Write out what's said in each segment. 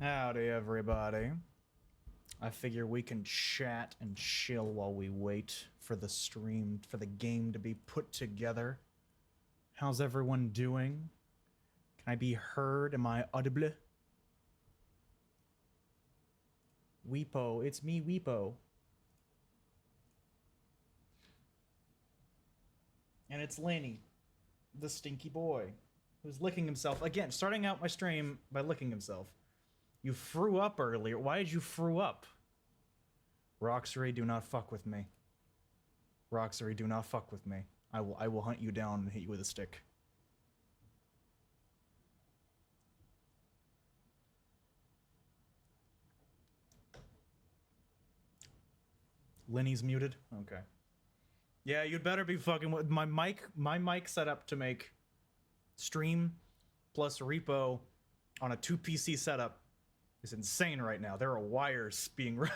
Howdy, everybody. I figure we can chat and chill while we wait for the stream, for the game to be put together. How's everyone doing? Can I be heard? Am I audible? Weepo, it's me, Weepo. And it's Laney, the stinky boy, who's licking himself. Again, starting out my stream by licking himself. You threw up earlier. Why did you threw up? Roxbury, do not fuck with me. Roxbury, do not fuck with me. I will hunt you down and hit you with a stick. Lenny's muted? Okay. Yeah, you'd better be fucking with my mic set up to make stream plus repo on a 2 PC setup is insane right now. There are wires being run.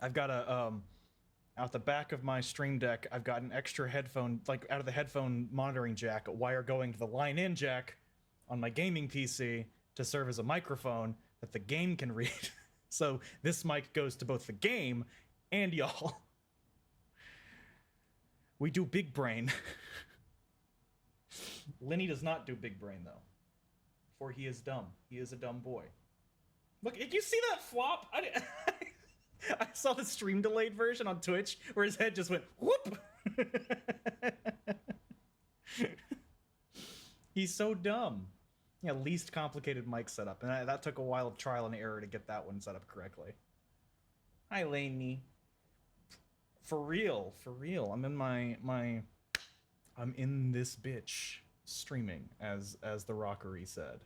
I've got a out the back of my stream deck, I've got an extra headphone, like out of the headphone monitoring jack, a wire going to the line-in jack on my gaming PC to serve as a microphone that the game can read. So this mic goes to both the game and y'all. We do big brain. Lenny does not do big brain, though. For he is dumb. He is a dumb boy. Look, did you see that flop? I saw the stream delayed version on Twitch where his head just went whoop. He's so dumb. Yeah, least complicated mic setup, and that took a while of trial and error to get that one set up correctly. Hi, Laney. For real, for real. I'm in I'm in this bitch streaming, as the rockery said.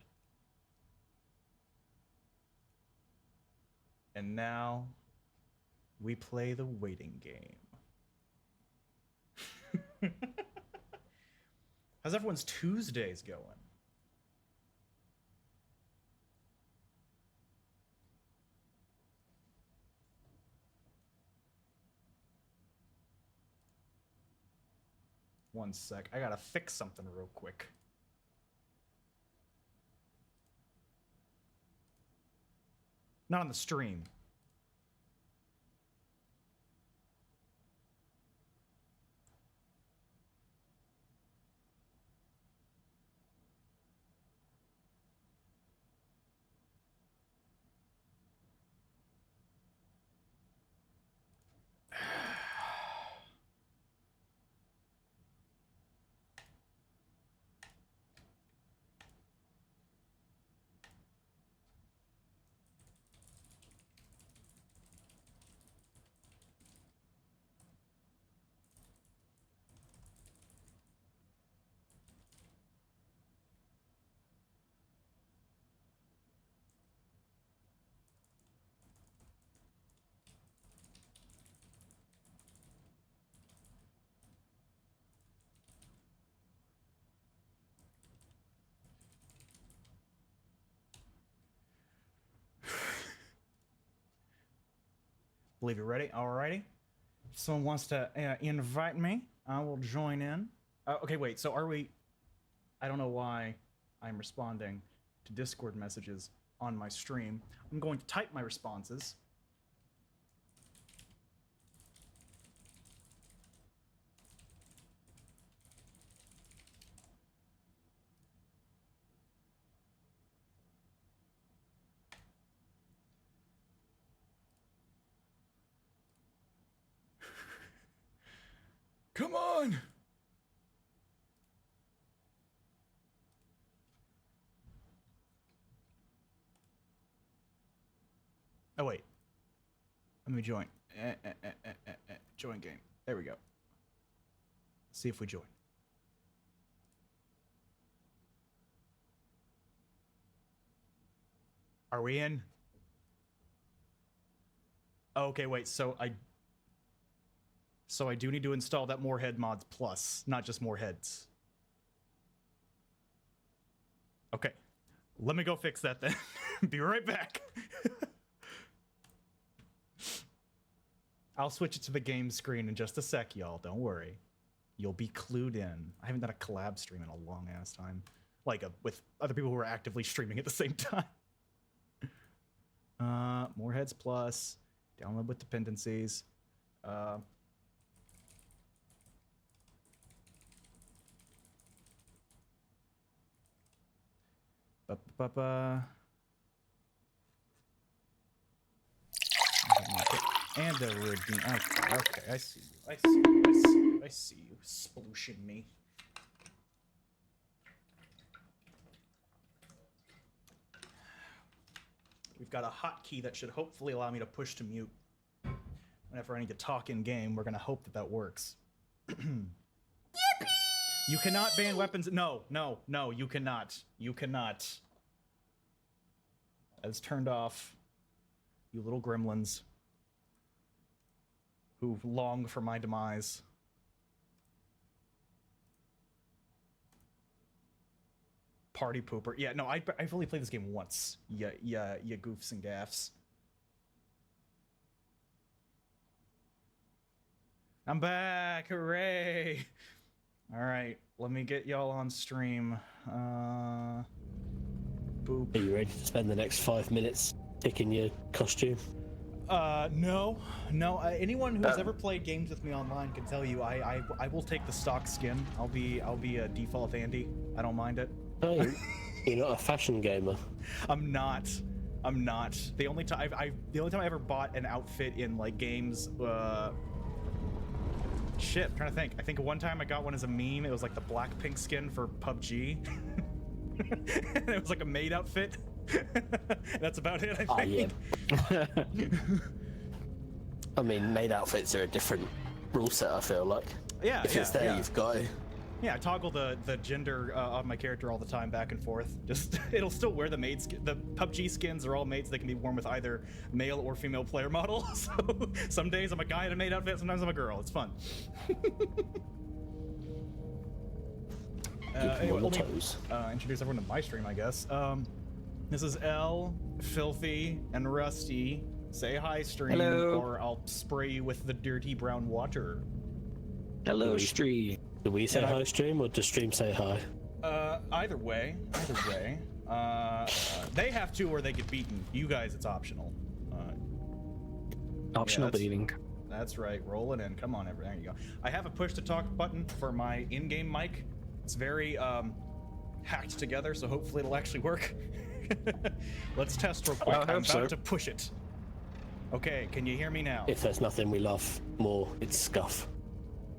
And now we play the waiting game. How's everyone's Tuesdays going? One sec, I gotta fix something real quick. Not on the stream. Believe you're ready? Alrighty. If someone wants to invite me, I will join in. Okay, wait, so are we... I don't know why I'm responding to Discord messages on my stream. I'm going to type my responses. Come on! Oh, wait. Let me join. Join game. There we go. See if we join. Are we in? Okay, wait, so I do need to install that More Head Mods Plus, not just More Heads. Okay, let me go fix that then. Be right back. I'll switch it to the game screen in just a sec, y'all. Don't worry. You'll be clued in. I haven't done a collab stream in a long-ass time. like with other people who are actively streaming at the same time. More heads plus, download with dependencies. And the redeem. Okay, I see you. I see you. I see you. I see you. Splooshing me. We've got a hotkey that should hopefully allow me to push to mute. Whenever I need to talk in game, we're gonna hope that that works. Yippee! You cannot ban weapons. No, no, no, you cannot. You cannot. That is turned off. You little gremlins. Who long for my demise. Party pooper. Yeah, no, I've only played this game once. Yeah, goofs and gaffs. I'm back! Hooray! Alright, let me get y'all on stream. Boop. Are you ready to spend the next 5 minutes picking your costume? No. Anyone who's ever played games with me online can tell you I will take the stock skin. I'll be a default Andy. I don't mind it. No, you're not a fashion gamer. I'm not. The only time I ever bought an outfit in like games, shit, I'm trying to think. I think one time I got one as a meme. It was like the Blackpink skin for PUBG. And it was like a maid outfit. That's about it, I think. Yeah. I mean, maid outfits are a different rule set, I feel like. Yeah, if it's there, you've got to. Yeah, I toggle the gender of my character all the time, back and forth. Just it'll still wear the maid skin. The PUBG skins are all maids. They can be worn with either male or female player model. So some days I'm a guy in a maid outfit. Sometimes I'm a girl. It's fun. Anyway, let me introduce everyone to my stream, I guess. This is L, Filthy, and Rusty. Say hi, stream, Hello. or I'll spray you with the dirty brown water. Hello, stream. Do we say hi, stream, or does stream say hi? Either way. They have to, or they get beaten. You guys, it's optional. Optional beating. That's right. Roll it in. Come on, there you go. I have a push to talk button for my in-game mic. It's very hacked together, so hopefully it'll actually work. Let's test real quick. I'm about to push it. Okay, can you hear me now? If there's nothing we love more, it's scuff.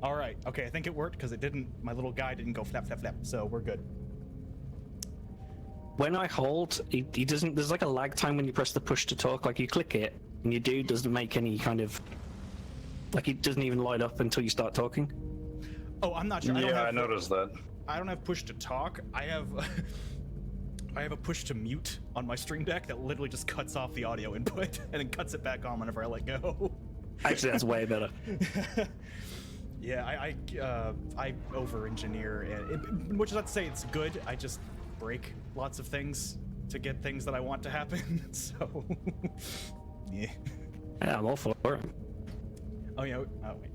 All right. Okay, I think it worked because it didn't. My little guy didn't go flap, flap, flap. So we're good. When I hold, he doesn't. There's like a lag time when you press the push to talk. Like you click it, and your dude doesn't make any kind of. Like it doesn't even light up until you start talking. Oh, I'm not sure. Yeah, I noticed that. I don't have push to talk. I have. I have a push to mute on my stream deck that literally just cuts off the audio input and then cuts it back on whenever I let go. Actually, that's way better. Yeah, I over-engineer, which is not to say it's good. I just break lots of things to get things that I want to happen. So, yeah. Yeah, I'm all for it. Oh yeah.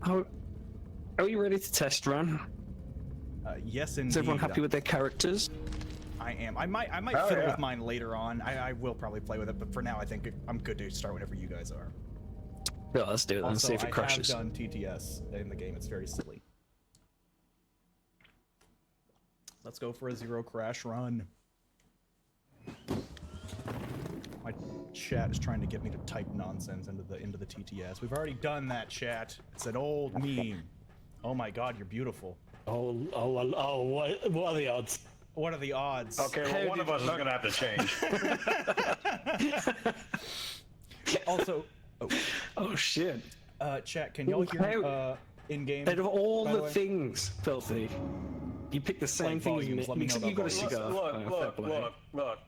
Oh wait. Are you ready to test run? Yes, indeed. Is everyone happy with their characters? I am. I might fiddle with mine later on. I will probably play with it, but for now I think I'm good to start whenever you guys are. Yeah, let's do it and see if it crashes. I have done TTS in the game. It's very silly. Let's go for a zero crash run. My chat is trying to get me to type nonsense into the TTS. We've already done that, chat. It's an old meme. Oh my God, you're beautiful. Oh! What are the odds? What are the odds? Okay, well, one of us is gonna have to change. Also, Oh shit! Chat, can y'all hear in game? Out of all the things, Filthy, you picked the same Like thing volumes, as me. let me know You got a about cigar. Look.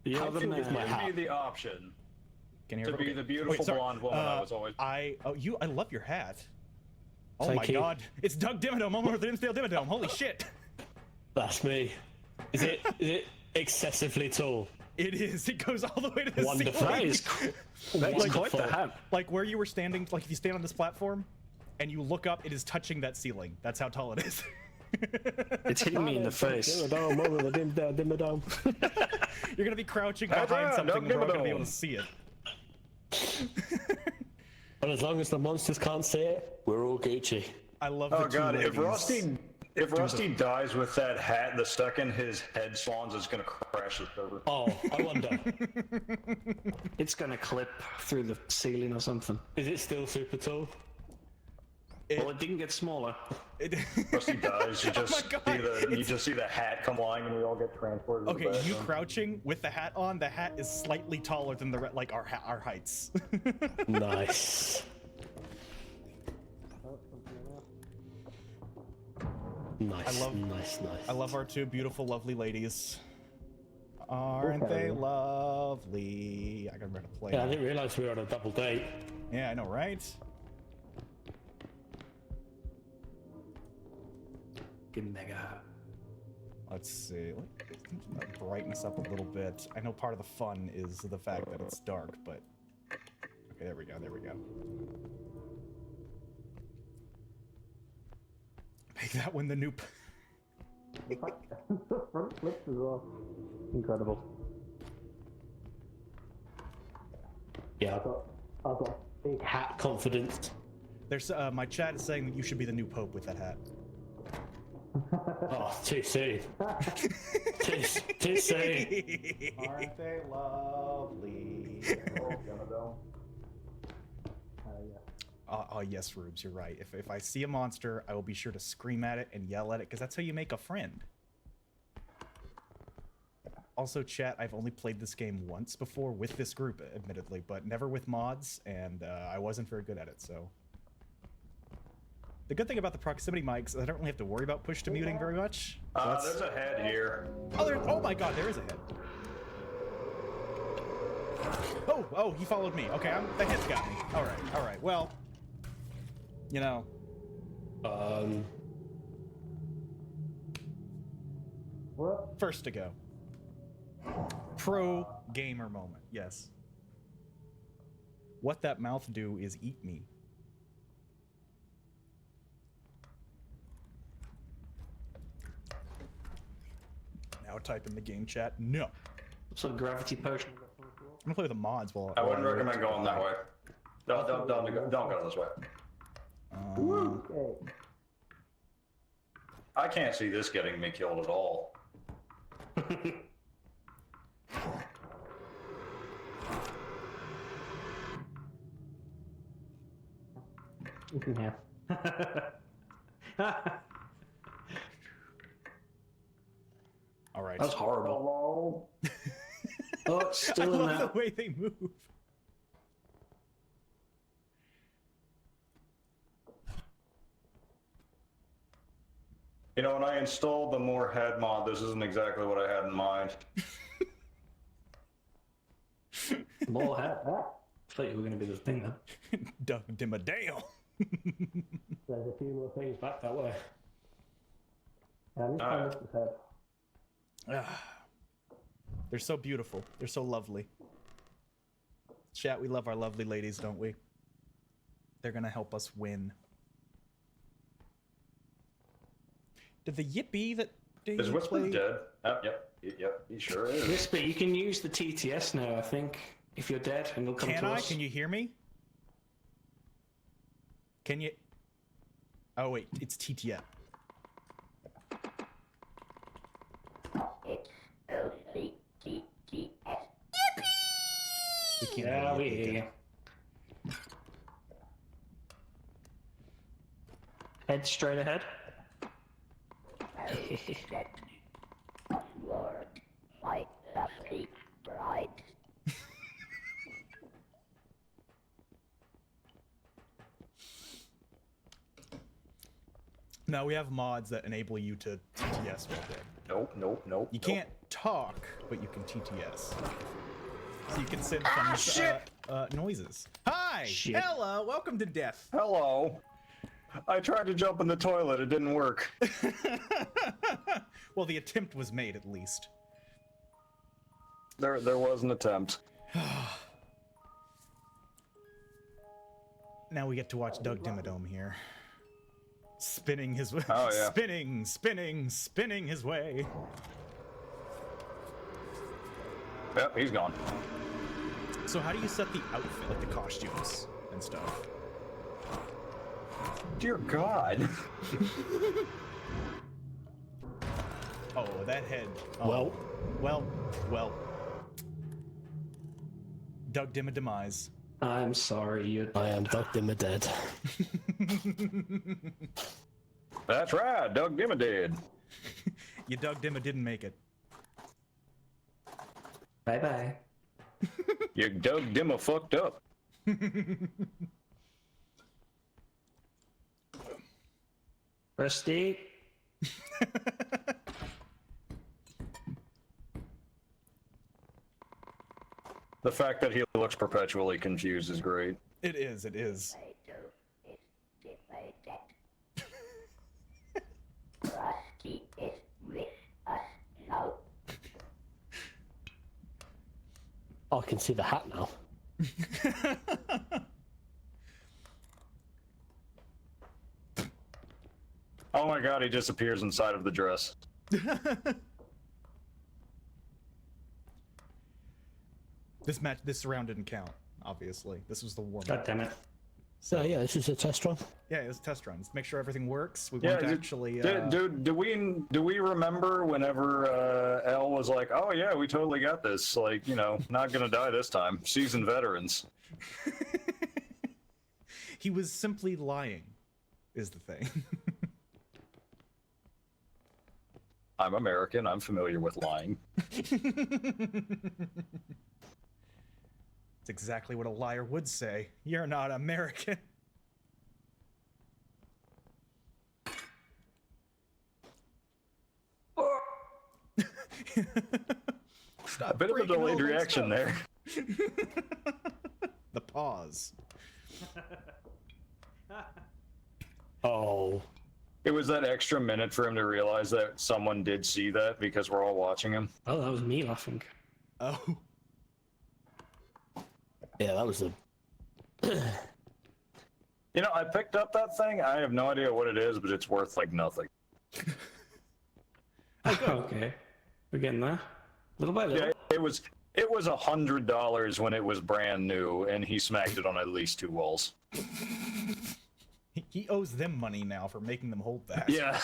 You're How the can you man. give me the option Can you hear to be the beautiful blonde woman I was always? I love your hat. Oh Thank my you. God, it's Doug Dimmadome, Homer with the Dimmesdale Dimmadome. Holy shit! That's me. Is it excessively tall? It is. It goes all the way to the Wonderful. ceiling. That's quite the hat. Like where you were standing, like if you stand on this platform and you look up, it is touching that ceiling. That's how tall it is. It's hitting me in the face. Dimmadome, over the dimmadome. You're gonna be crouching Hey, behind Brad, something and we're not gonna be Dimmadome. able to see it. But as long as the monsters can't see it, we're all Gucci. I love the Oh two god, ladies. if Rusty dies with that hat, the second his head spawns, it's gonna crash the server. Oh, I wonder. It's gonna clip through the ceiling or something. Is it still super tall? Well, it didn't get smaller. Rusty dies, you just Oh my God, see you just see the hat come flying, and we all get transported. Okay, to the you bathroom. crouching with the hat on. The hat is slightly taller than like our heights. Nice. Nice, nice. I love our two beautiful, lovely ladies. Aren't they lovely? I gotta remember to play. Yeah, I now. didn't realize we were on a double date. Yeah, I know, right? Mega. Let's see. Let's brighten this up a little bit. I know part of the fun is the fact that it's dark, but okay, there we go. There we go. Make that one the new. Front flips as well. Incredible. Yeah, I've got big hat confidence. There's my chat is saying that you should be the new pope with that hat. Oh, too soon. too soon. Aren't they lovely? Oh yes, Rubes, you're right. If I see a monster, I will be sure to scream at it and yell at it, because that's how you make a friend. Also, chat, I've only played this game once before with this group, admittedly, but never with mods, and I wasn't very good at it, so... The good thing about the proximity mics is I don't really have to worry about push to muting very much. So There's a head here. oh my god, there is a head. Oh, he followed me. Okay, the head's got me. Alright. Well, you know. What? First to go. Pro gamer moment, yes. What that mouth do is eat me. Now type in the game chat. No. Some gravity potion. I'm gonna play with the mods while I wouldn't recommend going that way. Don't go this way. I can't see this getting me killed at all. Yeah. All right. That's horrible. Oh, it's I still in love there. the way they move. You know, when I installed the more head mod, this isn't exactly what I had in mind. More hat. I thought you were going to be the thing then. Doug Dimmadale. There's a few more things back that way. They're so beautiful. They're so lovely. Chat, we love our lovely ladies, don't we? They're gonna help us win. Did the yippee that Is Whispurr dead? Yep, he sure is. Whisper, you can use the TTS now, I think, if you're dead, and it'll come Can to I? us. Can you hear me? Can you? Oh wait, it's TTF. We can't. Yeah, have we yippee, hear can you. Head straight ahead. No, we have mods that enable you to TTS while dead. Nope. You can't talk, but you can TTS. So you can send some noises. Hi! Shit. Hello! Welcome to death. Hello. I tried to jump in the toilet. It didn't work. Well, the attempt was made, at least. There was an attempt. Now we get to watch Doug Dimmadome here. Spinning his way. Oh, yeah. Spinning his way. Yep, he's gone. So how do you set the outfit, like the costumes and stuff? Dear God. Oh, that head. Oh. Well. Doug Dimma demise. I'm sorry, you. I am Doug Dimmer dead. That's right, Doug Dimma did. You Doug Dimma didn't make it. Bye bye. You Doug Dimma fucked up. Rusty. The fact that he looks perpetually confused is great. It is. I can see the hat now. Oh my God, he disappears inside of the dress. This round didn't count, obviously. This was the warm God up. damn it. So yeah, this is a test run. Yeah, it was a test run. Let's make sure everything works. We Yeah, want to actually. do we remember whenever L was like, "Oh yeah, we totally got this. Like, you know, not gonna die this time. Seasoned veterans." He was simply lying, is the thing. I'm American. I'm familiar with lying. It's exactly what a liar would say. You're not American. A bit of a delayed reaction there. The pause. Oh. It was that extra minute for him to realize that someone did see that because we're all watching him. Oh, that was me laughing. Oh. Yeah, that was a... You know, I picked up that thing. I have no idea what it is, but it's worth like nothing. Okay. We're getting there. Little by little. Yeah, it was $100 when it was brand new, and he smacked it on at least 2 walls. He owes them money now for making them hold that. Yeah,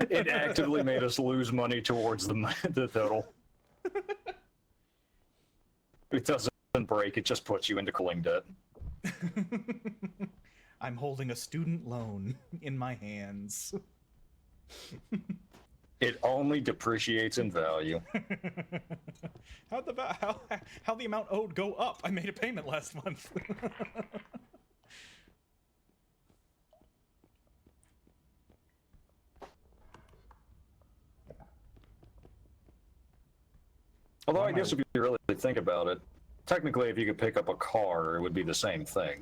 it actively made us lose money towards the total. It doesn't break; it just puts you into cooling debt. I'm holding a student loan in my hands. It only depreciates in value. How the amount owed go up? I made a payment last month. Although I guess if you really think about it, technically if you could pick up a car, it would be the same thing.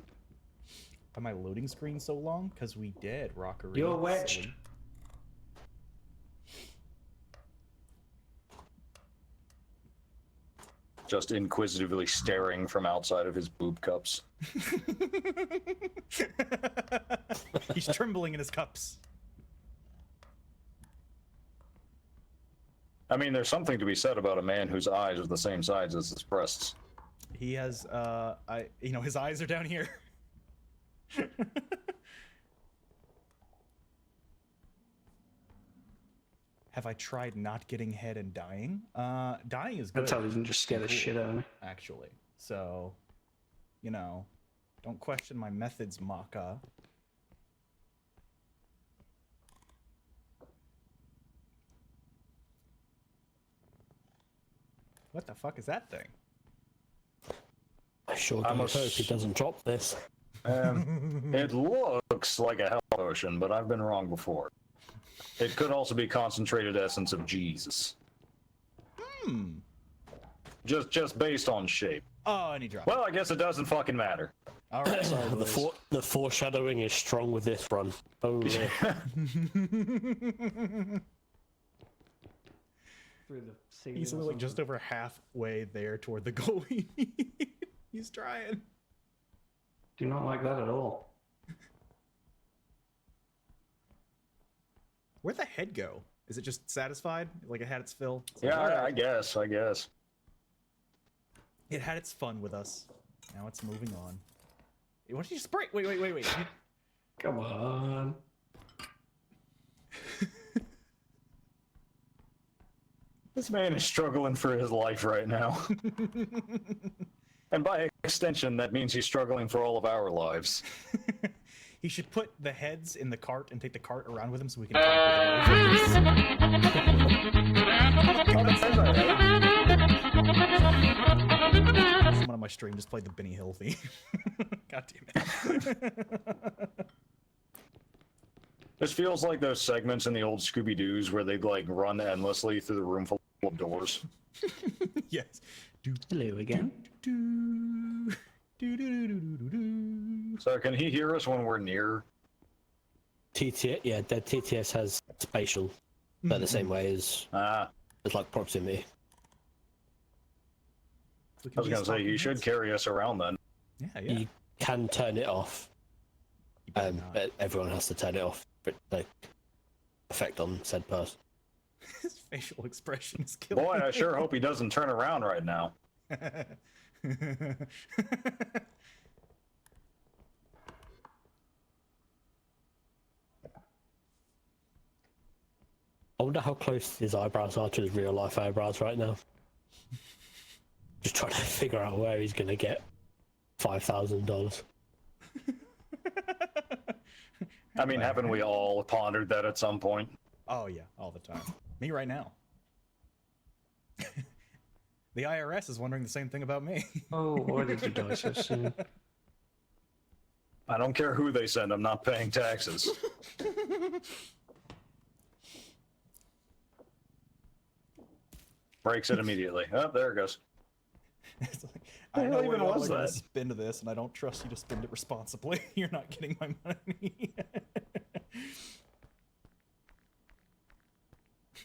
Why my loading screen so long? Because we did, Rockery. You're wedged. Silly. Just inquisitively staring from outside of his boob cups. He's trembling in his cups. I mean, there's something to be said about a man whose eyes are the same size as his breasts. He has, his eyes are down here. Have I tried not getting head and dying? Dying is good. That's how he can just scare the shit out of me. Actually. So, don't question my methods, Maka. What the fuck is that thing? I sure do I'm hope he doesn't drop this. It looks like a health potion, but I've been wrong before. It could also be concentrated essence of Jesus. Just based on shape. Oh, and he dropped. Well, I guess it doesn't fucking matter. All right. The foreshadowing is strong with this run. Oh, yeah. Through the ceiling He's or like just something. over halfway there toward the goal we need. He's trying. Do not like that at all. Where'd the head go? Is it just satisfied? Like it had its fill? It's like, Yeah, "Alright." I guess. It had its fun with us. Now it's moving on. What did you spray? Wait. Come on. This man is struggling for his life right now. And by extension, that means he's struggling for all of our lives. He should put the heads in the cart and take the cart around with him so we can talk with him. Someone on my stream just played the Benny Hill theme. God damn it. This feels like those segments in the old Scooby-Doos where they'd like run endlessly through the room full of doors. Yes. Hello again. So can he hear us when we're near? TTS, yeah, the TTS has spatial, but the same way as it's like proximity. I was gonna say you should carry us around then. Yeah. You can turn it off, but everyone has to turn it off for it to take effect on said person. His facial expression is killing Boy, I me. sure hope he doesn't turn around right now. I wonder how close his eyebrows are to his real life eyebrows right now. Just trying to figure out where he's gonna get $5,000. I mean, haven't we all pondered that at some point? Oh yeah, all the time. Me right now. The IRS is wondering the same thing about me. Oh, why did you die so soon? I don't care who they send, I'm not paying taxes. Breaks it immediately. Oh, there it goes. It's like, What I the know hell where even y'all was are gonna that? spend this, and I don't trust you to spend it responsibly. You're not getting my money.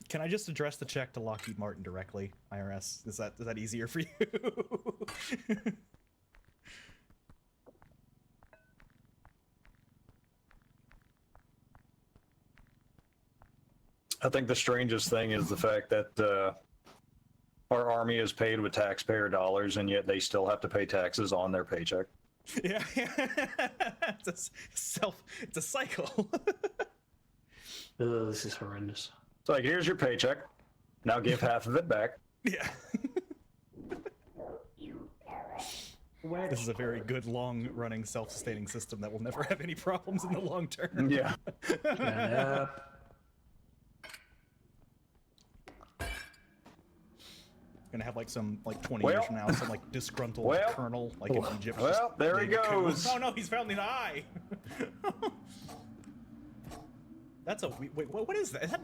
Can I just address the check to Lockheed Martin directly, IRS? Is that easier for you? I think the strangest thing is the fact that our army is paid with taxpayer dollars, and yet they still have to pay taxes on their paycheck. Yeah, it's a cycle. Oh, this is horrendous. It's like, here's your paycheck. Now give half of it back. Yeah. This is a very good, long-running, self-sustaining system that will never have any problems in the long term. Yeah. Gonna have like some 20 years from now, some like disgruntled colonel like in Egypt. Well, there he goes. Oh no, he's found an eye. That's a wait. What is that? Is that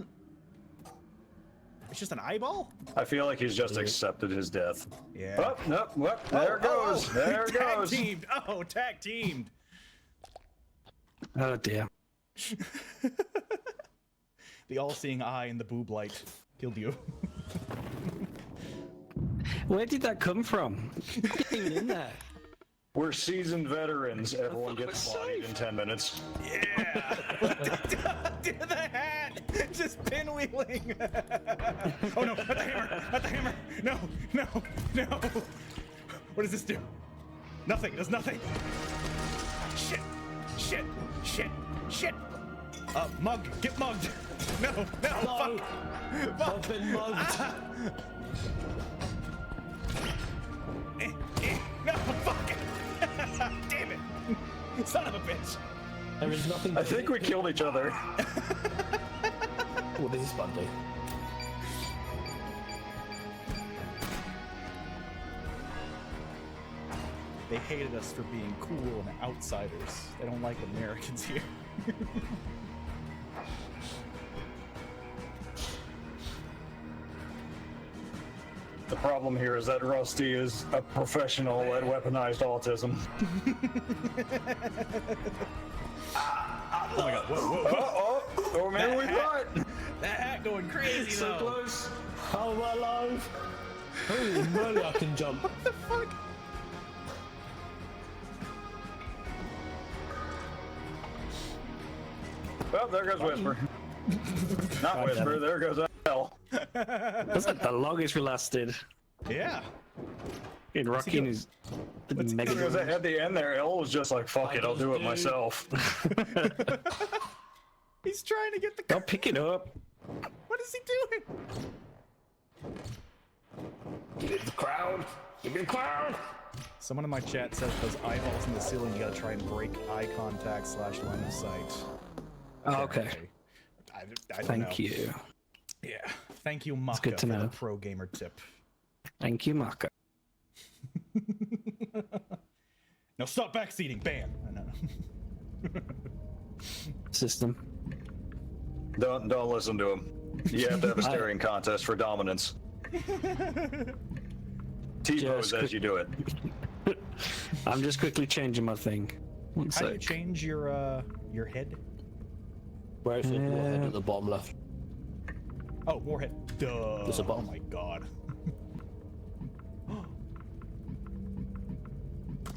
it's just an eyeball? I feel like he's just accepted his death. Yeah. Oh, no, well, there it goes. There it goes. Tag teamed. Oh, tag teamed. Oh dear. The all-seeing eye and the boob light killed you. Where did that come from? Even in there. We're seasoned veterans. Everyone gets bodied in 10 minutes. Yeah. Dude, the hat. Just pinwheeling. Oh no! Not the hammer! Not the hammer! No! No! No! What does this do? Nothing. It does nothing. Shit! Shit! Shit! Shit! Mug! Get mugged! No! No! No. Fuck! Fuck! I've been mugged. Ah. No! Fuck! Damn it! Son of a bitch! There is nothing. I think we killed each other. What does this button do? They hated us for being cool and outsiders. They don't like Americans here. The problem here is that Rusty is a professional at weaponized autism. Oh my god, whoa. Or maybe we thought. That hat going crazy So though. close. How am I alive? Holy moly, I can jump. What the fuck? Well, there goes Whisper. Not Whispurr, there goes L. That's like the longest we lasted Yeah. in rocking his mega. Because at the end there, L was just like, fuck it, I'll do it myself. He's trying to get the. I'll pick it up. What is he doing? Give me the crowd. Give me the crowd. Someone in my chat says those eye holes in the ceiling, you gotta try and break eye contact / line of sight. Oh, okay. I don't Thank know. you. Yeah. Thank you, Maka, good to for the know. pro gamer tip. Thank you, Maka. No, stop backseating. Bam. No. System. Don't listen to him. You have to have a staring contest for dominance. T-pose as you do it. I'm just quickly changing my thing. One How do you sec. change your head? Where is it? Your head at the bottom left. Oh, more head. Duh. There's a Oh button. my god.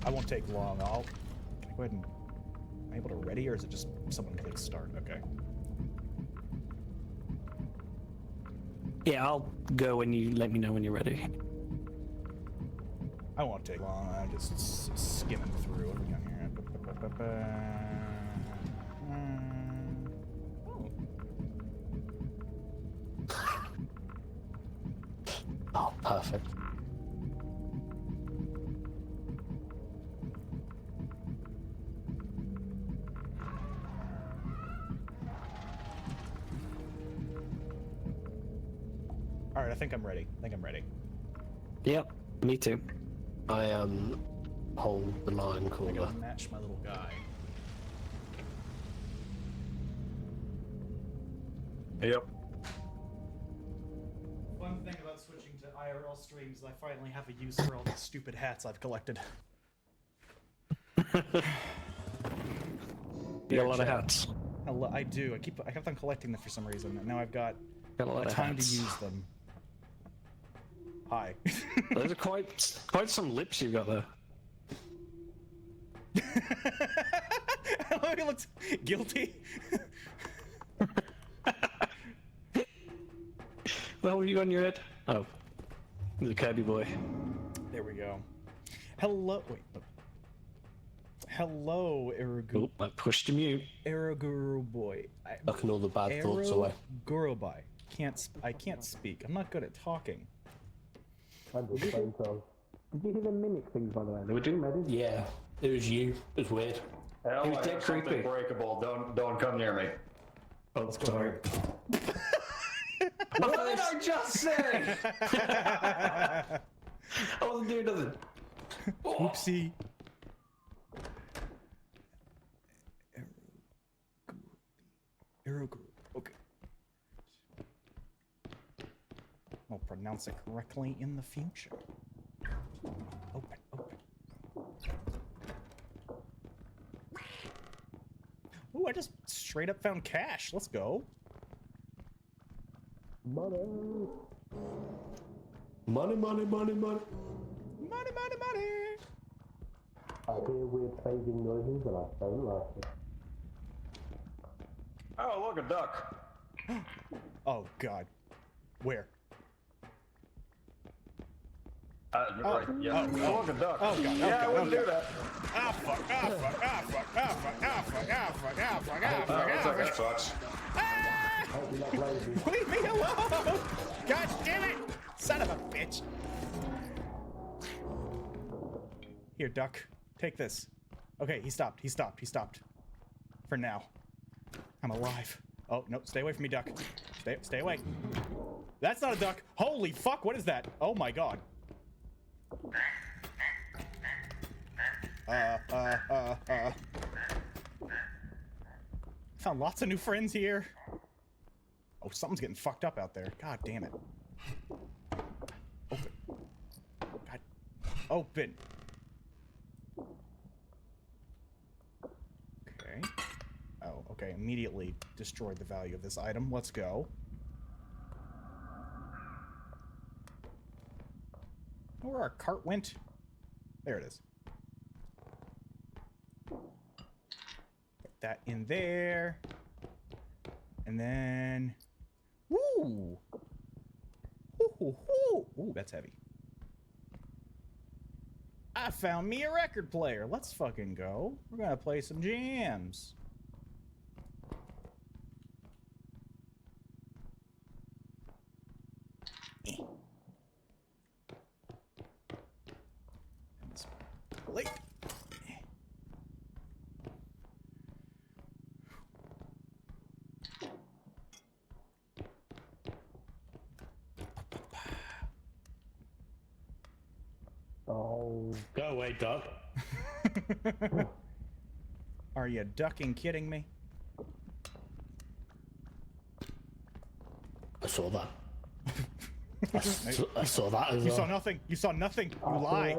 I won't take long. Can I go ahead and... Am I able to ready, or is it just someone clicks start? Okay. Yeah, I'll go when you let me know when you're ready. I won't take long. I'm just skimming through. What do we got here? Oh, perfect. All right, I think I'm ready. Yep, me too. I hold the line I cooler. gotta match my little guy. Yep. One thing about switching to IRL streams is I finally have a use for all these stupid hats I've collected. You got a lot of Chat. hats. I do. I kept on collecting them for some reason, and now I've got Got a lot of time to hats. use them. Hi. Those are quite some lips you got there. He looks guilty. Well, what have you got on your head? Oh, the Kirby boy. There we go. Hello. Wait. Hello, Eruguru. Oh, I pushed to mute. Eruguru boy. Sucking all the bad thoughts away. Gurubai. I can't speak. I'm not good at talking. Did you hear the mimic things, by the way? They were doing that, didn't you? Yeah, it was you. It was weird. L, He was I dead have something creepy. breakable. Don't come near me. Oh, sorry. What did I just say? I wasn't doing nothing. Oopsie. Eruguru. Okay. I'll pronounce it correctly in the future. Open. Ooh, I just straight up found cash. Let's go. Money. Money, money, money, money. Money, money, money. I hear weird phasing noises and I don't like it. Oh, look, a duck. Oh, God. Where? Right, yeah. Oh, look, a duck. Oh, God. Yeah, I wouldn't do that. Ah, fuck. Ah, fuck. Ah, fuck. Ah, fuck. Ah, fuck. Ah, fuck. Ah, fuck. Ah, fuck. Looks Ah, like that fuck. sucks. Ah! Hope you're not lazy. Leave me alone! God damn it! Son of a bitch! Here, duck. Take this. Okay, he stopped. He stopped. He stopped. For now. I'm alive. Oh, no. Stay away from me, duck. Stay away. That's not a duck. Holy fuck, what is that? Oh my god. Found lots of new friends here. Oh, something's getting fucked up out there. God damn it. Open. God. Open. Okay. Oh, okay. Immediately destroyed the value of this item. Let's go. Oh, where our cart went? There it is. Put that in there. And then... Woo! Ooh, that's heavy. I found me a record player. Let's fucking go. We're gonna play some jams. Late. Oh, go away, duck. Are you ducking kidding me? I saw that. I saw that as well. You saw nothing. You saw nothing. You lie.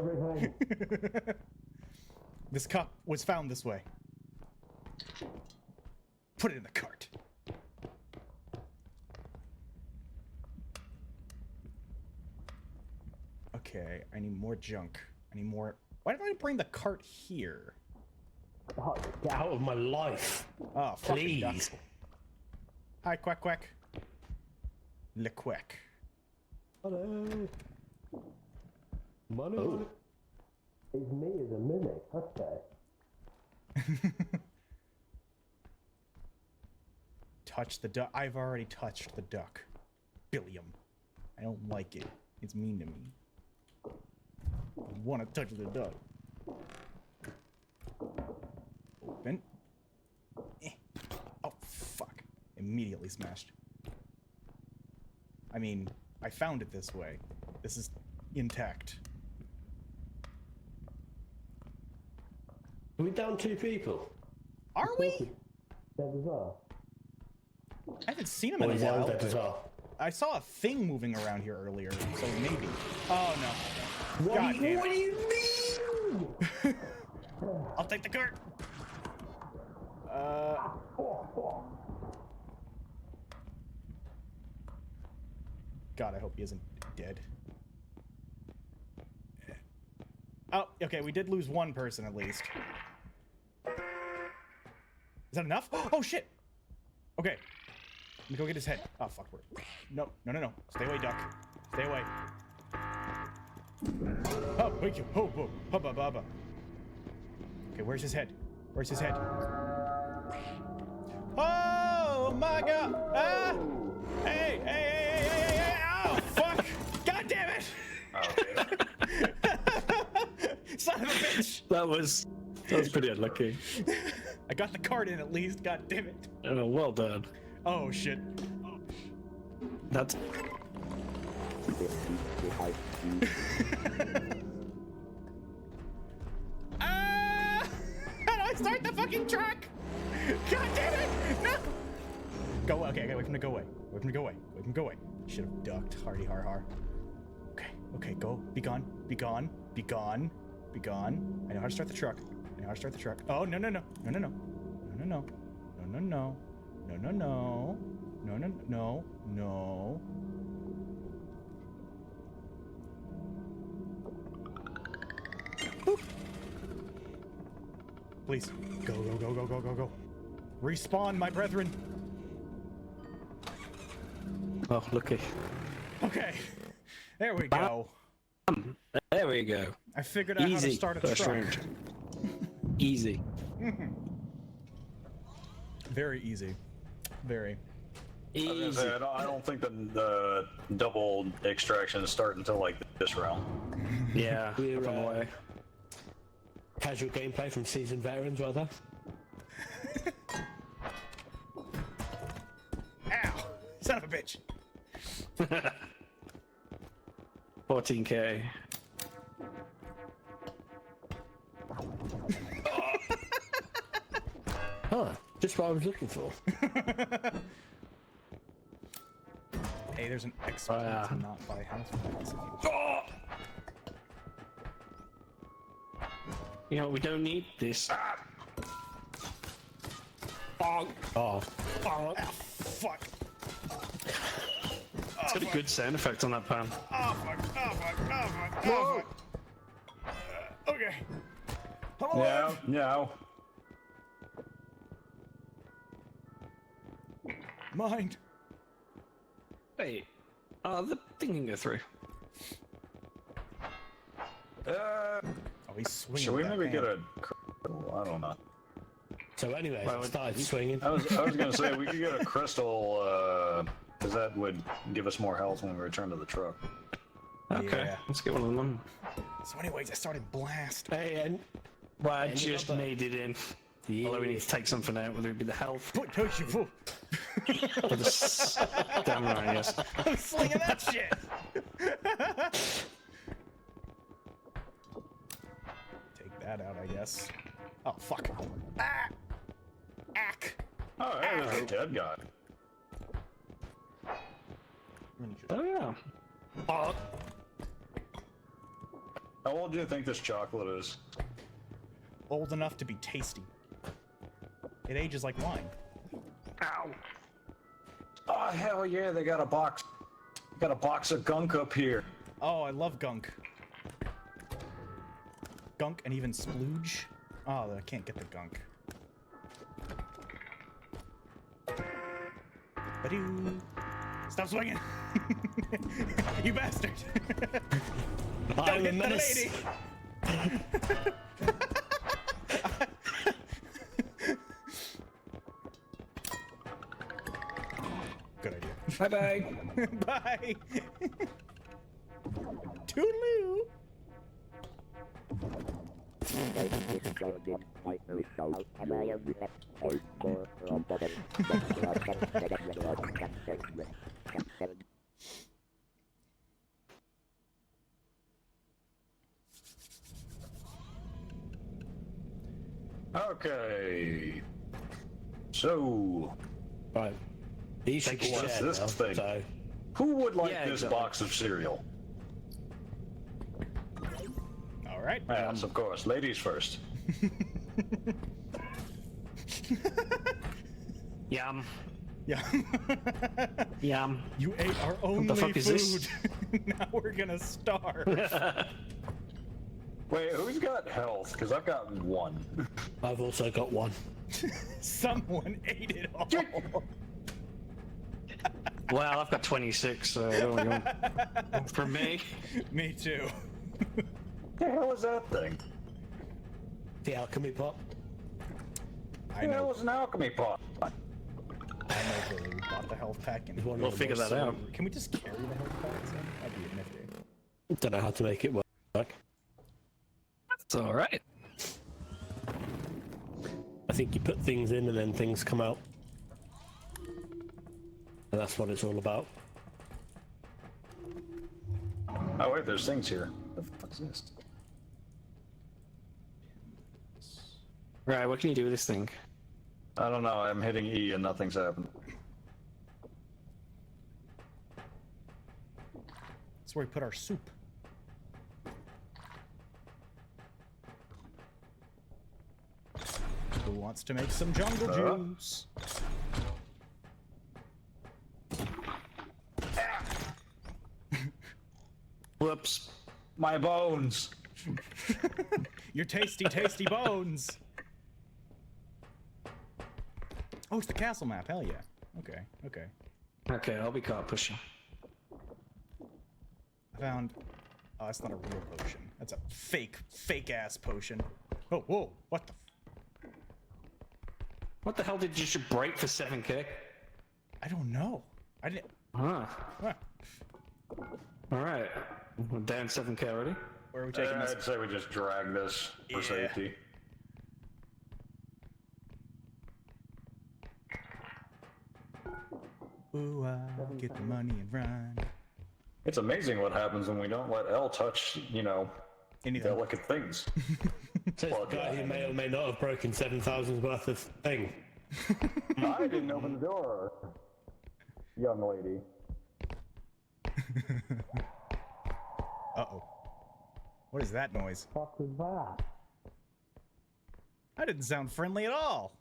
This cup was found this way. Put it in the cart. Okay, I need more junk. I need more... Why did I bring the cart here? Get out of my life. Oh, fucking duck. Please. Hi, quack quack. Le quack. Hello. Money. Oh. It's me as a mimic. Okay. Touch the duck. I've already touched the duck. Billiam. I don't like it. It's mean to me. I want to touch the duck. Open. Oh, fuck. Immediately smashed. I mean, I found it this way. This is intact. Are we down 2 people? Are we? Dead as well. I haven't seen him in a Dead while. as well. I saw a thing moving around here earlier, so maybe. Oh, no. What do you mean? I'll take the cart. God, I hope he isn't dead. Oh, okay, we did lose one person at least. Is that enough? Oh, shit! Okay. Let me go get his head. Oh, fuck. No. Stay away, duck. Stay away. Oh, thank you. Oh, whoa. Hubba bubba. Okay, where's his head? Where's his head? Oh, my God! Ah! Hey! Oh, fuck! God damn it! Son of a bitch! That was pretty unlucky. I got the card in at least. God damn it! Oh, well done. Oh shit! That's Ah! How do I start the fucking truck? God damn it! No! Go away. Okay, wait for him to go away. Wait for him to go away. Wait for him to go away. Should have ducked. Hardy har har. Okay, go. Be gone. Be gone. Be gone. Be gone. I know how to start the truck. I know how to start the truck. Oh, no. No. Boop. Please. Go. Respawn, my brethren. oh, lucky. Okay. There we go. There we go. I figured out how to start a first truck. round. Easy. Very easy. Very. Easy. I don't think the double extractions start until like this round. Yeah, We're, up on the way. Casual gameplay from seasoned veterans, rather. Ow! Son of a bitch. 14k. Huh, just what I was looking for. Hey, there's an expert to not buy house plants. You know, we don't need this. Oh. Oh, fuck. It's got a good sound effect on that pan. Oh, fuck. Okay. Yeah. Mine. Wait. The thing can go through. Oh, he's swinging. Should we with that maybe get hand. a? I don't know. So anyway, Well, I started swinging. I was gonna say we could get a crystal, because that would give us more health when we return to the truck. Okay, Yeah. let's get one of them. So, anyways, I started blast. Hey, and Well, I And just the other- made it in. Although we need to take something out, whether it be the health Push you, fool. or the stamina, yes. I'm slinging that shit. Take that out, I guess. Oh fuck. Ah. Ack. Oh, hey, there's a dead guy. Oh, yeah. Oh. How old do you think this chocolate is? Old enough to be tasty. It ages like wine. Ow. Oh hell yeah! They got a box. Got a box of gunk up here. Oh, I love gunk. Gunk and even splooge. Oh, I can't get the gunk. Badoo. Stop swinging! You bastard! Don't I'm a hit the menace. lady! Good idea. Bye-bye. Bye! Toodaloo! Okay. So, right, these should be What's shared this now, thing? So who would like Yeah, this exactly. box of cereal? Alright. Yes, of course. Ladies first. Yum. Yeah. Yum. You ate our only fuck is food. this? Now we're gonna starve. Wait, who's got health? Because I've got one. I've also got one. Someone ate it all. Well, I've got 26, so there we go. For me. Me too. What the hell is that thing? The alchemy pot. I The hell know. is an alchemy pot? I know. Billy. We bought the health pack and One We'll of figure those. that out. Can we just carry the health packs in? That'd be nifty. Don't know how to make it work. It's alright. I think you put things in and then things come out. And that's what it's all about. Oh wait, there's things here. What the fuck's this? Right, what can you do with this thing? I don't know. I'm hitting E and nothing's happened. That's where we put our soup. Who wants to make some jungle juice? Whoops. My bones. Your tasty, tasty bones. Oh, it's the castle map. Hell yeah. Okay, okay. Okay, I'll be caught pushing. I found. Oh, that's not a real potion. That's a fake ass potion. Oh, whoa! What the? What the hell did you just break for 7k? I don't know. I didn't. Huh. Huh. Alright. We're down 7k already. Where are we taking this? I'd say we just drag this for Yeah. safety. Ooh, get the money and run. It's amazing what happens when we don't let L touch, Anything. delicate things. So it's the guy who may or may not have broken 7,000 worth of thing. I didn't open the door, young lady. Uh-oh. What is that noise? What was that? That didn't sound friendly at all.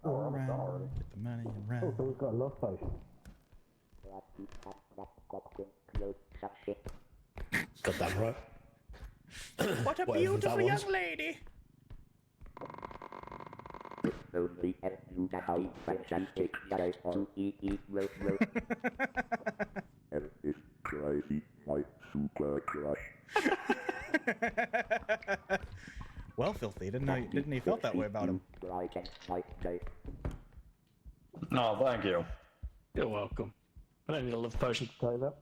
Run, get the money and run. So we've got a love potion. Got that right. What a Whatever that beautiful was. young lady. Well, Filthy, didn't he felt that way about him? No, thank you. You're welcome. I don't need a love potion to tell you that.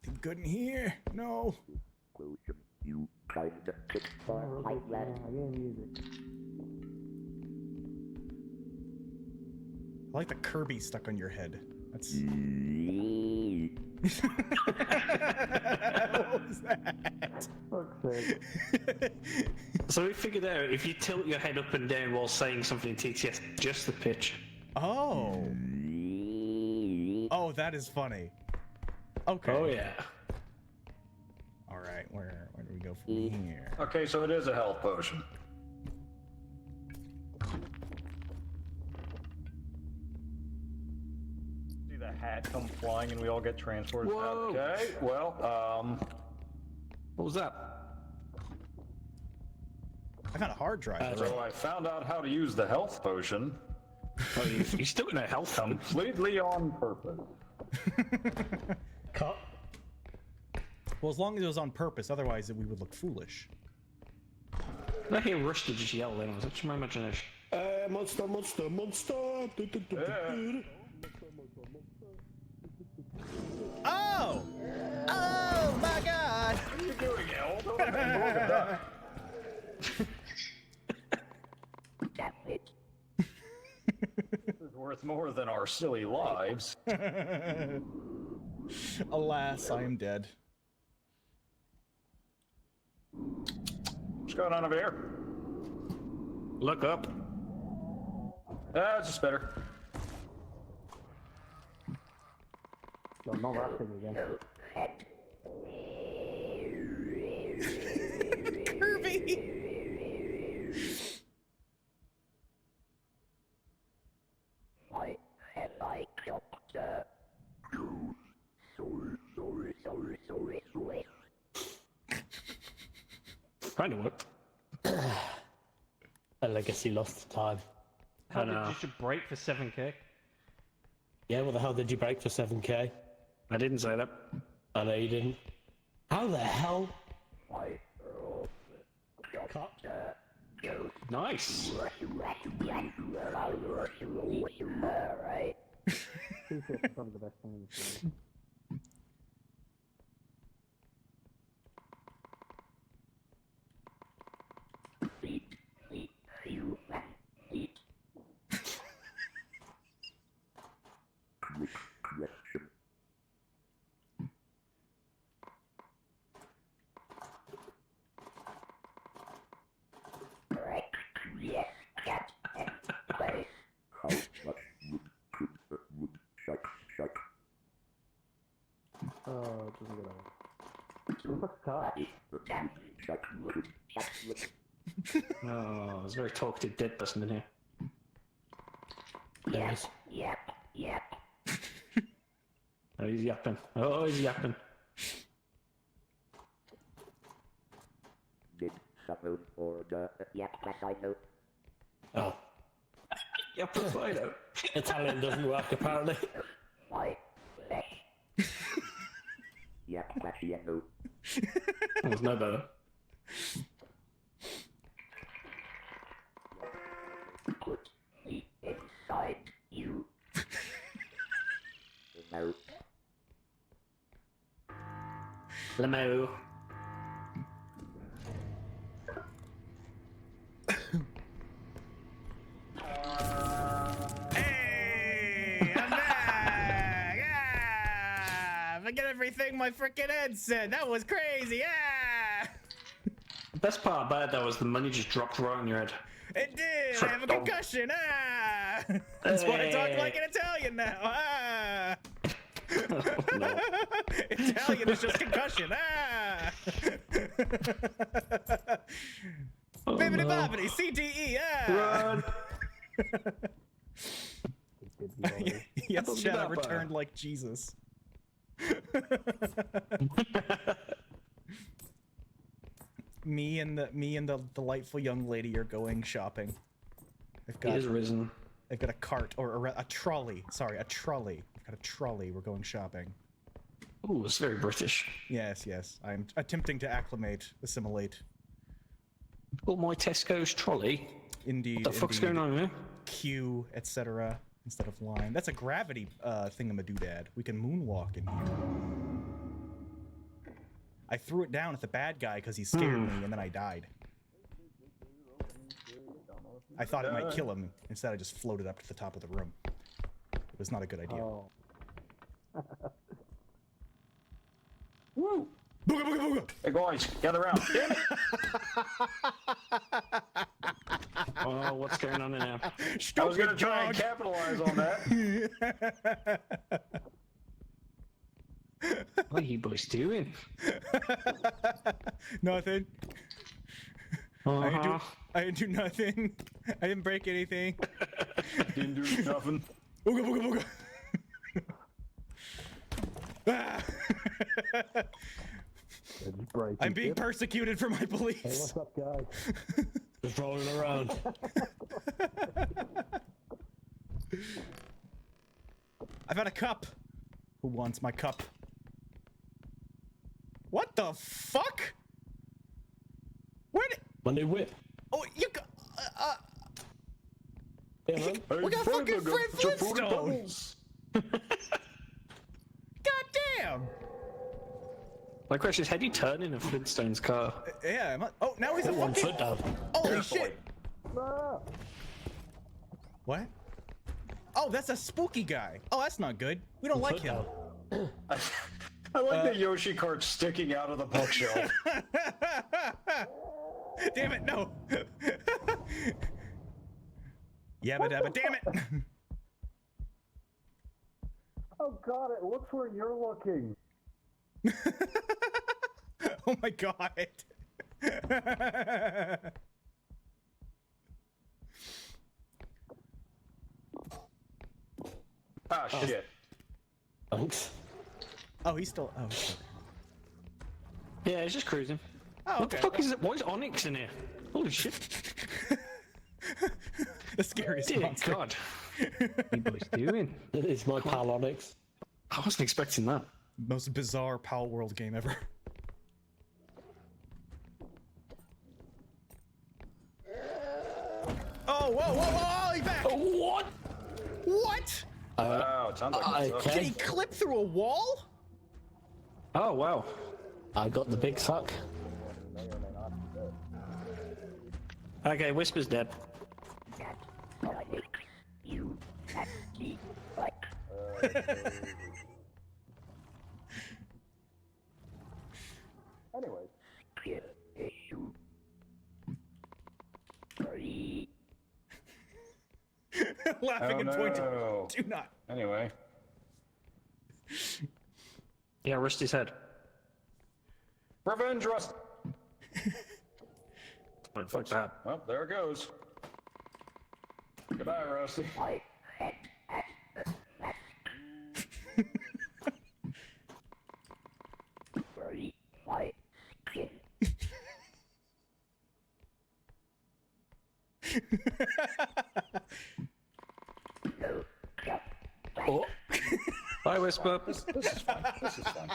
Anything good in here? No. I like the Kirby stuck on your head. That's. What was that? So we figured out if you tilt your head up and down while saying something in TTS, just the pitch. Oh. Oh, that is funny. Okay. Oh yeah. All right. Where do we go from here? Okay, so it is a health potion. See the hat come flying and we all get transported. Whoa. Okay, well, What was that? I found a hard drive. so I found out how to use the health potion Oh, you're still in a health hum. completely on purpose. Cut. Well, as long as it was on purpose, otherwise we would look foolish. I hear Rush to just yell then. Was that just my imagination? Monster, monster, monster. Oh! Oh my God! What are you doing, El? Don't let me look at that. This is worth more than our silly lives. Alas, I am dead. What's going on over here? Look up. It's just better. Not that thing again. Kirby! Kind of worked. A legacy lost to time. How I did know. you should break for 7k? Yeah, what the hell did you break for 7k? I didn't say that. I know you didn't. How the hell? Cut. Nice. Oh, there's a very talkative dead person in here. There is. Oh, he's yapping. Oh, he's yapping. Oh. Yep, that's I know. Italian doesn't work apparently. There's no better. Lemo. Hey! I'm back! Ah! Forget everything my frickin' head said. That was crazy! Ah! The best part about that was the money just dropped right on your head. It did! I have a concussion! Ah! That's why I talk like an Italian now! Ah! No. Italian is just concussion! Ah! Bibbidi bobbidi, CTE! Ah! Run! Yes, Don't do Shadow that, returned like Jesus. Me and the delightful young lady are going shopping. I've He got has risen. I've got a cart or a trolley. Sorry, a trolley. I've got a trolley. We're going shopping. Ooh, it's very British. Yes, yes. I'm attempting to assimilate. Oh, my Tesco's trolley. Indeed. What the fuck's indeed. going on here? Q, etc. instead of line. That's a gravity thingamadoodad. We can moonwalk in here. I threw it down at the bad guy because he scared me, and then I died. I thought it might kill him. Instead, I just floated up to the top of the room. It was not a good idea. Oh. Woo! Booga, booga, booga! Hey guys, gather around. Damn it! Oh, what's going on in there? I was gonna try and capitalize on that. What are you boys doing? Nothing. Uh-huh. I didn't do nothing. I didn't break anything. Didn't do nothing. Booga, booga, booga. Ah. I'm being persecuted for my beliefs. Hey, what's up, guys? Just rolling around. I've had a cup. Who wants my cup? What the fuck? Where did... My new whip. Oh, you got... Yeah, man. We got fucking Fred Flintstone! God damn! My question is, how do you turn in a Flintstone's car? Yeah, oh, now he's a Put one fucking... foot down. Holy shit! What? Oh, that's a spooky guy. Oh, that's not good. We don't like Foot him. down. I like the Yoshi cart sticking out of the bookshelf. Damn it, no! Yabba dabba, damn it! Oh god, it looks where you're looking. Oh my god! Ah, shit. Thanks. Oh, he's still... Oh, he's still... Yeah, it's just cruising. Oh, What the okay. fuck is it? Why is Onyx in here? Holy shit. The scariest Dear monster. God. What are you boys doing? It's my pal Onyx. I wasn't expecting that. Most bizarre Pal World game ever. Oh, whoa, whoa, whoa, he's back! What? What? Wow, it sounds like it's Can Okay. he clip through a wall? Oh, wow. I got the big suck. Okay, Whisper's dead. Anyways. Laughing Oh, and pointing. no. Do not. Anyway. Yeah, Rusty's head. Revenge Rust. What the fuck's that? Well, there it goes. Goodbye, Rusty. Oh, Bye, Whisper. This is fun. This is fun.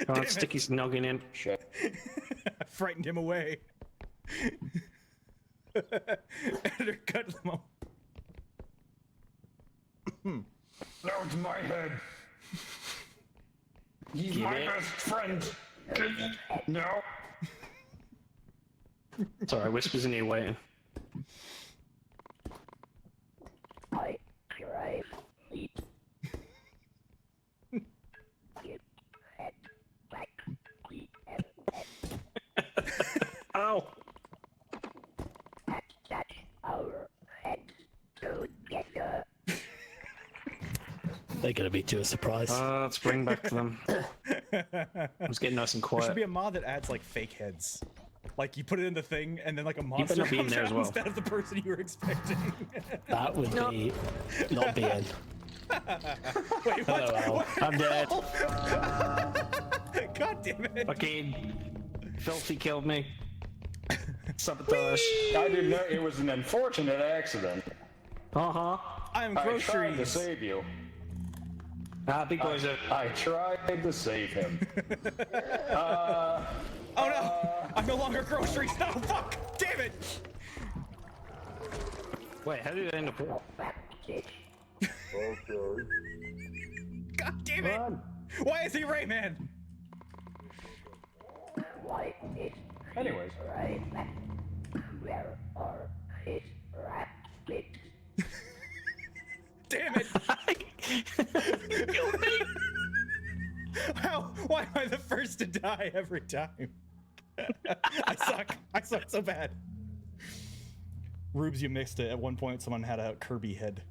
Come on, stick his noggin in. Shit. I frightened him away. Editor, cut them off. No, it's my head. He's Give my it. best friend. No. Sorry, Whisper's in here waiting. Ow! they're gonna be too surprised. Let's bring back them. It's getting nice and There quiet. should be a mod that adds like fake heads. Like you put it in the thing, and then like a better monster be in comes there out as well. instead of the person you were expecting. That would be not being. Wait, what? Hello, Al. What? I'm dead. God damn it. Fucking filthy killed me. Sabotage. I didn't know it was an unfortunate accident. Uh-huh. I'm I tried to groceries. save you. Ah, big boys are. I tried to save him. Oh no! I'm no longer groceries. No, fuck! Damn it! Wait, how did it end up here? God damn it! Run. Why is he Rayman? Anyways, Damn it! How? Why am I the first to die every time? I suck. I suck so bad. Rubes, you mixed it. At one point, someone had a Kirby head,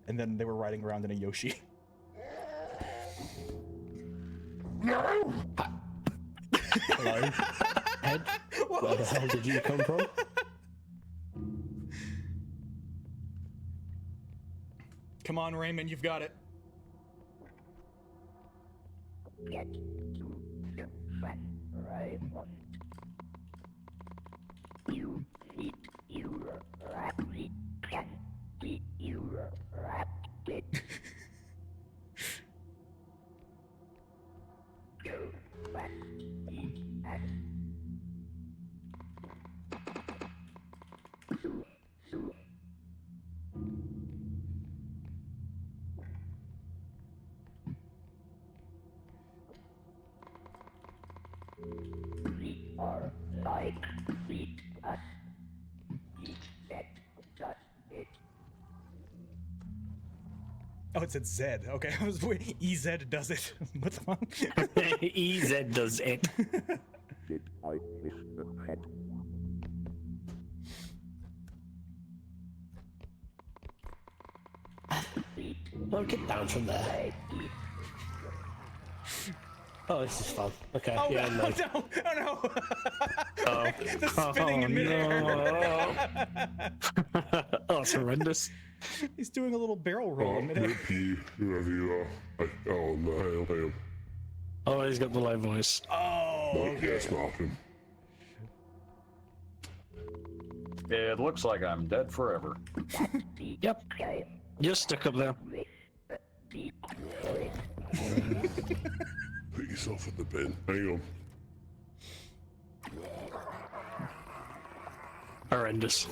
and then they were riding around in a Yoshi. Hello? Head? Where the hell did you come from? Come on, Raymond, you've got it. Oh, it said Z. Okay, I was waiting. EZ does it. What the fuck? EZ does it. Oh, get down from there. Oh, this is fun. Okay, Oh, yeah, no, no. no, oh no! Oh. The spinning in midair. Oh, it's horrendous. He's doing a little barrel roll in midair. Repeat, whoever you are. Oh, no, hail him. Oh, he's got the low voice. Oh, Like, yes, Martin. it looks like I'm dead forever. Yep. You're stuck up there. Put yourself in the bin. Hang on. Horrendous.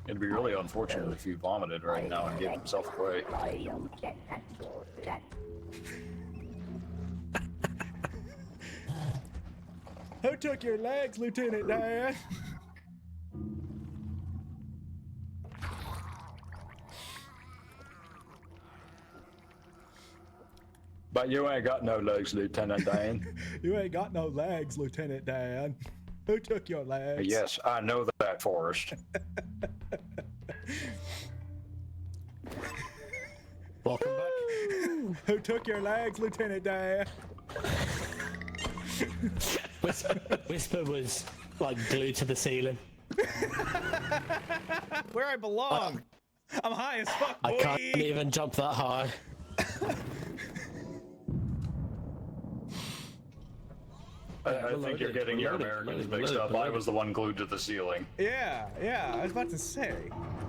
It'd be really unfortunate if he vomited right now and gave himself away. who took your legs, Lieutenant Dan? But you ain't got no legs, Lieutenant Dan. You ain't got no legs, Lieutenant Dan. Who took your legs? Yes, I know that, Forrest. Welcome back. Who took your legs, Lieutenant Dan? Whispurr was like glued to the ceiling. Where I belong. I'm high as fuck, boy. I can't even jump that high. I think you're getting your Americans mixed up. I was the one glued to the ceiling. Yeah, I was about to say.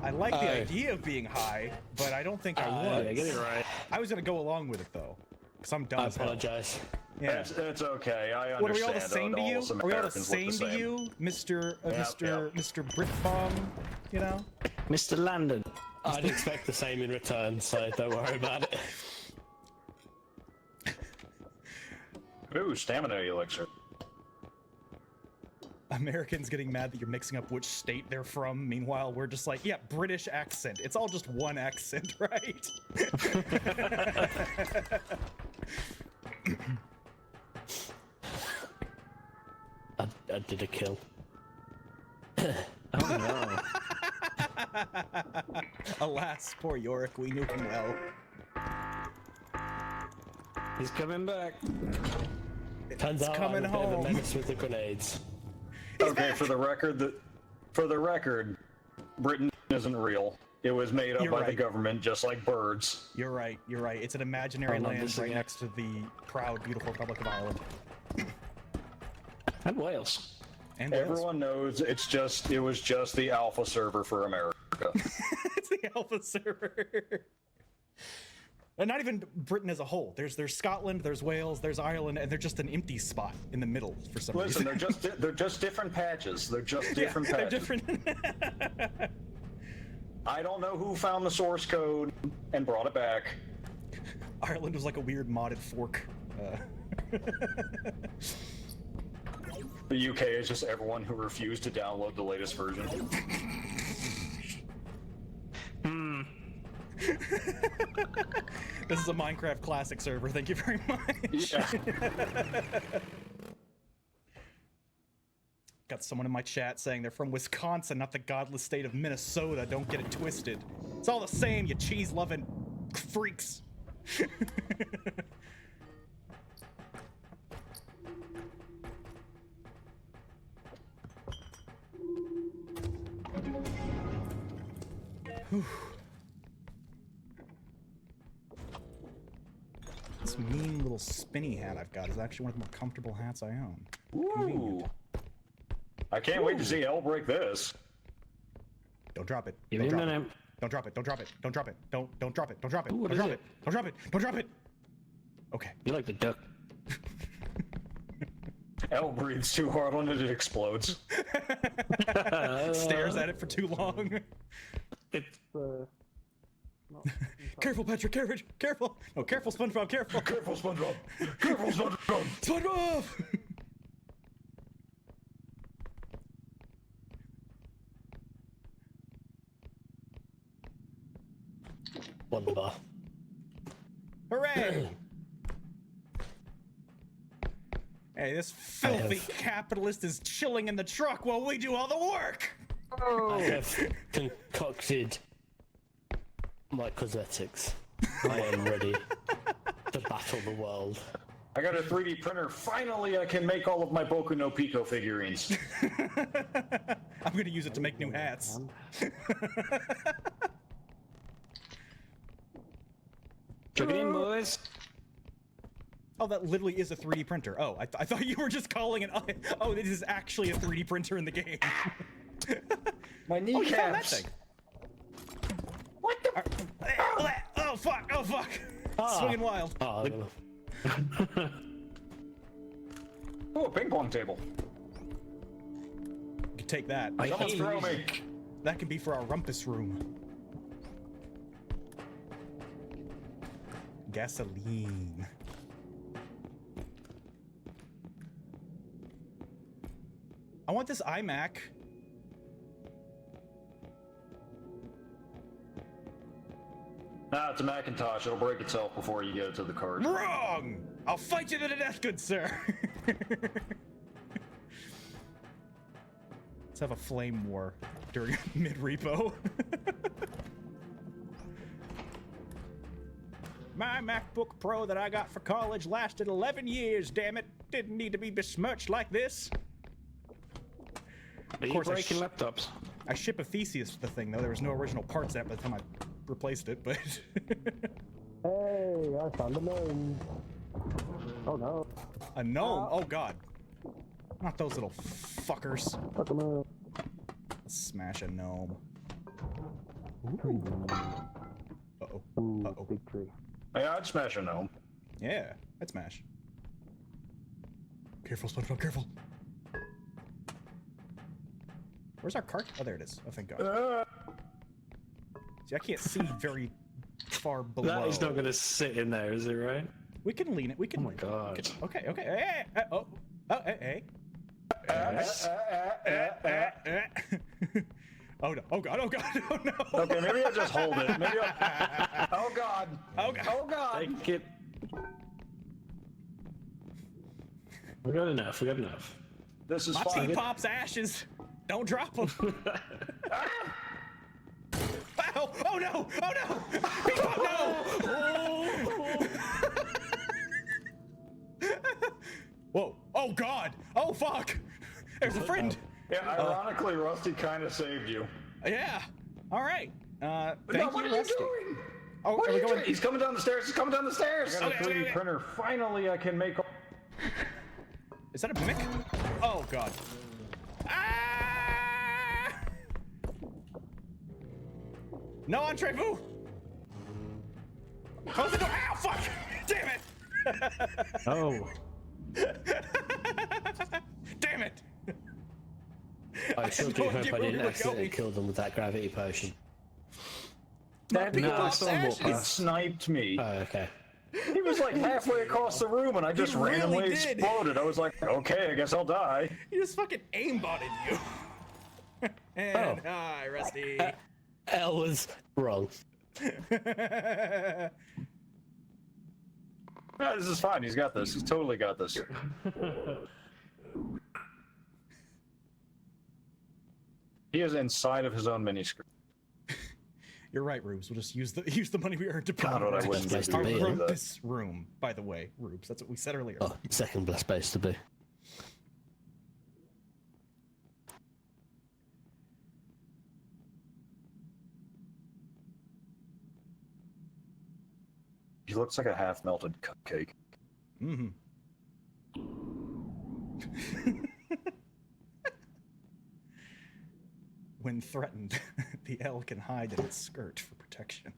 I like the idea of being high, but I don't think I was. Yeah, get it right. I was gonna go along with it though, because I'm dumb I as hell. apologize. Yeah. It's okay. I understand. What, are we all the same to you? All Are we all the Americans look same to you, Mr. Mr. Britbomb? You know? Mr. Landon. I'd expect the same in return, so don't worry about it. Ooh, stamina elixir. Americans getting mad that you're mixing up which state they're from. Meanwhile, we're just like, yeah, British accent. It's all just one accent, right? I did a kill. Oh no. Alas, poor Yorick, we knew him well. He's coming back. Turns It's out coming I'm a bit of a home. menace with the grenades. Okay, for the record, Britain isn't real. It was made up You're by the right. government, just like birds. You're right. You're right. It's an imaginary I love land this right again. next to the proud, beautiful Republic of Ireland. And Wales. And Wales. Everyone knows it was just the alpha server for America. It's the alpha server. And not even Britain as a whole. There's Scotland, there's Wales, there's Ireland, and they're just an empty spot in the middle for some Listen, reason. they're just different patches. They're just different They're patches. different. I don't know who found the source code and brought it back. Ireland was like a weird modded fork. The UK is just everyone who refused to download the latest version. This is a Minecraft classic server. Thank you very much. Yeah. Got someone in my chat saying they're from Wisconsin, not the godless state of Minnesota. Don't get it twisted. It's all the same, you cheese-loving freaks. Whew. This mean little spinny hat I've got is actually one of the more comfortable hats I own. Ooh. I can't wait to see Elle break this. Don't drop it. Give Don't me a drop it. minute. Don't drop it. Don't drop it. Don't drop it. Don't drop it. Don't drop it. Ooh, what Don't drop is it. Don't drop it. Don't drop it. Okay. You like the duck. Elle breathes too hard on it, it explodes. Stares at it for too long. It's Careful, Patrick. Careful. Careful. No, careful, SpongeBob. Careful. Careful, SpongeBob! Careful, SpongeBob! SpongeBob. Wonderbar. Hooray! Hey, this filthy capitalist is chilling in the truck while we do all the work. I have concocted my cosmetics. I am ready to battle the world. I got a 3D printer. Finally, I can make all of my Boku no Pico figurines. I'm gonna use it to make new hats. Chuck it in, boys. Oh, that literally is a 3D printer. Oh, I thought you were just calling it. Oh, this is actually a 3D printer in the game. My Oh, you found that kneecaps. thing. What the? Oh fuck! Oh fuck! Swinging wild. Oh, Oh, a ping pong table. You can take that. Someone's throw me. That can be for our rumpus room. Gasoline. I want this iMac. Nah, it's a Macintosh. It'll break itself before you get it to the card. Wrong! I'll fight you to the death, good sir. Let's have a flame war during mid-repo. My MacBook Pro that I got for college lasted 11 years, damn it. Didn't need to be besmirched like this. Are you course I breaking laptops? I ship a Theseus to the thing, though. There was no original parts at by the time I replaced it, but... hey, I found a gnome. Oh no. A gnome? Oh, God. Not those little fuckers. Fuck a gnome. Let's smash a gnome. Ooh. Uh-oh. Uh-oh. Big tree. Yeah, I'd smash a gnome. Yeah, I'd smash. Careful, SpongeBob, careful. Where's our cart? Oh, there it is. Oh, thank God. See, I can't see very far below. That is not going to sit in there, is it, right? We can lean it. We can. Oh my God. we can- Okay, okay. Hey, hey, oh, oh, hey, hey. Oh no! Oh God! Oh God! Oh no! Okay, maybe I'll just hold it. Maybe I'll... Oh God! Oh God! Oh God! Take it. We got enough. We got enough. This is My fine. tea pops ashes. Don't drop them. Ow! Oh no! Oh no! Tea pop, no! Whoa! Oh God! Oh fuck! There's a friend. Yeah, ironically, Rusty kind of saved you. Yeah. All right. No, Thank what you, are you Rusty. doing? Oh, What are are we you going? doing? He's coming down the stairs. He's coming down the stairs. I got a 3D printer. Finally, I can make. Is that a mimic? Oh God. Ah! No entree-vous! Close the door! Ow, fuck! Damn it! Oh. Damn it! I sure had do no hope idea I where we didn't were accidentally going. kill them with that gravity potion. No, someone walked It past. sniped me. Oh, okay. He was like halfway across the room, and I just really randomly did. exploded. I was like, okay, I guess I'll die. He just fucking aimbotted you. And hi, Rusty. L was wrong. No, this is fine. He's got this. He's totally got this. He is inside of his own mini screen. You're right, Rubes. We'll just use the money we earned to God, what I wouldn't Best do place to be, like that. this room, by the way, Rubes. That's what we said earlier. Oh, second best place to be. He looks like a half-melted cupcake. Mm-hmm. When threatened, the L can hide in its skirt for protection.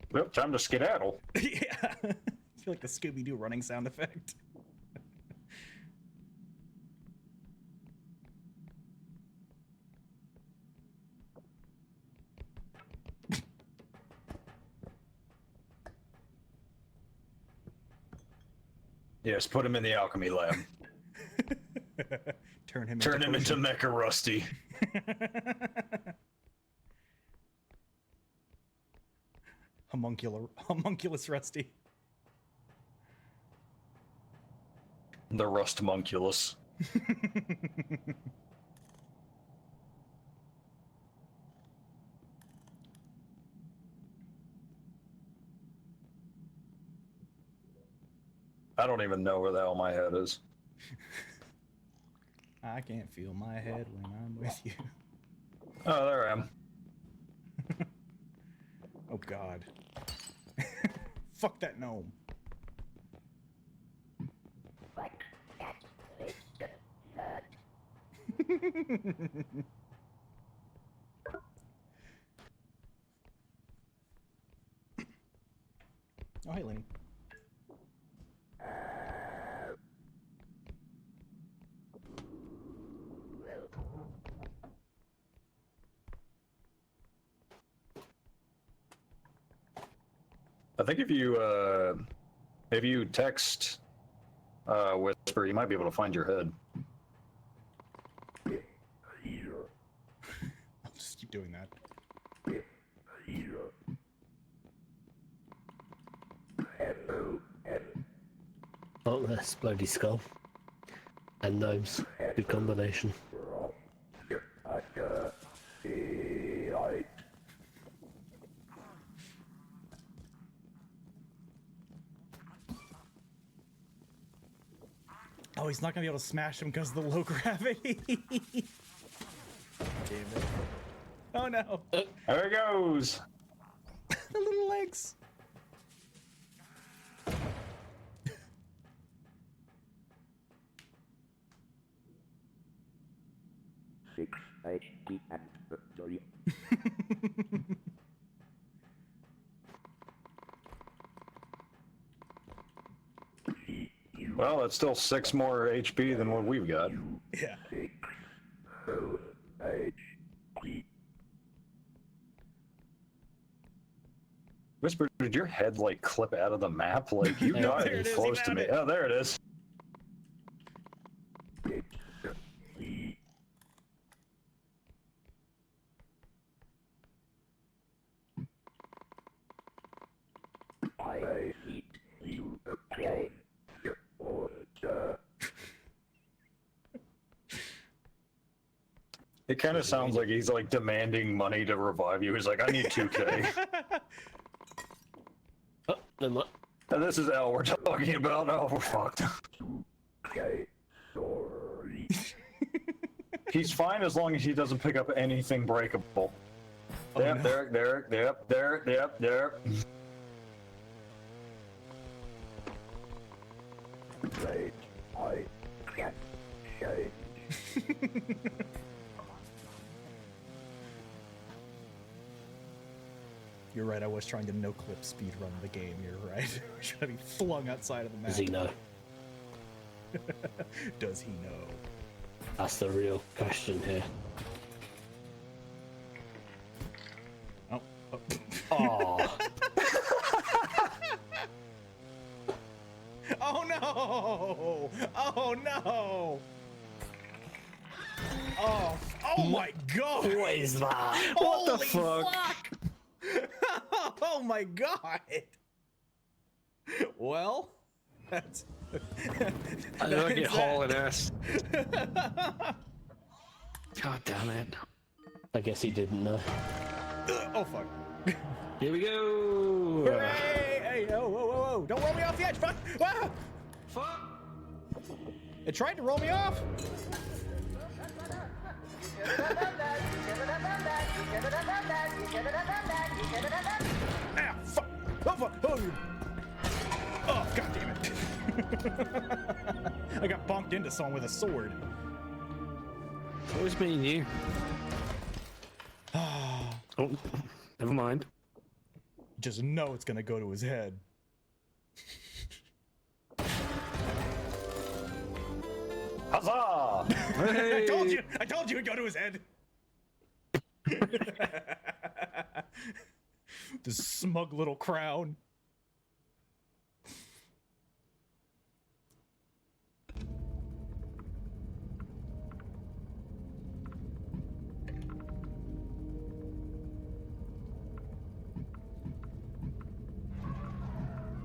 Well, time to skedaddle. Yeah. I feel like the Scooby-Doo running sound effect. Yes, put him in the alchemy lab. Turn him Turn him into Persian. Mecha Rusty. Homunculus Rusty. The Rustmunculus. I don't even know where the hell my head is. I can't feel my head when I'm with you. Oh, there I am. Oh God. Fuck that gnome. Oh, hey, Lenny. I think if you text Whispurr, you might be able to find your head. I'll just keep doing that. Oh, that's bloody skull. And gnomes. Good combination. Oh, he's not gonna be able to smash him because of the low gravity. Damn it. Oh no. There he goes. The little legs. Well, that's still 6 more HP than what we've got. Yeah. Whisper, did your head like clip out of the map? Like you got There it it is, close he to found me. it. Oh, there it is. It kind of sounds like he's like demanding money to revive you. He's like, I need 2K. Oh, never mind. And this is L we're talking about. Oh, we're fucked. He's fine as long as he doesn't pick up anything breakable. Oh, Yep, no. there. You're right, I was trying to no-clip speedrun the game, you're right. Should I be flung outside of the map? Does he know? Does he know? That's the real question here. Oh. Oh. Oh, Oh no! Oh no! Oh my god! what is that? What the Holy fuck? Oh my god! Well, that's. I like it that's hauling ass. God damn it. I guess he didn't know. Oh fuck! Here we go. Hooray! Hey, oh, whoa, whoa, whoa! Don't roll me off the edge! Fuck! Ah! Fuck. It tried to roll me off. Ah, fuck! Oh fuck! Oh god damn it! I got bonked into someone with a sword. What was me and you? Oh, never mind. Just know it's gonna go to his head. Huzzah! I told you! I told you it'd go to his head! This smug little crown.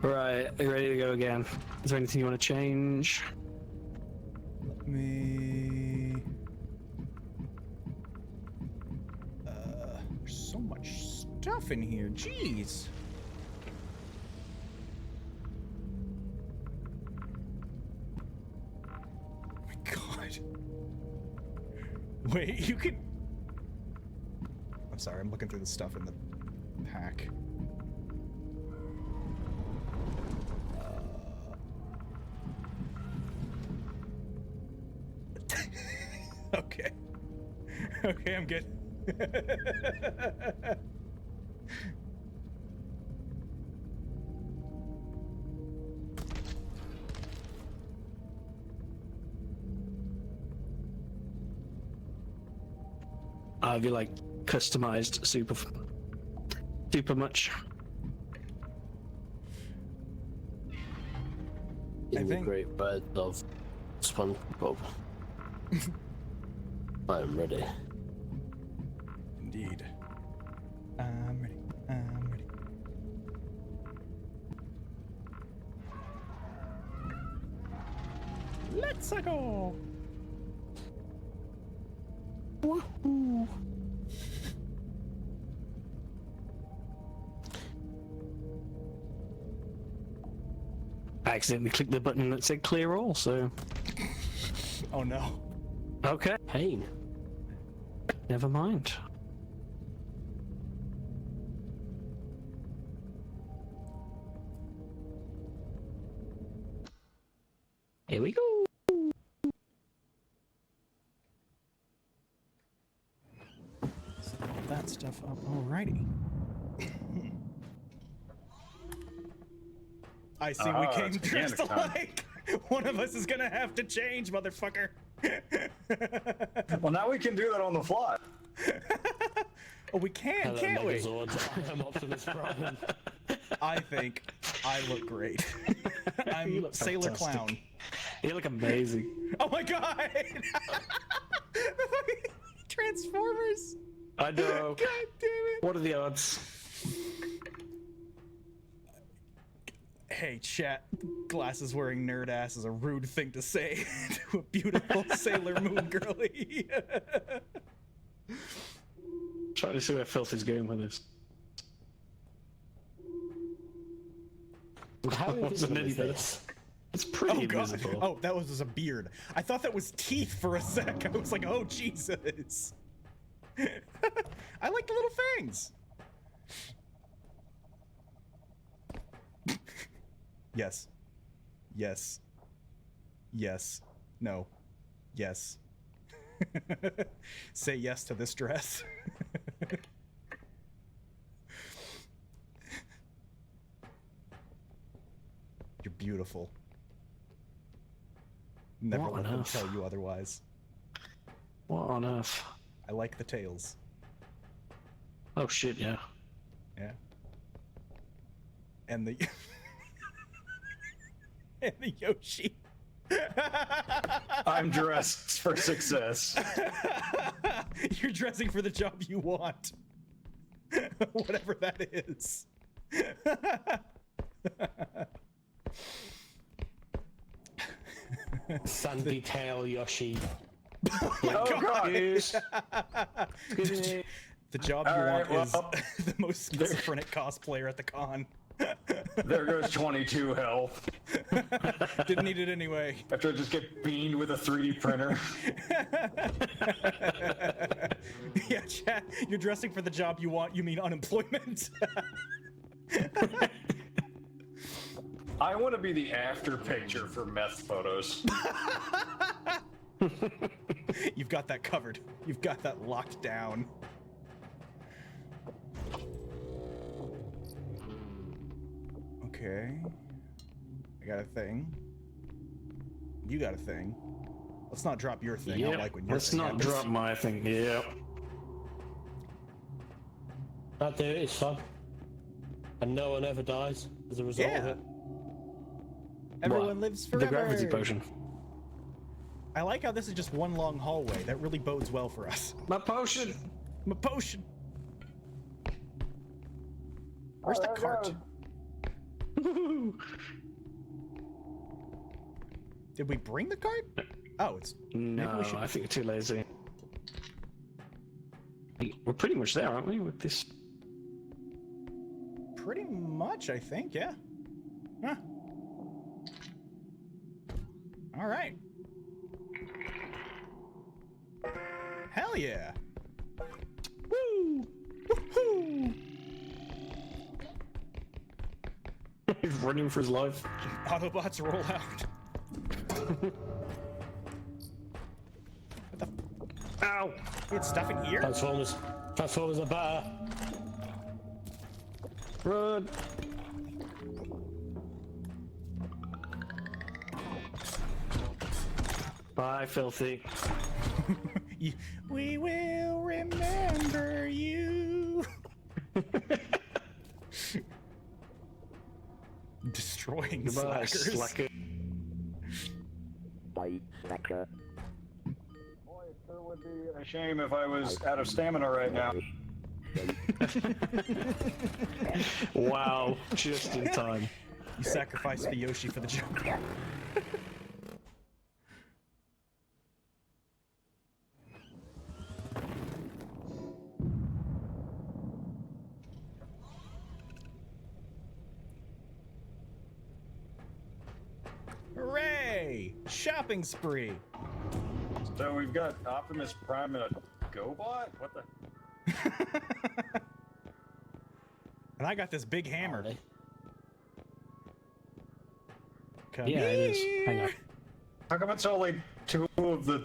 Right, are you ready to go again? Is there anything you want to change? Let me... There's so much stuff in here, jeez. Oh my god. Wait, you could... I'm sorry, I'm looking through the stuff in the pack. Okay. Okay, I'm good. Have you like customized super much? In the think- great bed of SpongeBob. I'm ready. Indeed. I'm ready. I'm ready. Let's go. Woohoo! I accidentally clicked the button that said clear all, so Oh no. okay, Pain. never mind. Here we go. Set all that stuff up. Alrighty. I see we Ah, came it's dressed organic time. alike. One of us is gonna have to change, motherfucker. Well, now we can do that on the fly. Oh, we can, Hello, can't we? Megazord. I'm Optimus Prime. I think I look great. You I'm look Sailor fantastic. Clown. You look amazing. Oh my god! Transformers! I know. God damn it! What are the odds? Hey, chat. Glasses wearing nerd ass is a rude thing to say to a beautiful Sailor Moon girly. Trying to see where Filth is going with this. How What's invisible an is idiot? this? It's pretty Oh god. invisible. Oh, that was a beard. I thought that was teeth for a sec. I was like, oh Jesus. I like the little fangs. Yes. Yes. Yes. No. Yes. Say yes to this dress. You're beautiful. Never What let on them earth? tell you otherwise. What on earth? I like the tails. Oh shit, yeah. Yeah. And the and the Yoshi. I'm dressed for success. You're dressing for the job you want. Whatever that is. Sandy tail Yoshi. Oh god! The job you Alright, want is well, the most schizophrenic cosplayer at the con. There goes 22 health. Didn't need it anyway. After I just get beamed with a 3D printer. Yeah, chat, you're dressing for the job you want, you mean unemployment. I want to be the after picture for meth photos. You've got that covered. You've got that locked down. Okay. I got a thing. You got a thing. Let's not drop your thing. I don't like when your Let's thing not happens. drop my thing. Yep. That do it, it's fun. And no one ever dies as a result of Yeah. it. Everyone What? lives forever. The gravity potion. I like how this is just one long hallway. That really bodes well for us. My potion! My potion. Where's the cart? Did we bring the cart? Oh, it's No, we should- I think you're too lazy. We're pretty much there, aren't we, with this? pretty much, I think. Yeah. Huh. All right. Hell yeah. Woo! Woohoo! He's running for his life. Autobots roll out. Ow! We had stuff in here? Transformers are better. Run! Bye, filthy. We will remember you. Destroying Goodbye, slackers. slacker. Bye, slacker. Boy, it sure would be a shame if I was out of stamina right now. Wow, just in time. You sacrificed the Yoshi for the joke. Hooray! Shopping spree! So we've got Optimus Prime and a GoBot? What the? And I got this big hammer. Come Yeah, it is. Hang on. here. How come it's only two of the...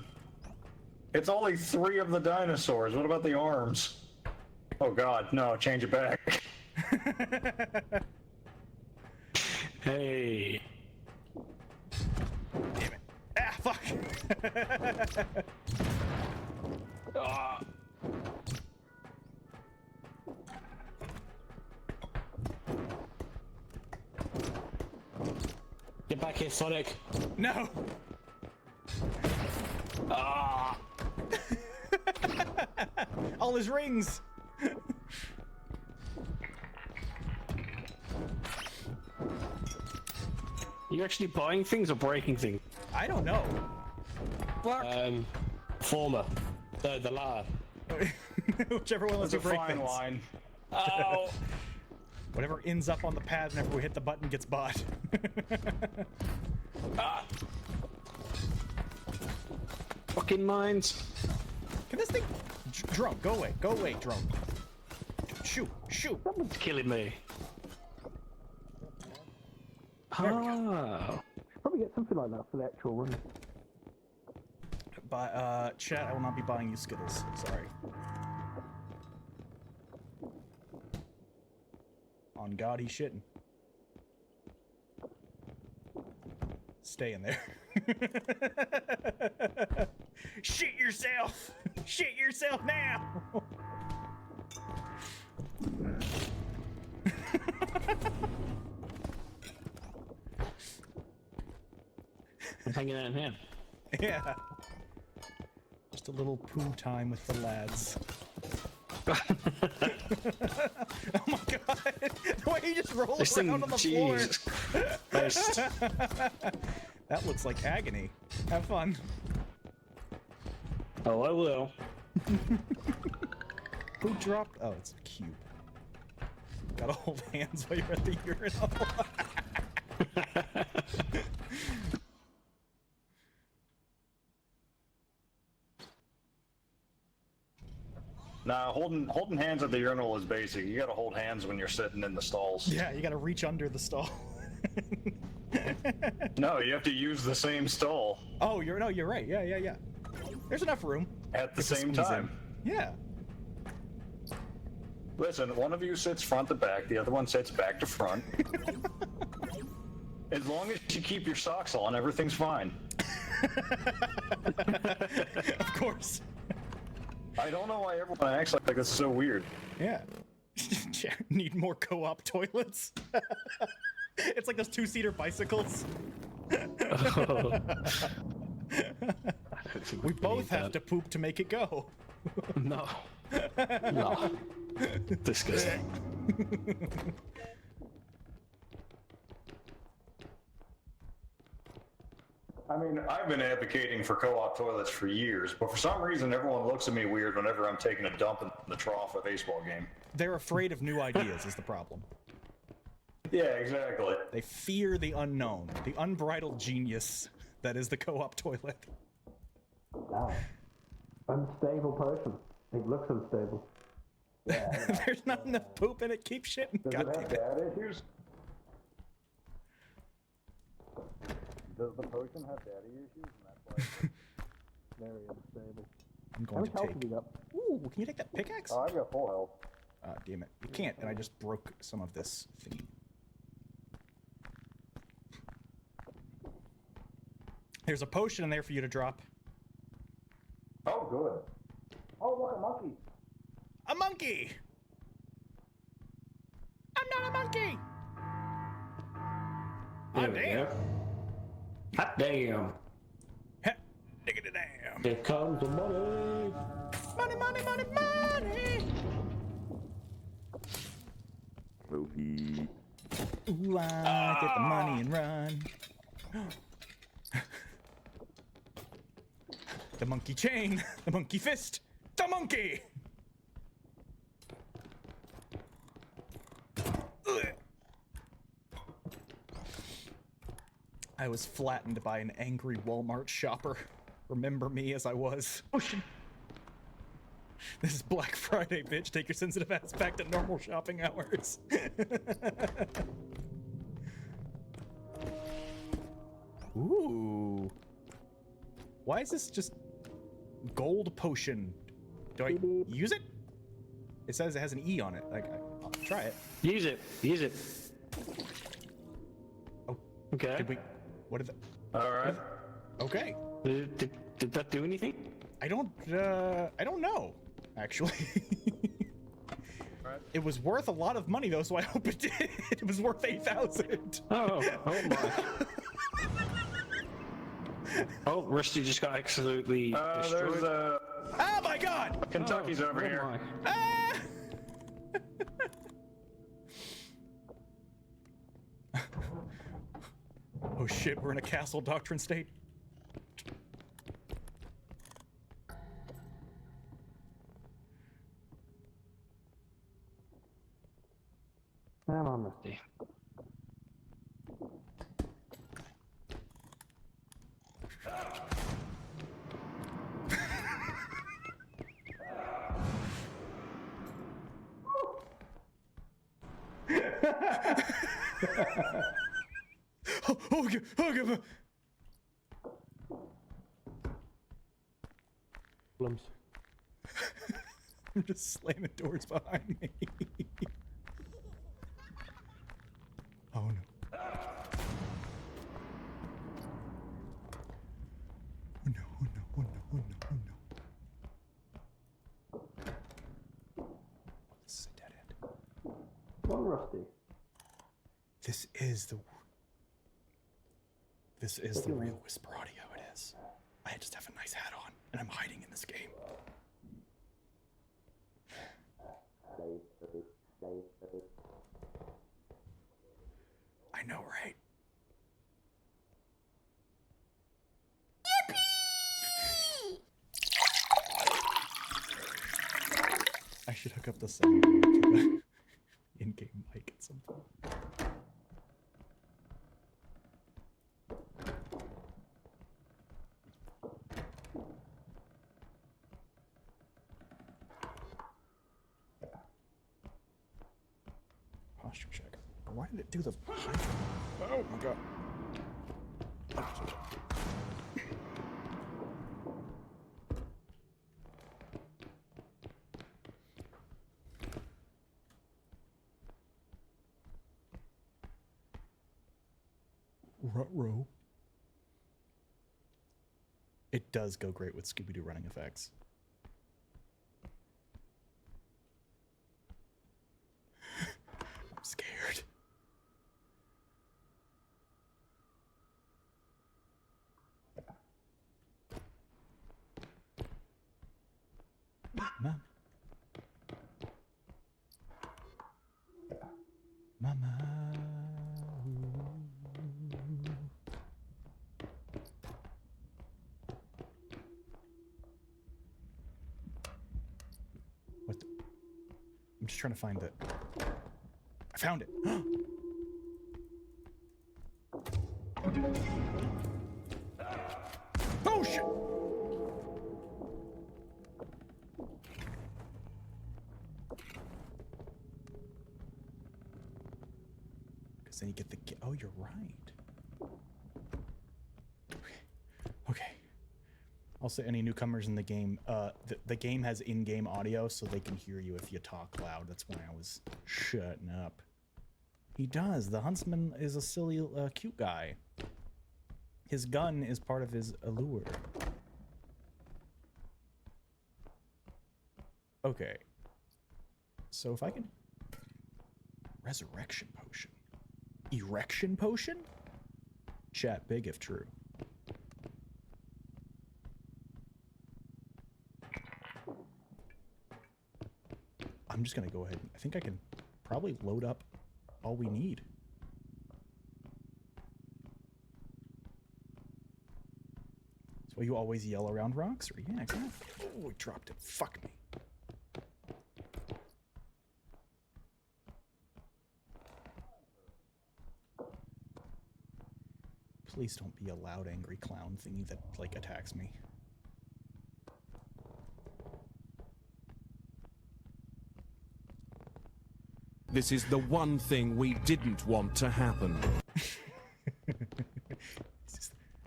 It's only three of the dinosaurs. What about the arms? Oh god, no, change it back. Hey. Damn it. Ah, fuck! Ah. here, Sonic. No. Ah! All his rings. You actually buying things or breaking things? I don't know. Former. The latter. Whichever one lets you It's a break fine things. line. Oh! Whatever ends up on the pad whenever we hit the button gets bought. Ah! Fucking mines. Can this thing... Drone, go away, drone. Shoot, shoot. Someone's killing me. There we Oh. Probably get something like that for the actual run. Chat, I will not be buying you Skittles. Sorry. On God, he's shitting. Stay in there. Shit yourself! Shit yourself now! I'm hanging out in here. Yeah. Just a little poo time with the lads. Oh my god! The way he just rolls This around thing, on the Jesus Christ. floor. That looks like agony. Have fun. Oh, I will. Who dropped? Oh, it's a cube. Gotta hold hands while you're at the urinal. Nah, holding hands at the urinal is basic. You gotta hold hands when you're sitting in the stalls. Yeah, you gotta reach under the stall. No, you have to use the same stall Oh, you're right. Yeah. There's enough room. at the Just to same squeeze time. in. Yeah. Listen, one of you sits front to back, the other one sits back to front. As long as you keep your socks on, everything's fine. Of course. I don't know why everyone acts like this is so weird. Yeah. Need more co-op toilets. It's like those two-seater bicycles. We both have to poop to make it go. No. No. Disgusting. I mean, I've been advocating for co-op toilets for years, but for some reason everyone looks at me weird whenever I'm taking a dump in the trough at a baseball game. They're afraid of new ideas is the problem. Yeah, exactly. They fear the unknown, the unbridled genius that is the co-op toilet. Wow. Unstable person. It looks unstable. There's not enough poop in it. Keep shitting. Does God it damn have it. dad issues? Does the potion have daddy issues? And that's why it's Very unstable. I'm How going much to health take. have you got? Ooh, can you take that pickaxe? Oh, I've got full health. Damn it. You can't, and I just broke some of this thingy. There's a potion in there for you to drop. Oh, good. Oh, look, a monkey. A monkey! I'm not a monkey! There Oh, we damn. go. Hot damn. Heh, diggity damn. Here comes the money! Money, money, money, money! Movie. Ooh, I get the money and run. The monkey chain, the monkey fist, the monkey! Ugh. I was flattened by an angry Walmart shopper. Remember me as I was. This is Black Friday, bitch. Take your sensitive ass back to normal shopping hours. Ooh. Why is this just gold potion? Do I use it? It says it has an E on it. Like, I'll try it. Use it. Use it. Oh, Okay. did we? What did that? All right. Okay. Did that do anything? I don't know, actually. It was worth a lot of money though, so I hope it did. It was worth 8,000. Oh my. Oh, Rusty just got absolutely destroyed. There's Oh my god! Kentucky's over Oh here. my. Ah! Oh shit, we're in a castle doctrine state. Come on, Rusty. Okay. Plums. I'm just slamming doors behind me. Oh no. Oh no, oh no, oh no, oh no, oh no. This is a dead end. Come on, Rusty. This is the real Whispurr audio, it is. I just have a nice hat on, and I'm hiding in this game. I know, right? I should hook up the sound to the in-game mic at some point. Posture check. Why did it do the hydro? Oh my god. Ruh-roh. It does go great with Scooby-Doo running effects. I'm scared. Mom. Mama. What the? I'm just trying to find it. I found it. Oh shit! Because then you get the. Oh, you're right. Okay. Also, any newcomers in the game, the game has in-game audio, so they can hear you if you talk loud. That's why I was shutting up. He does. The huntsman is a silly, cute guy. His gun is part of his allure. Okay. So if I can... Resurrection potion. Erection potion? Chat big if true. I'm just gonna go ahead. I think I can probably load up all we need. So you always yell around rocks? Or yeah, exactly. Oh, I dropped it. Fuck me. Please don't be a loud, angry clown thingy that, like, attacks me. This is the one thing we didn't want to happen.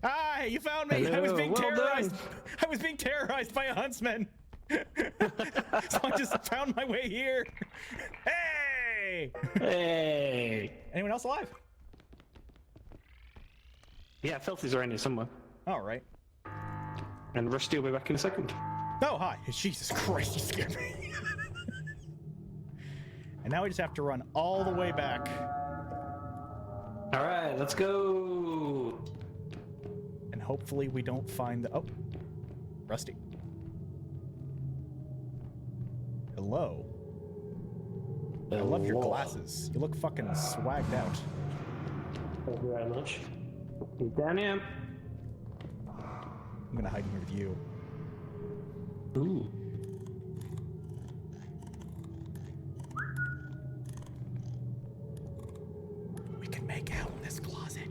Ah, you found me! Hello, I was being well terrorized! done. I was being terrorized by a huntsman! So I just found my way here! Hey! Hey! Anyone else alive? Yeah, Filthy's around here somewhere. Alright. And Rusty will be back in a second. Oh, hi. Jesus Christ, you scared me. And now we just have to run all the way back. Alright, let's go! And hopefully we don't find the... Oh, Rusty. Hello. I love your glasses. You look fucking swagged out. Thank you very much. He's down here. I'm gonna hide in here with you. Ooh. We can make out in this closet.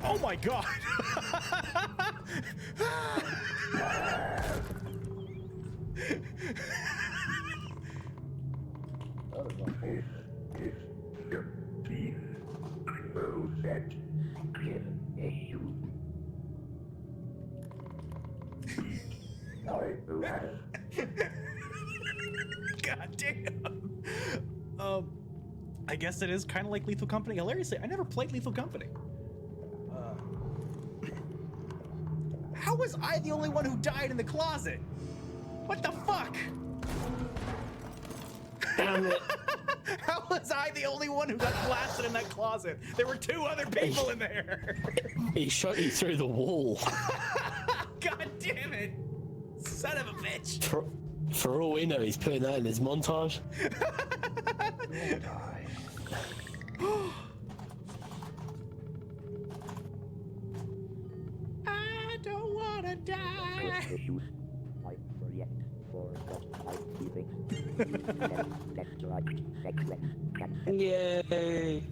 Oh my god! God damn. I guess it is kind of like Lethal Company. Hilariously, I never played Lethal Company. How was I the only one who died in the closet? What the fuck? Damn it. How was I the only one who got blasted in that closet? There were 2 other people in there. He shot you through the wall. God damn it. Son of a bitch. For all we know, he's putting that in his montage. I don't wanna die. Yay!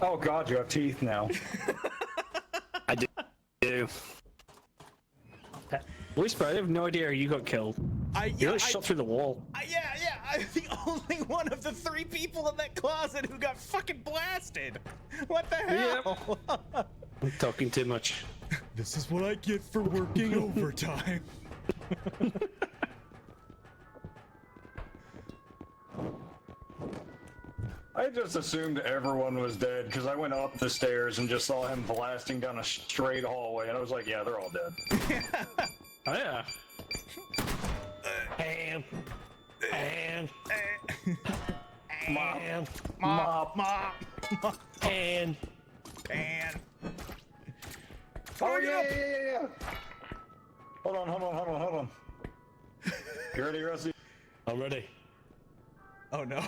Oh god, you have teeth now. I do. Whispurr, I have no idea how you got killed. You got shot through the wall. Yeah, I'm the only one of the 3 people in that closet who got fucking blasted. What the hell? I'm talking too much. This is what I get for working overtime. I just assumed everyone was dead because I went up the stairs and just saw him blasting down a straight hallway, and I was like, yeah, they're all dead. Oh yeah. And Mop. and Pan. Oh yeah. Hold on. You ready, Rusty? I'm ready. Oh no.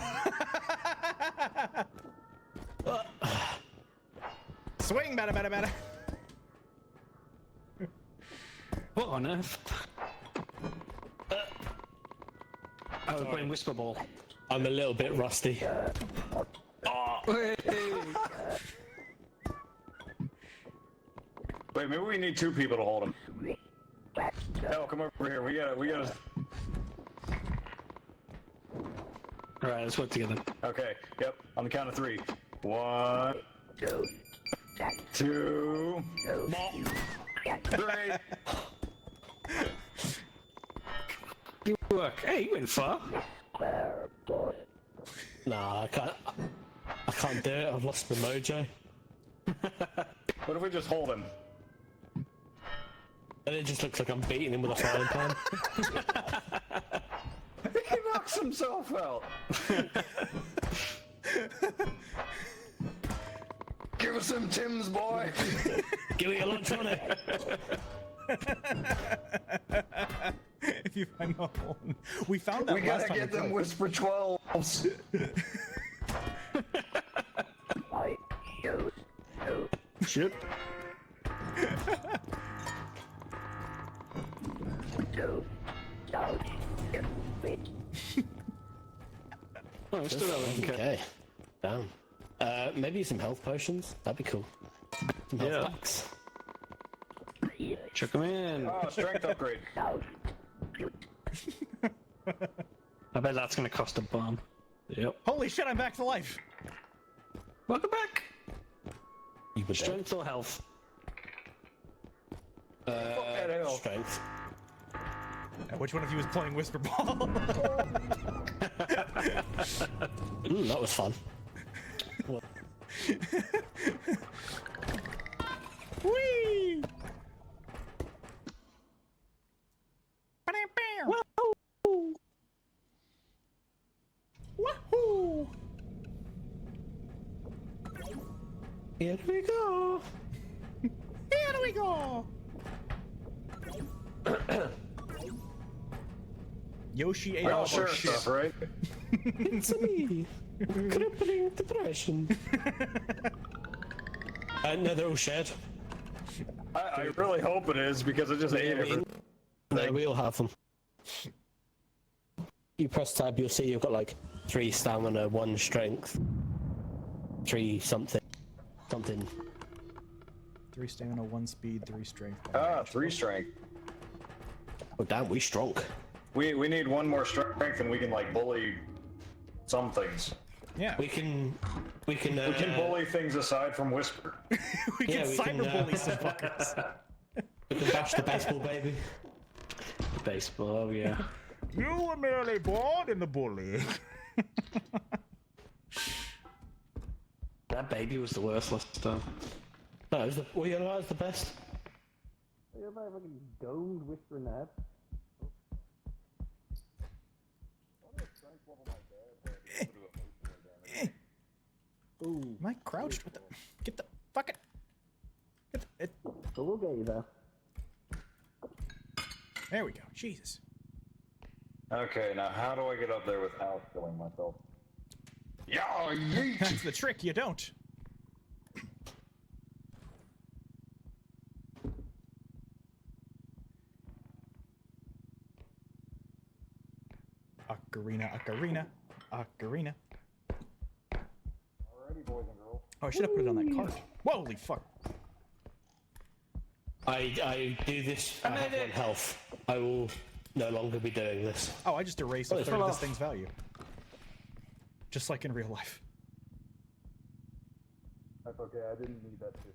Swing, bada. What on earth? I was playing Whisper Ball. I'm a little bit rusty. Wait, maybe we need 2 people to hold him. Hell, come over here. We gotta. Alright, let's work together. Okay. Yep. On the count of 3. 1, 2, 3. You work. Hey, you went far. Nah, I can't do it. I've lost my mojo. What if we just hold him? And it just looks like I'm beating him with a frying pan. He knocks himself out. Give us some Tim's, boy. Give me a electronic. If you find the hole. We found that We last gotta time get we them played. Whisper 12s. Shit. Oh, I still haven't. Okay. Damn. Maybe some health potions. That'd be cool. Some health Yeah. packs. Chuck him in. Oh, strength upgrade. I bet that's gonna cost a bomb. Yep. Holy shit, I'm back to life. Welcome back. You would Strength or health? that hell. Strength. Which one of you is playing Whisper Ball? That was fun. Well, Whee! Wahoo! Here we go. Here we go. Yoshi ate We all all of our share shit. stuff, right? It's me. Crippling depression. No, they're all shared. I really hope it is because I just ate everything. No, we all have them. You press tab, you'll see you've got like 3 stamina, 1 strength, 3 something. 3 stamina, 1 speed, 3 strength. 1 Ah, range. 3 strength. Oh damn, we strong. We need 1 more strength and we can like bully some things. Yeah. We can We can bully things aside from Whispurr. we can yeah, we can, cyberbully some fuckers. we can bash the baseball baby. Baseball, oh yeah. You were merely born in the bully. That baby was the worst last time. No, it was the, well, you know what was the best? You're about fucking domed Whispurr in the head. Ooh, Am I crouched? What the? Get the fucking. Get the, it, so we'll get you there. there we go. Jesus. Okay, now how do I get up there without killing myself? Yeah, yeet! That's the trick. You don't. Ocarina, ocarina, ocarina. Alrighty, boys and girls. Oh, I should have put it on that cart. Whoa, holy fuck. I do this. I have 1 health. I will no longer be doing this. Oh, I just erased Oh, a it's third fell of this off. thing's value. Just like in real life. That's okay, I didn't need that 50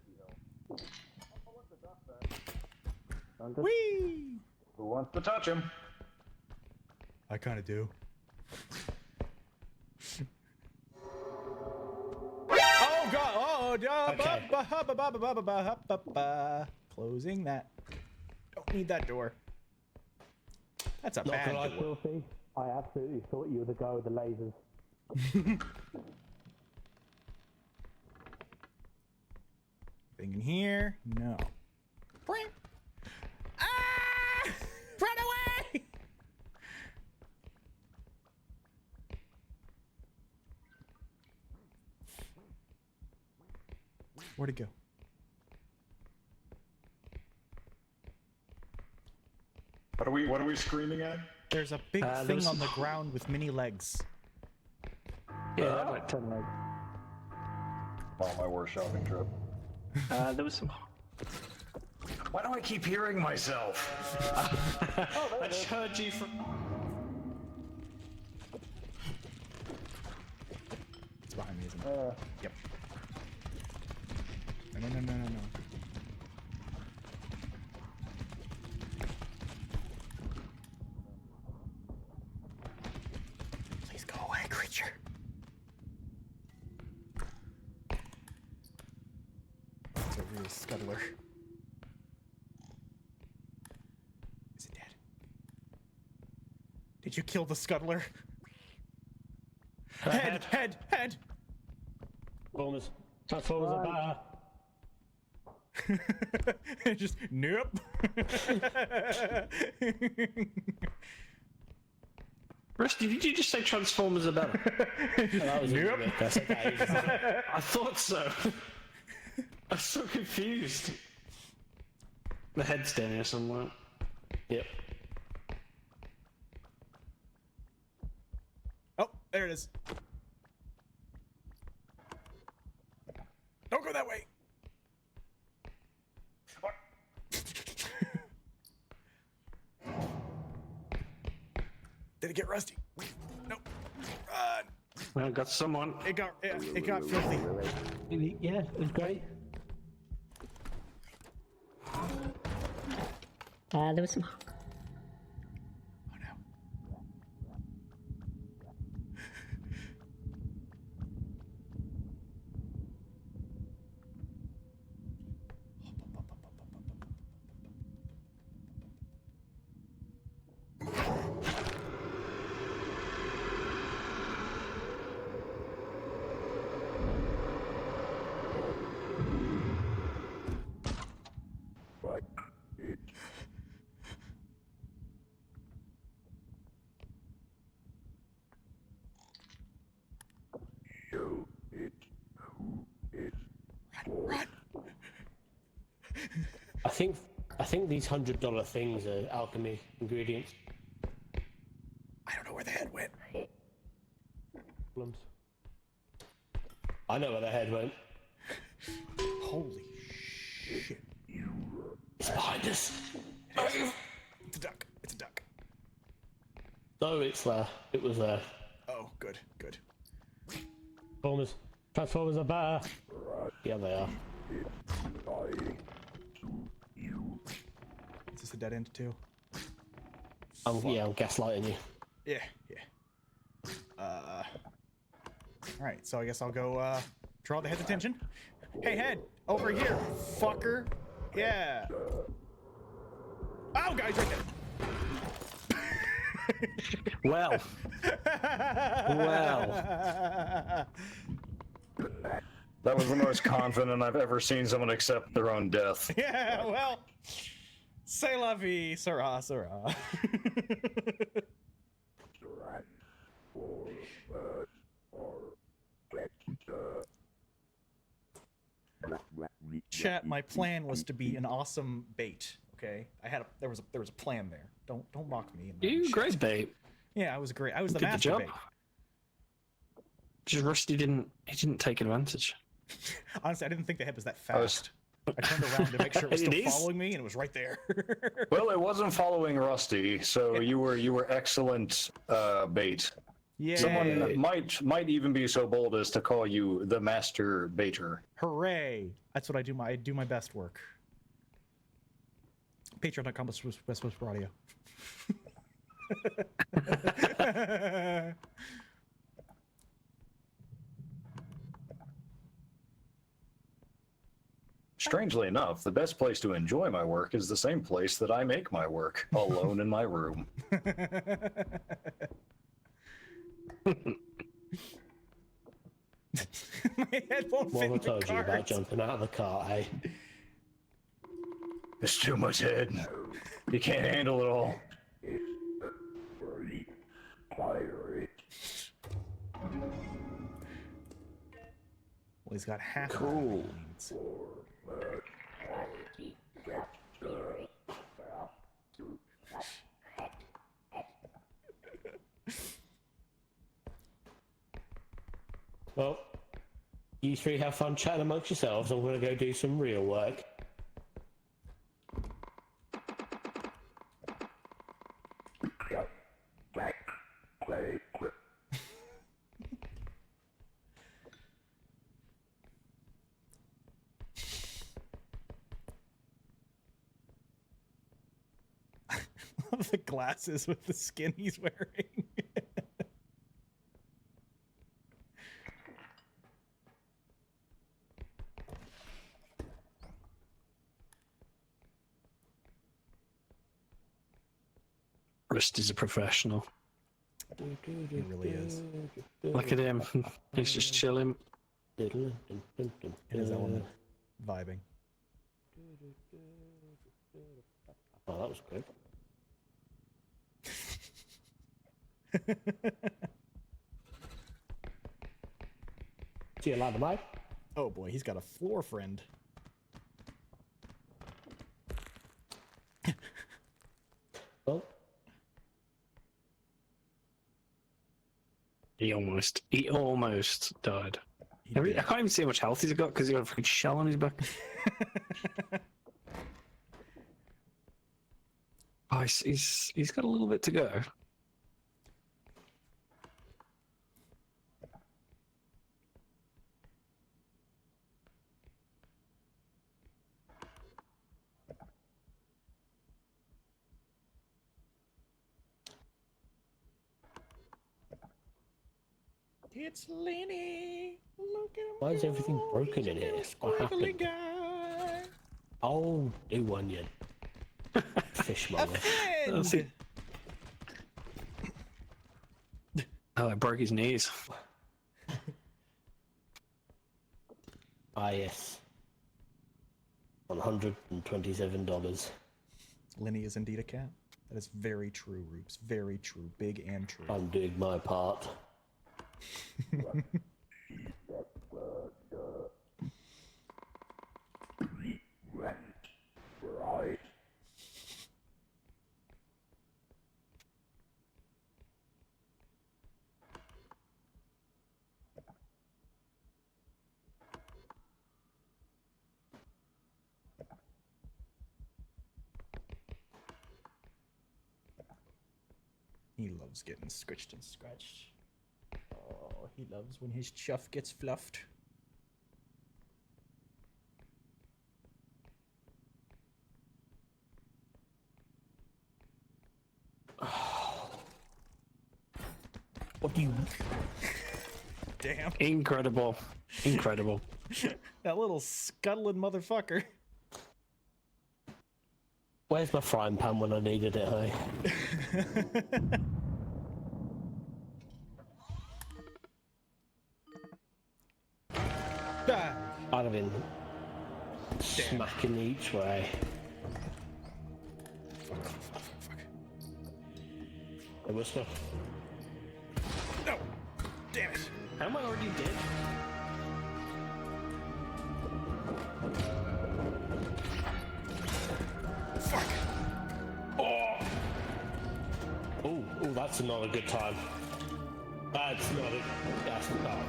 health. Whee! Who wants to touch him? I kind of do. Oh god! Oh, Okay. Closing that. Don't need that door. That's a Not bad gonna lie, door. Filthy. I absolutely thought you were the guy with the lasers. Thing in here? No. Bring. Ah! Run away! Where'd it go? What are we screaming at? There's a big thing there's- on the ground with many legs. Yeah, that like 10 legs. Oh, my worst shopping trip. There was some. Why do I keep hearing myself? I just heard you from. It's behind me, isn't it? Yep. No. Please go away, creature. It's a real scuttler. Is it dead? Did you kill the scuttler? Head! Transformers are better. Just nope. Rusty, did you just say Transformers are better? That was Nope. I said that ages ago. I thought so. I'm so confused. The head's down here somewhere. Yep. Oh, there it is. Don't go that way. Did it get rusty? Nope. Run. I got someone. It got filthy. Yeah, it was great. There was some. Oh no. think these $100 things are alchemy ingredients. I don't know where the head went. Problems. I know where the head went. Holy shit. It's behind us. It's a duck. It's a duck. No, it's there. It was there. Oh, good, good. Transformers. Transformers are better. Yeah, they are. Is this a dead end too? Yeah, I'm gaslighting you. Yeah, yeah. Alright, so I guess I'll go, draw the head's attention. Hey, head! Over here, fucker! Yeah! Oh, guys, right there! Well. Well. That was the most confident I've ever seen someone accept their own death. Yeah, well... C'est la vie, sera, sera. Chat, my plan was to be an awesome bait. Okay, there was a plan there. Don't mock me. You great bait. Yeah, I was great. I was the Did the master job. bait. Just Rusty didn't take advantage. Honestly, I didn't think the head was that I was- fast. I turned around to make sure it was It still is. following me, and it was right there. Well, it wasn't following Rusty, so you were excellent bait. Yeah. Someone might even be so bold as to call you the master baiter. Hooray! That's what I do. I do my best work. Patreon.com/Whispurr Audio. Strangely enough, the best place to enjoy my work is the same place that I make my work, alone in my room. My head won't What fit have I in the told you about cards. jumping out of the car, eh? It's too much head. You can't handle it all. Well, he's got half. Cool. Of it. Well, you three have fun chatting amongst yourselves. I'm going to go do some real work. The glasses with the skin he's wearing. Rusty's a professional. He really is. Look at him. He's just chilling. In his element. Vibing. Oh, that was good. See you later, mate. Oh boy, he's got a floor friend. Well, He almost died. He I did. can't even see how much health he's got because he's got a freaking shell on his back. Oh, he's got a little bit to go. It's Lenny. Look at why is everything broken in here? What happened? Guy. Oh, do one, you fishmonger. Oh, see. Oh, I broke his knees. Ah, yes. $127. Lenny is indeed a cat. That is very true, Roops. Very true. Big and true. I'm doing my part. He loves getting scritched and scratched. Oh, he loves when his chuff gets fluffed. What do you? Damn. Incredible. Incredible. That little scuttling motherfucker. Where's my frying pan when I needed it, hey? Ah, I'd have been smacking each way. Hey, Whispurr. no! Damn it! How am I already dead? Fuck! Oh, that's not a good time. That's not a. That's not.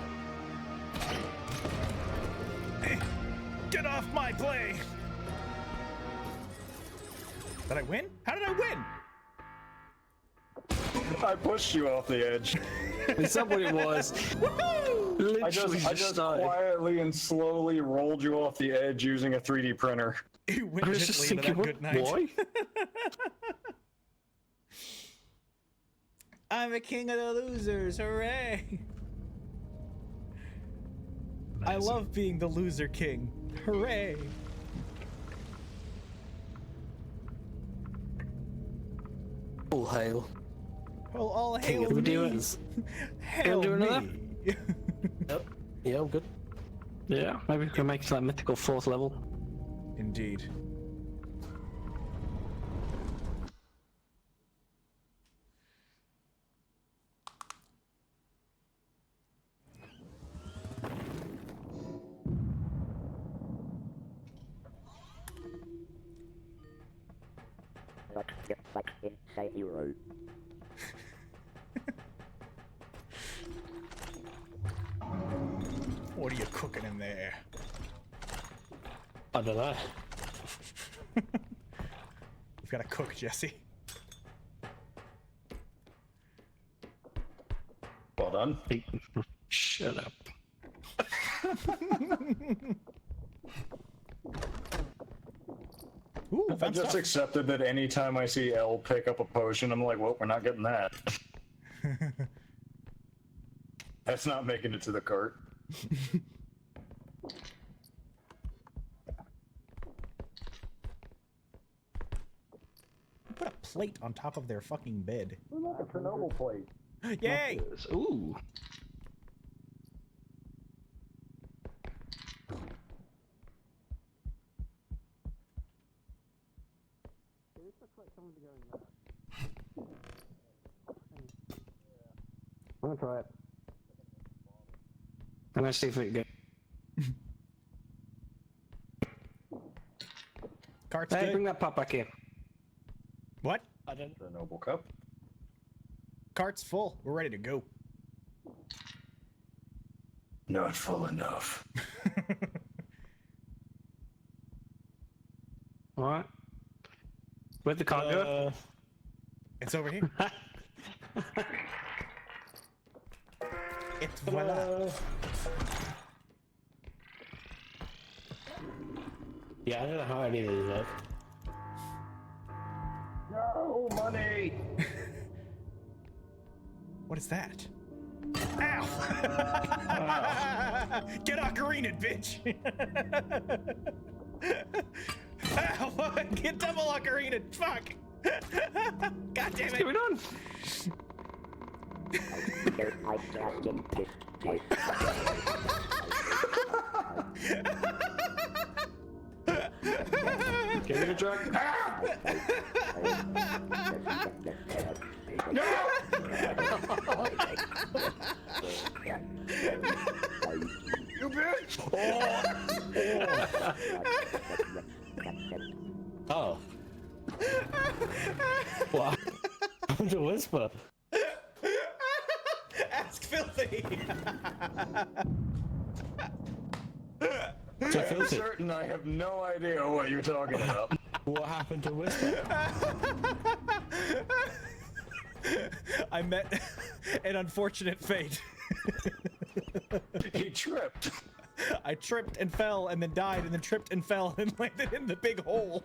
Hey, get off my play! Did I win? How did I win? I pushed you off the edge. Is that what it was? Literally I just started. quietly and slowly rolled you off the edge using a 3D printer. You went I was just gently into thinking, that good night. why? I'm a king of the losers, hooray! I love being the loser king, hooray! All hail. Well, all King hail of the me! viewers. Hail do another? me! Yep. Yeah, I'm good. Yeah, maybe we can make it to that mythical 4th level. Indeed. Like inside Euro. What are you cooking in there? I don't know. You've got to cook, Jesse. Well done. Shut up. Ooh, I fun just stuff. accepted that anytime I see L pick up a potion, I'm like, well, we're not getting that. That's not making it to the cart. Put a plate on top of their fucking bed. A Chernobyl plate. Yay! Ooh. I'm gonna try it. I'm gonna see if it goes. Cart's Hey, good. bring that pot back here. What? I don't. Chernobyl cup. Cart's full. We're ready to go. Not full enough. Alright. Where'd the car go? It's over here. It's voila. Yeah, I don't know how any of these work. No money. What is that? Ow! Get ocarinaed, bitch! Ow! Get double ocarinaed! Fuck! God damn What's it! going on? I cast in this place. Get a drug. You bitch. Oh. What happened to Whispurr? Ask Filthy! To I'm Filthy. certain I have no idea what you're talking about. What happened to Whispurr? I met an unfortunate fate. He tripped. I tripped and fell and then died and then tripped and fell and landed in the big hole.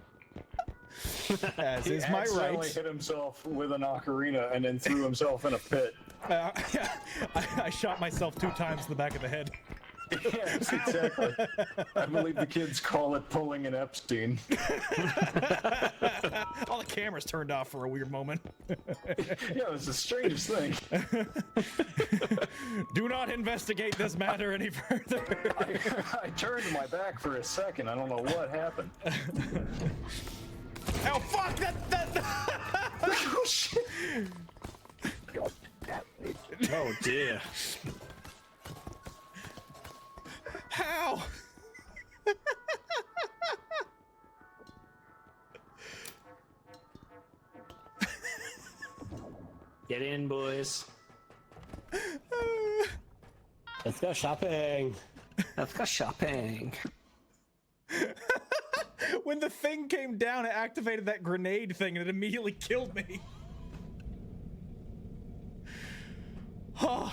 As He is my accidentally right. hit himself with an ocarina and then threw himself in a pit. I shot myself 2 times in the back of the head. Yes, exactly. I believe the kids call it pulling an Epstein. All the cameras turned off for a weird moment. Yeah, it was the strangest thing. Do not investigate this matter any further. I turned my back for a second. I don't know what happened. Oh fuck! That. Oh shit! Oh dear. How? Get in, boys. Let's go shopping. Let's go shopping. When the thing came down, it activated that grenade thing and it immediately killed me. Oh.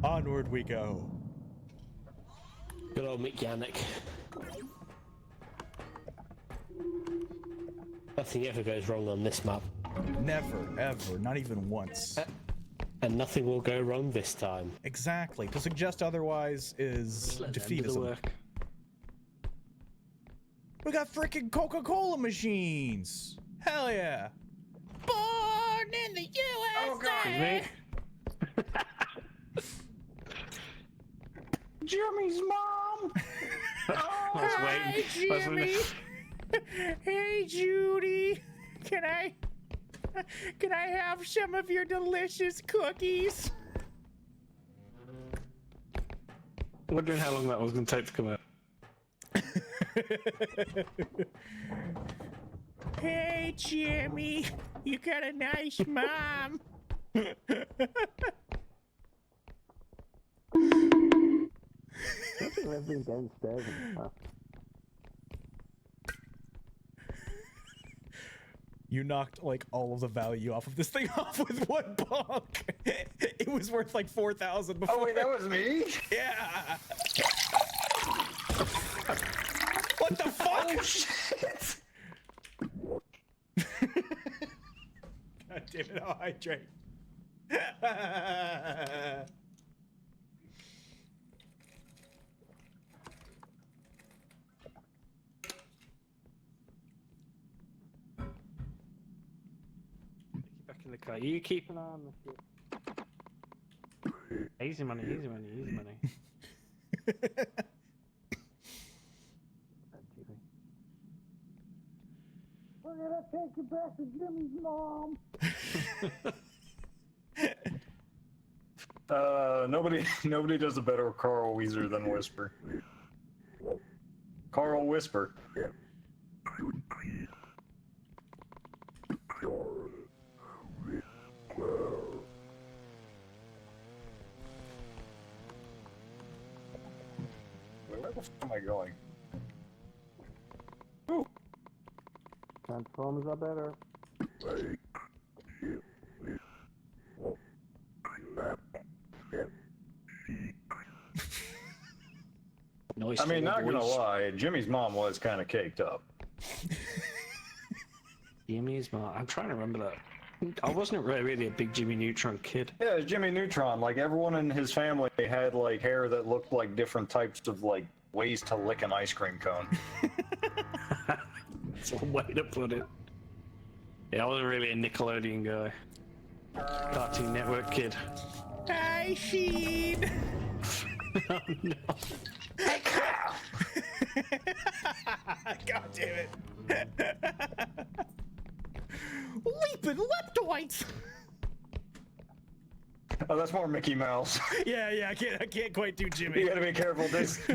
Onward we go. Good old mechanic. Nothing ever goes wrong on this map. Never, ever, not even once. And nothing will go wrong this time. Exactly. To suggest otherwise is Let them do the defeatism. work. We got freaking Coca-Cola machines. Hell yeah. Born in the USA. Oh god! Me? Jimmy's mom! I was waiting. I was waiting. Hey, Judy. Can I have some of your delicious cookies? Wondering how long that was going to take to come out. Hey, Jimmy. You got a nice mom. Nothing left me downstairs in the past. You knocked like all of the value off of this thing off with one bonk. It was worth like 4,000 before. Oh wait, that was me? Yeah. What the fuck? Oh shit! God damn it! I'll hydrate. Back in the car. You keep an eye on the shit. Easy money, easy money, easy money. We're gonna take you back to Jimmy's mom. Nobody does a better Carl Weezer than Whispurr. Carl Whispurr. Where the f am I going? Ooh. Transformers are better. Nice. I mean, not gonna boys. lie, Jimmy's mom was kind of caked up. Jimmy's mom. I'm trying to remember that. I wasn't really a big Jimmy Neutron kid. Yeah, it's Jimmy Neutron. Like, everyone in his family had, like, hair that looked like different types of, like, ways to lick an ice cream cone. That's a way to put it. Yeah, I wasn't really a Nickelodeon guy. Cartoon Network kid. Hi, Sheen. Oh no. Hey, Kyle! God damn it. Leaping leptoids. Oh, that's more Mickey Mouse. Yeah, I can't quite do Jimmy. You gotta be careful.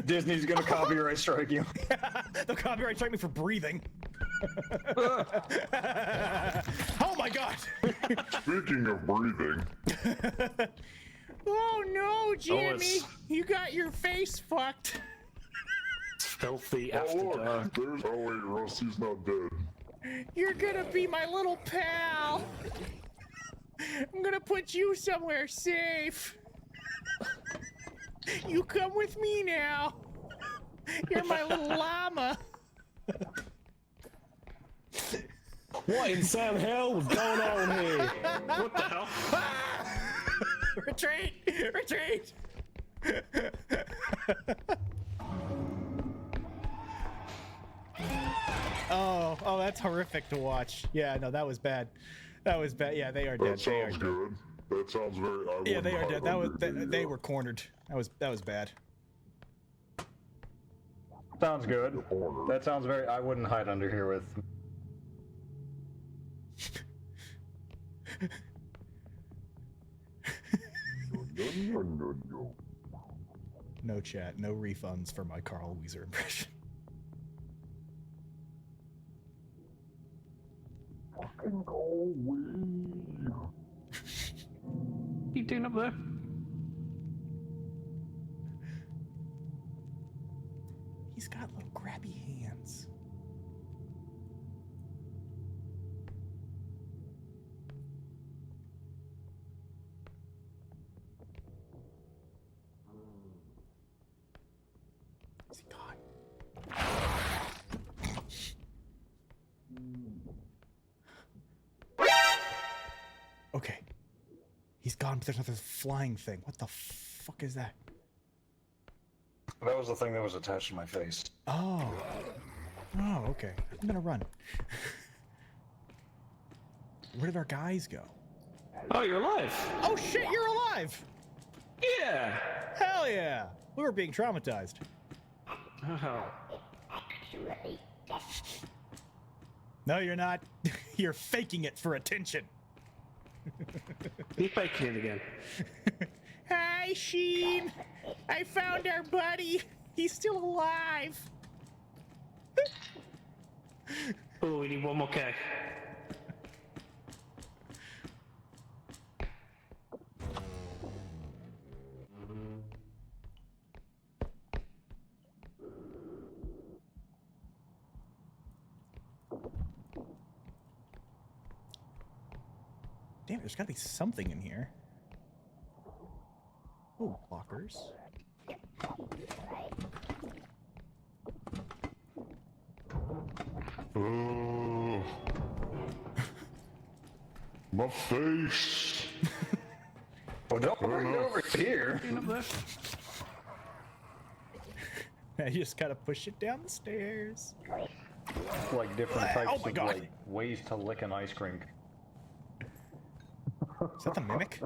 Disney's gonna copyright strike you. They'll copyright strike me for breathing. Oh my god! Speaking of breathing, Oh no, Jimmy! it's- You got your face fucked. Filthy oh after look, dark. there's. Oh wait, Rusty's not dead. You're gonna be my little pal. I'm gonna put you somewhere safe. You come with me now. You're my little llama. What in Sam hell was going on here? What the hell? Retreat! Retreat! Oh, that's horrific to watch. Yeah, no, that was bad. That was bad. Yeah, they are dead. That They are sounds dead. good. That sounds very. Yeah, they are dead. That was Here they you were cornered. That was bad. Sounds good. Corner. That sounds very. I wouldn't hide under here with. No. No chat, no refunds for my Carl Weezer impression. Fucking go away. What are you doing up there? He's got little grabby hands. Is he gone? Okay. He's gone, but there's another flying thing. What the fuck is that? That was the thing that was attached to my face. Oh. Oh, okay. I'm gonna run. Where did our guys go? Oh, you're alive. Oh shit, you're alive! Yeah. Hell yeah! We were being traumatized. Oh. No, you're not. You're faking it for attention. He's faking it again. Hi, Sheen. I found our buddy. He's still alive. Oh, we need one more keg. Damn, there's gotta be something in here. Oh, lockers. Oh. My face. Well, don't bring it over here. Up there. I just gotta push it down the stairs. Like different types Oh my of God. like ways to lick an ice cream. Is that the mimic?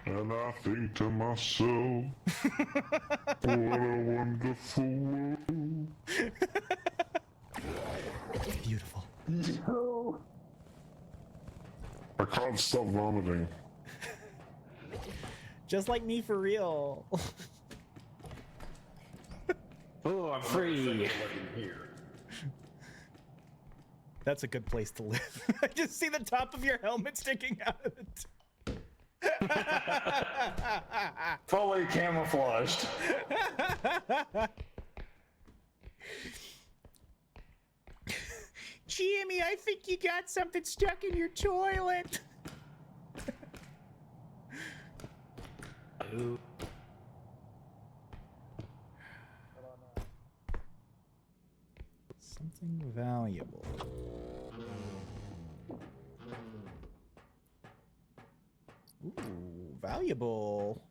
And I think to myself, what a wonderful world. Beautiful. I can't stop vomiting. Just like me for real. Oh, I'm free. That's a good place to live. I just see the top of your helmet sticking out of it. Fully camouflaged. Jimmy, I think you got something stuck in your toilet. Oh. Something valuable. Ooh, valuable.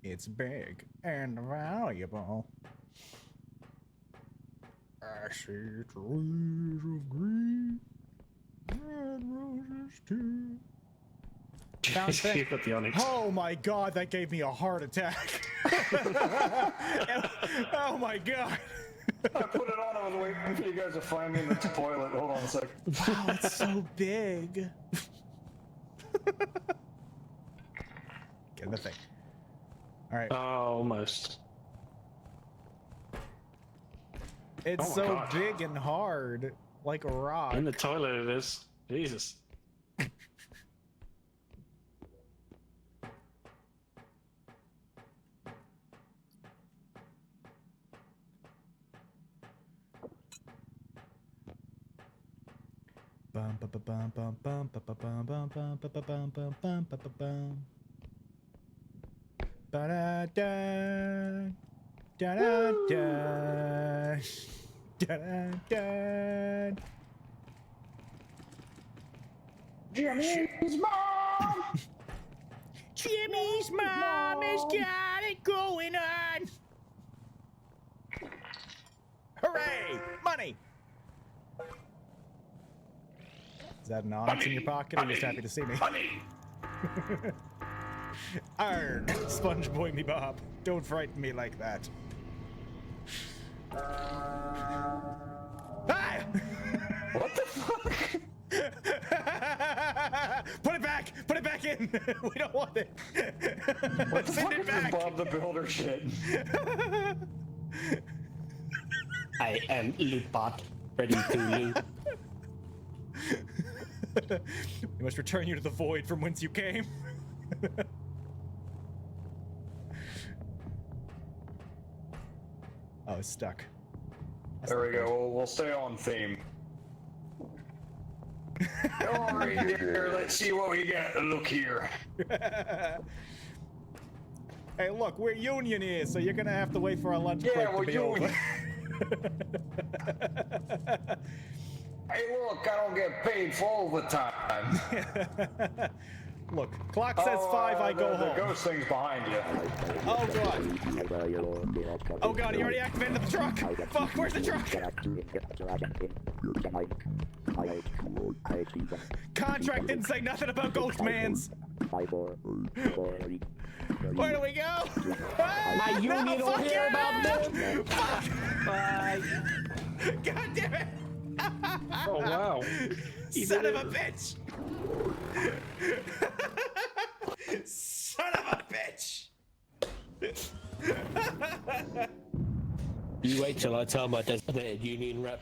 It's big and valuable. I see trees of green and roses too. Found thing. You've got the onyx. Oh my god, that gave me a heart attack. Oh my god. I put it on. I was waiting for you guys to find me in the toilet. Hold on a sec. Wow, it's so big. Get in the thing. All right. Oh, almost. It's Oh my so God. big and hard, like a rock. In the toilet it is. Jesus. Bum ba ba bum bum bum ba ba bum bum bum ba ba bum bum bum ba ba bum. Ba da da da da da da da da. Jimmy's mom! Jimmy's mom has got it going on. Hooray! Money. Is that an onyx in your pocket, or are you just happy to see me? Money! Arrgh, Sponge Boy me Bob. Don't frighten me like that. Ah! What the fuck? Put it back! Put it back in! We don't want it! What the Send fuck it is this back! Bob the Builder shit? I am Lootbot, ready to loot. We must return you to the void from whence you came. Oh, it's stuck. There we go. We'll stay on theme. All right, there. Let's see what we got. Look here. Hey, look, we're union here, so you're gonna have to wait for our lunch break to we're be over. union. Hey, look, I don't get paid for overtime. Look, clock says 5, I go the home. ghost thing's behind you. Oh god. Oh god, he already activated the truck! Fuck, where's the truck? Contract didn't say nothing about ghost mans. Where do we go? My union no, don't fuck hear about yeah! this. Fuck! Bye. God damn it! Oh wow. Son of a bitch! Son of a bitch! You wait till I tell my designated union rep.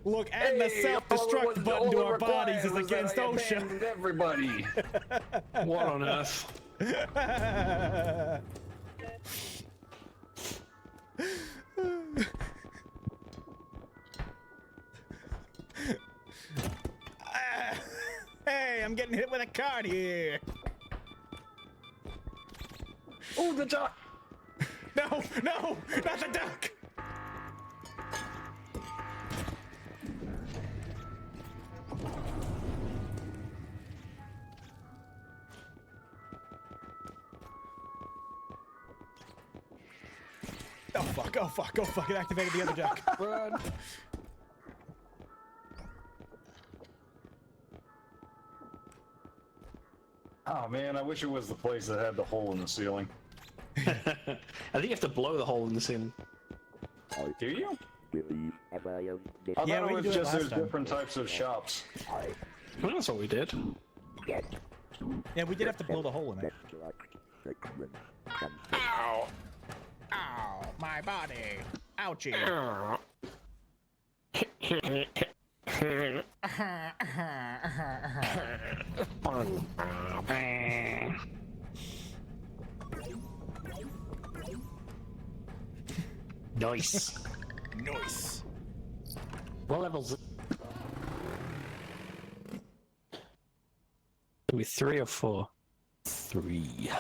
Look, adding the self-destruct button to our bodies is against OSHA. Everybody. What on earth? Hey, I'm getting hit with a card here. Oh, the duck. No, no, not the duck. Oh fuck, oh fuck, oh fuck, it activated the other duck. Run. Oh man, I wish it was the place that had the hole in the ceiling. I think you have to blow the hole in the ceiling. Do you? I thought Yeah, we it could do was it just last there's time. different types of shops. Well, that's what we did. Yeah, we did have to blow the hole in it. Ow! Ow, my body. Ouchie. Nice. Nice. What levels? Maybe 3 or 4. 3.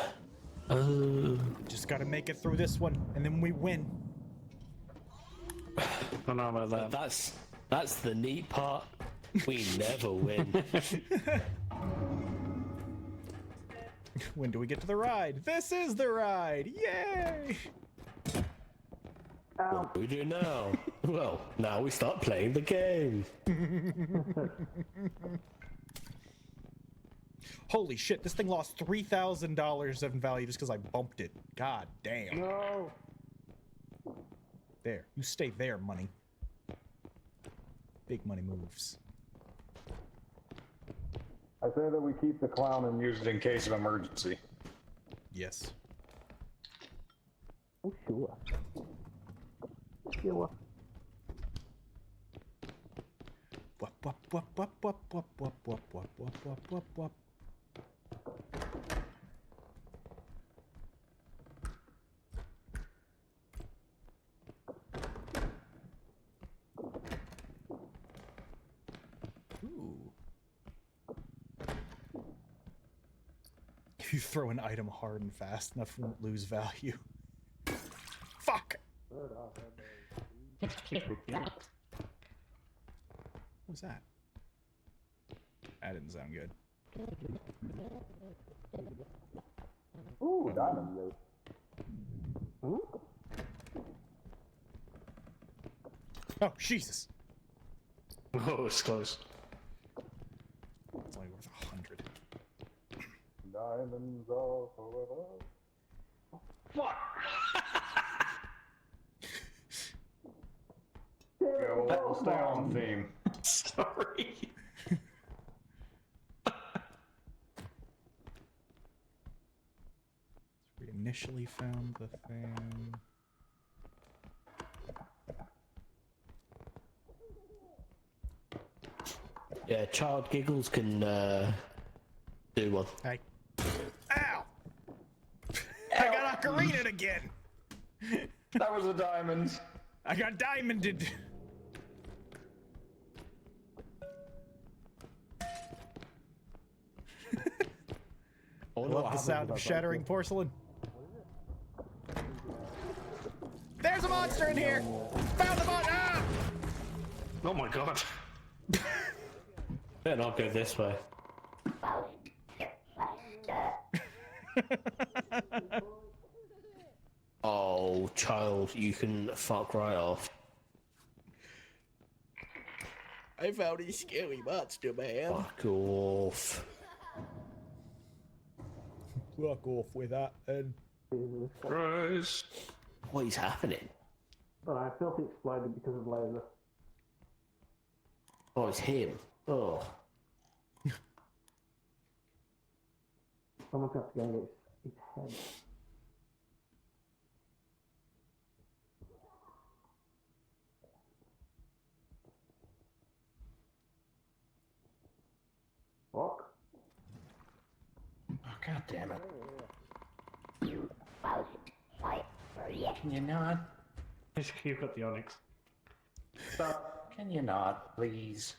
Just gotta make it through this one, and then we win. I don't know about that. That's the neat part. We never win. When do we get to the ride? This is the ride! Yay! What do we do now? Well, now we start playing the game. Holy shit, this thing lost $3,000 in value just because I bumped it. God damn. No. There. You stay there, money. Big money moves. I say that we keep the clown and use it in case of emergency. Yes. Oh, sure. killer. Wop, wop, wop, wop, wop, wop, wop, wop, wop, wop, wop, wop, wop. Ooh. If you throw an item hard and fast enough, it won't lose value. Fuck! What was that? That didn't sound good. Ooh, diamond. Oh, Jesus! Oh, it's close. It's only worth 100. Diamonds are forever. What? Yeah, we'll stay on theme. Sorry. We initially found the thing. Yeah, Child Giggles can do one. Hey. Ow! I got ocarinaed again! That was a diamond. I got diamonded! I love the sound of shattering porcelain. There's a monster in here! Found the monster! Ah! Oh my god. Better not go this way. Oh, child, you can fuck right off. I found a scary monster, man. Fuck off. Fuck off with that, then. Christ. What is happening? But I felt it exploded because of laser. Oh, it's him. Oh. Someone's got to go and get his head. Fuck. Oh, God damn it. Can you not? You've got the Onyx. Stop. Can you not, please?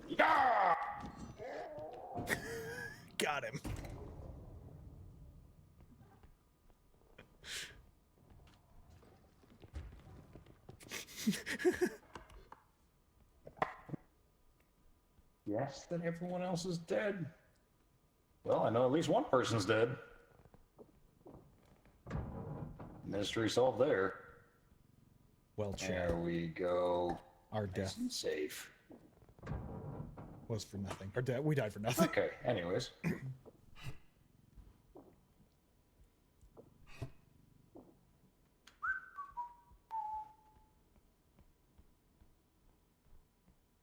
Yeah! Got him. Yes, then everyone else is dead. Well, I know at least one person's dead. Mystery solved there. Well, Chad, There we go. our Nice death and safe. was for nothing. We died for nothing. Okay, anyways.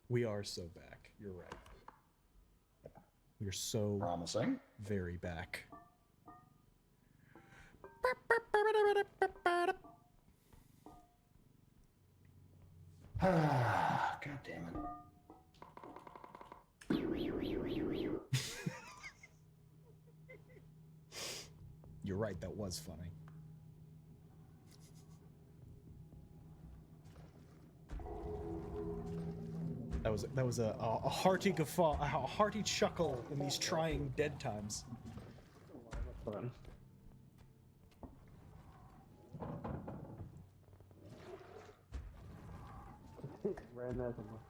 We are so back. You're right. We're so Promising. very back. God damn it. You're right, that was funny. That was a hearty guffaw, a hearty chuckle in these trying dead times. Fun. Ran there somewhere.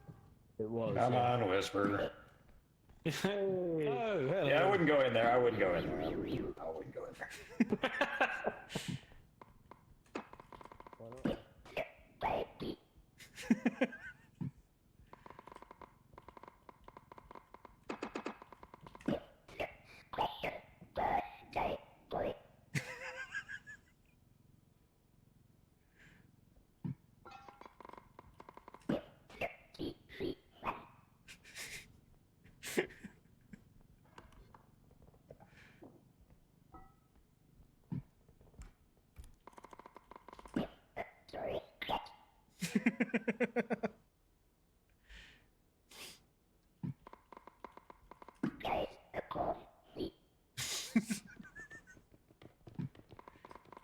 It was. Come on, Whisper. Hey. Oh, hello. Yeah, I wouldn't go in there. I wouldn't go in there. I wouldn't go in there.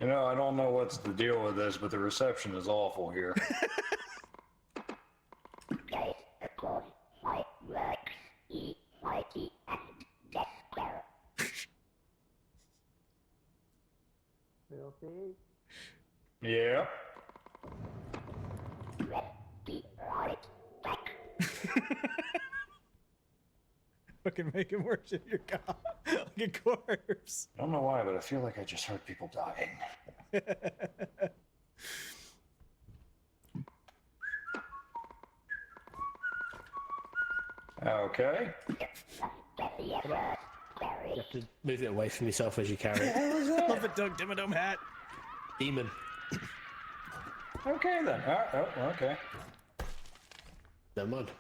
You know, I don't know what's the deal with this, but the reception is awful here. Filthy. Yeah. Fucking make him worship your god like a corpse. I don't know why, but I feel like I just heard people dying. Okay. You have to move it away from yourself as you carry it. Love it, Doug. Dimmadome hat. Demon. Okay then. Oh, okay. Never mind.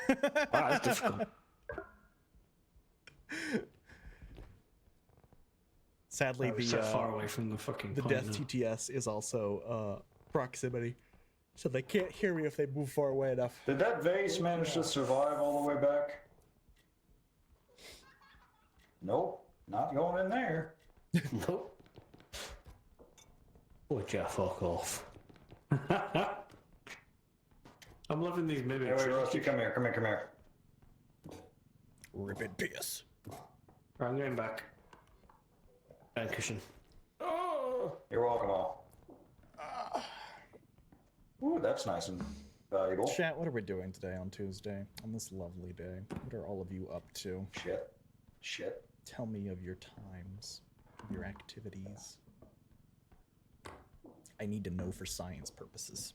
Wow, that's difficult. Sadly, We're so far away from the fucking the point death now. TTS is also proximity, so they can't hear me if they move far away enough. Did that vase manage to survive all the way back? Nope. Not going in there. Nope. Would you fuck off? I'm loving these Hey, mimics. wait, Rusty, come here, come here, come here. Rip it, piss. Right, I'm going back. And cushion. You're welcome, all. Ooh, that's nice and valuable. Chat, what are we doing today on Tuesday? On this lovely day? What are all of you up to? Shit. Shit. Tell me of your times, your activities. I need to know for science purposes.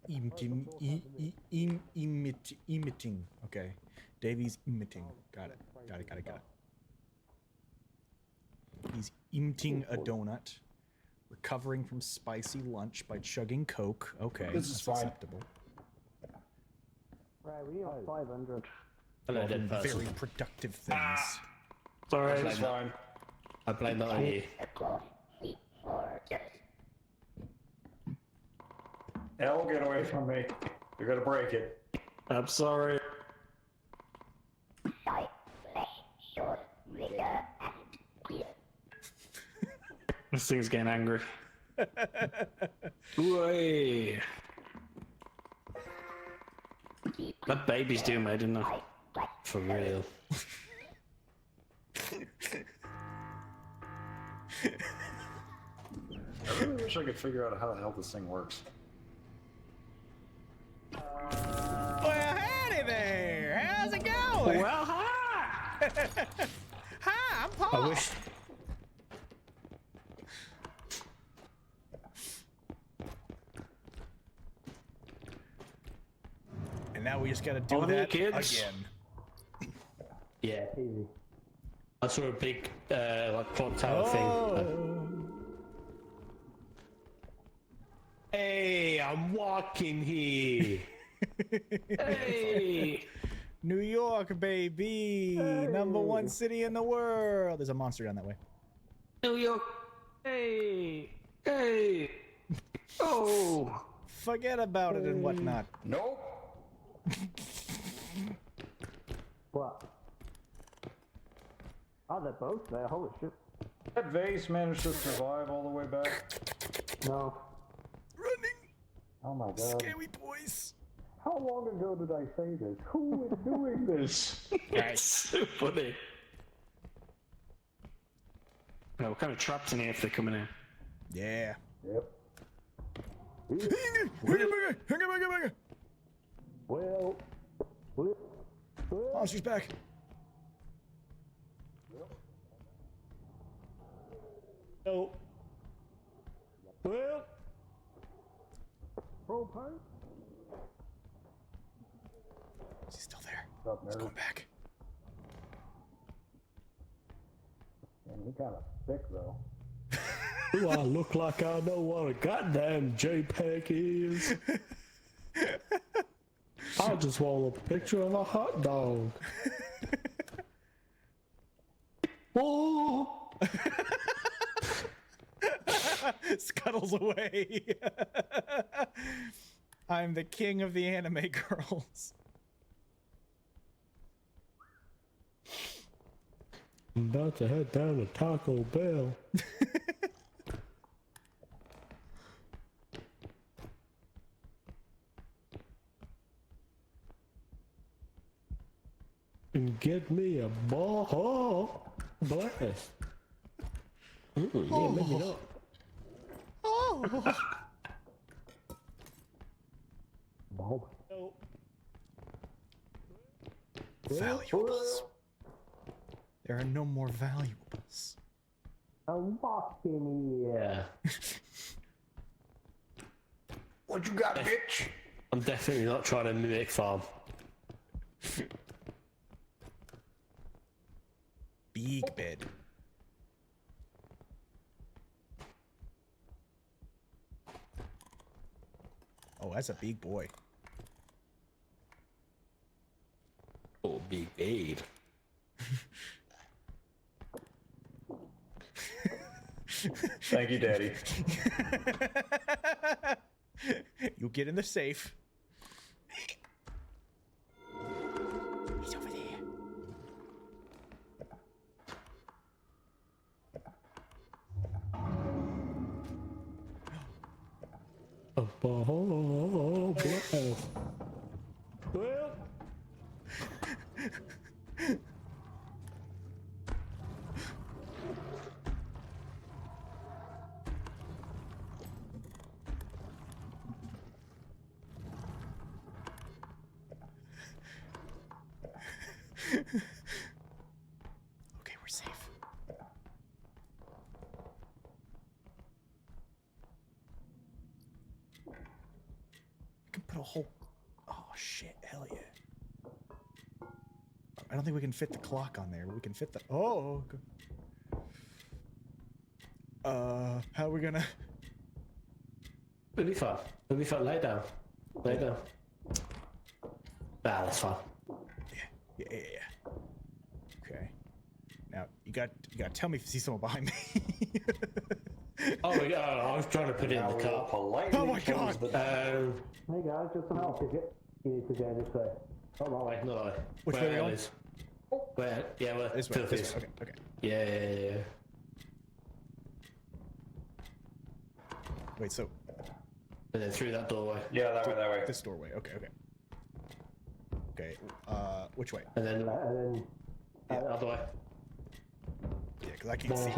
Emitting. Okay. Davy's emitting. Got it. Got it. He's emitting a donut. Recovering from spicy lunch by chugging Coke. Okay, This is that's fine. acceptable. Right, we need like 500. Hello, dead Very person. productive things. Sorry. It's fine. I blame that on you. Elle, get away from me. You're gonna break it. I'm sorry. This thing's getting angry. Way. That baby's doing me, didn't I? For real. I really wish I could figure out how the hell this thing works. Well, howdy there. How's it going? Well, hi! Hi, I'm Paul. I wish. And now we just gotta do On you, that kids. again. Yeah. Easy. I saw a big, like, clock tower thing. Oh. Hey, I'm walking here. Hey! New York, baby. Number one city in the world. There's a monster down that way. New York! Hey! Hey! Oh! Forget about it and whatnot. Nope. What? Oh, they're both there. Holy shit. That vase managed to survive all the way back. No. Running. Oh my god. Scary boys. How long ago did I say this? Who is doing this? That's so funny. No, we're kind of trapped in here if they're coming in. Yeah. Yep. Well. Monster's back. Oh. Well. Propane? Is he still there? What's up, He's nerd? going back. Man, he kind of thick though. Do I look like I know what a goddamn JPEG is? I just want a picture of a hot dog. Oh! Scuttles away. I'm the king of the anime girls. I'm about to head down to Taco Bell. And get me a ball. Blast. Yeah, maybe not. Oh. Ball. Valuables. There are no more valuables. I'm walking here. What you got, bitch? I'm definitely not trying to mimic farm. Big bed. Oh, that's a big boy. Oh, big aid. Thank you, Daddy. You get in the safe. He's over there. A ball. Blast. Well. Okay, we're safe. I can put a whole... Oh, shit. Hell yeah. I don't think we can fit the clock on there. We can fit the... Oh, okay. How are we gonna... It'll be fun. It'll be fun. Lay down. Lay down. Ah, that's fine. Yeah. Okay. Now, you got to tell me if you see someone behind me. Oh, yeah, I was trying to put it in the car. Oh my god! Hey guys, just some help. You need to go this way. Oh, no way, no way. Which way are we going? Is? Where? Yeah, where? This way. This way. Okay. Yeah. Wait, so And then through that doorway. Yeah, that way. this doorway. Okay. Okay. Which way? And then And the other way. Yeah, because I can't see.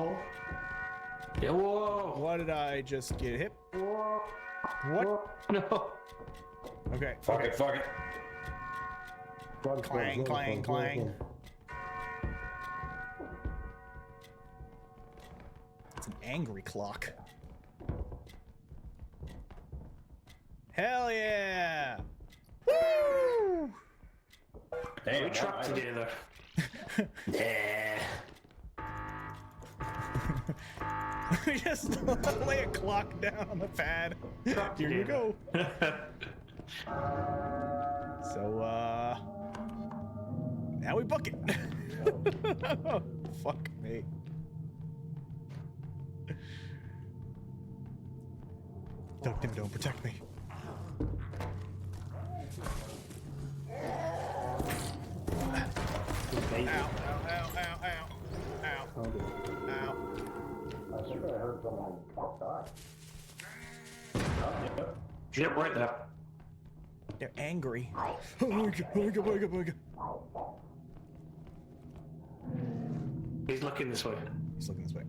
Yeah, whoa! What did I just get hit? What? No! Okay. Fuck it. Clang, clang, clang. It's an angry clock. Hell yeah! Woo! Damn, We trapped together. Yeah. We just lay a clock down on the pad. Here you go. So, now we book it. Fuck me. Don't protect me. Ow. I swear I heard someone die. Yep, right there. They're angry. Oh my god. He's looking this way. He's looking this way.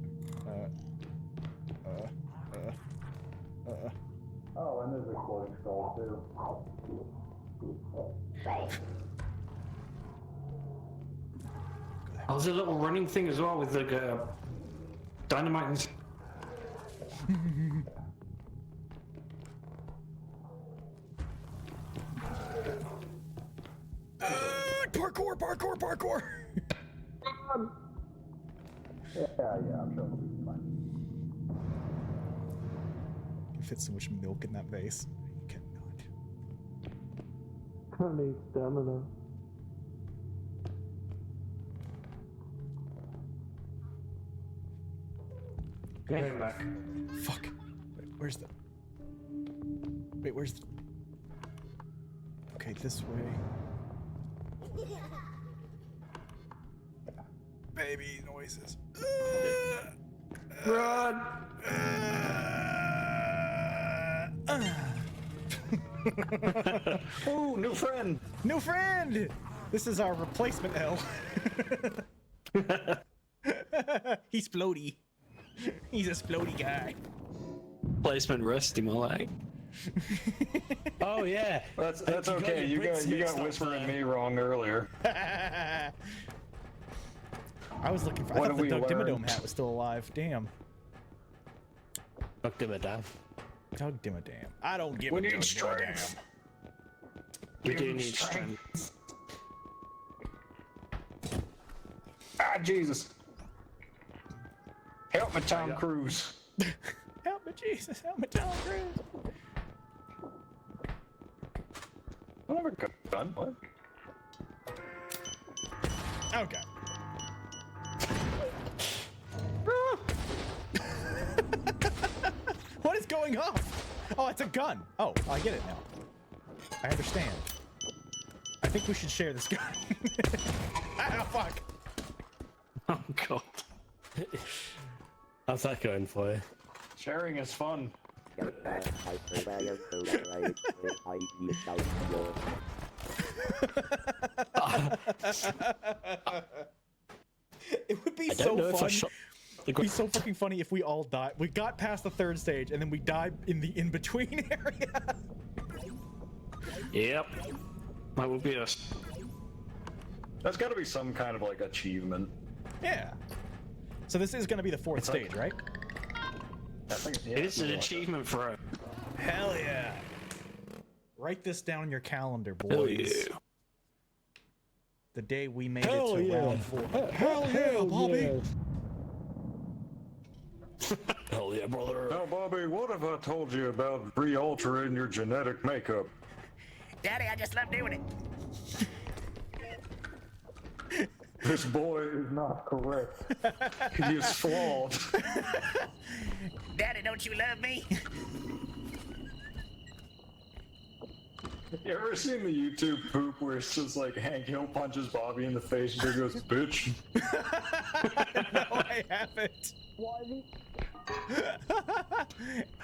Oh, and there's a close skull too. Oh, there's a little running thing as well with the dynamite and... Parkour! Yeah, I'm sure it'll be fine. You fit so much milk in that vase. You cannot. I need stamina. Came back. Fuck. Wait, where's the... Wait, where's the... Okay, this way. Baby noises. Run! Ooh, new friend. New friend! This is our replacement L. He's floaty. He's a floaty guy. Placement Rusty, more like. Oh yeah. That's You got okay. your You got Brits you mixed got up Whispurr and there. me wrong earlier. I was looking for. What I have thought the we Doug learned? Dimmadome hat was still alive. Damn. Fuck him a damn. Doug Dimmadame. I don't give We a need Doug strength. Dimmadame. We do need strength. Ah, Jesus. Help me, Tom Cruise. Help me, Jesus. Help me, Tom Cruise. I never got done. What? Okay. What is going on? Oh, it's a gun. Oh, I get it now. I understand. I think we should share this gun. Ah, fuck. Oh god. How's that going for you? Sharing is fun. It would be I so don't know if I fun. shot the It'd be so fucking funny if we all died. We got past the third stage and then we died in the in-between area. Yep. That would be us. That's got to be some kind of like achievement. Yeah. So this is gonna be the fourth It's like- stage, right? I think, yeah, It is an something like achievement for us. Hell yeah. Write this down in your calendar, Hell boys. yeah. The day we made Hell it to yeah. round 4. Hell yeah, Bobby! Hell yeah, brother. that. Now, Bobby, what have I told you about re-altering your genetic makeup? Daddy, I just love doing it. This boy is not correct. He is flawed. Daddy, don't you love me? You ever seen the YouTube poop where it's just like Hank Hill punches Bobby in the face and he goes, bitch? No, I haven't.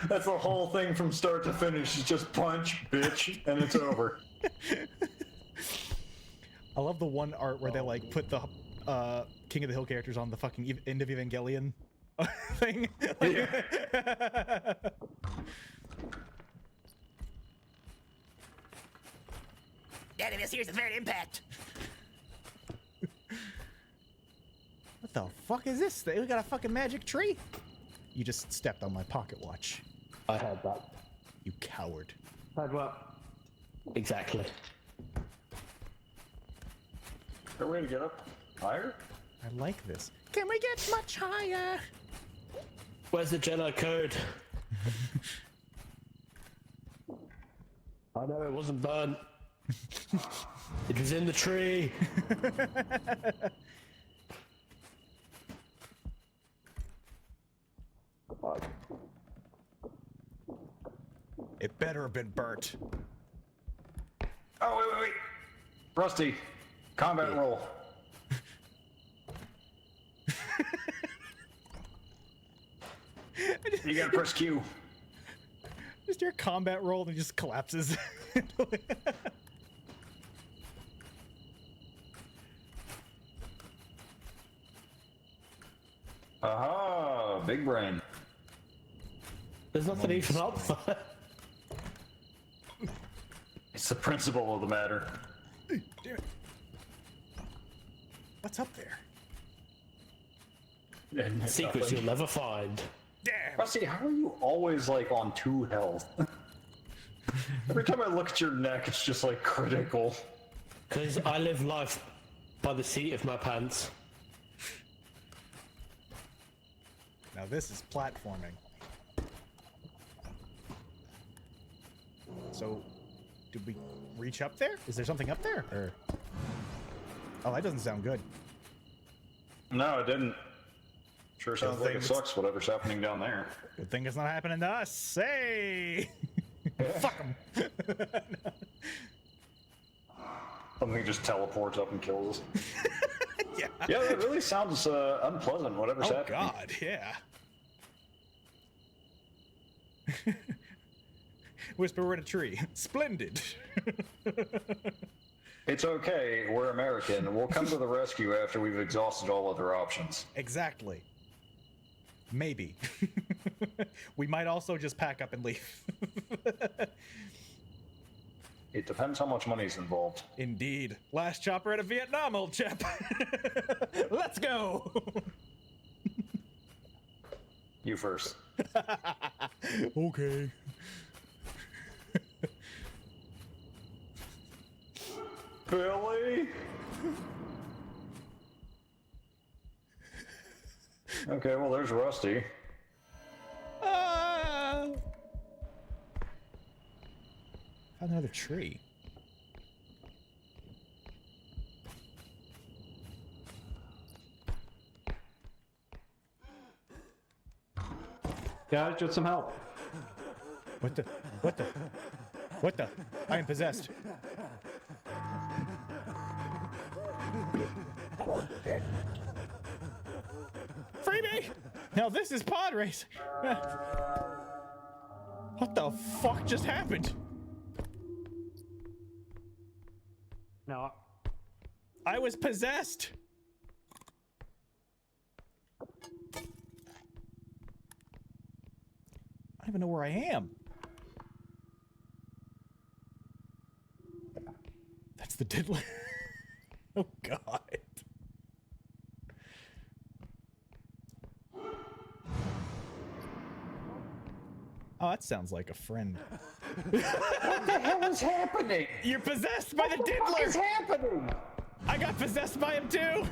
That's the whole thing from start to finish. It's just punch, bitch, and it's over. I love the one art where they like put the King of the Hill characters on the fucking end of Evangelion thing. Daddy, this here's the third impact. What the fuck is this thing? We got a fucking magic tree? You just stepped on my pocket watch. I heard that. You coward. Had what? Exactly. Is there a way to get up higher? I like this. Can we get much higher? Where's the Jedi code? I know it wasn't burnt. It was in the tree. It better have been burnt. Oh, wait. Rusty, combat roll. You gotta press Q. Just your combat roll and it just collapses. Aha, big brain. There's nothing even up there. It's the principle of the matter. Damn it. What's up there? And Secrets you'll never find. Damn. Rusty, how are you always like on 2 health? Every time I look at your neck, it's just like critical. Because I live life by the seat of my pants. Now this is platforming. So, did we reach up there? Is there something up there? Or... Oh, that doesn't sound good. No, it didn't. Sure sounds like it sucks, whatever's happening down there. Good thing it's not happening to us. Hey! Fuck them. Something just teleports up and kills us. Yeah. Yeah, that really sounds unpleasant, whatever's Oh happening. God, yeah. Whisper, we're in a tree. Splendid. It's okay, we're American. We'll come to the rescue after we've exhausted all other options. Exactly. Maybe. We might also just pack up and leave. It depends how much money's involved. Indeed. Last chopper out of Vietnam, old chap. Let's go. You first. Okay. Billy? Okay, well, there's Rusty. Ah! Found another tree. Guys, get some help. What the? What the? What the? I am possessed. Freebie! Now this is pod racing. What the fuck just happened? No. I was possessed. I don't even know where I am. That's the diddler. Oh God. Oh, that sounds like a friend. What the hell is happening? You're possessed by the diddler! What is happening? I got possessed by him too!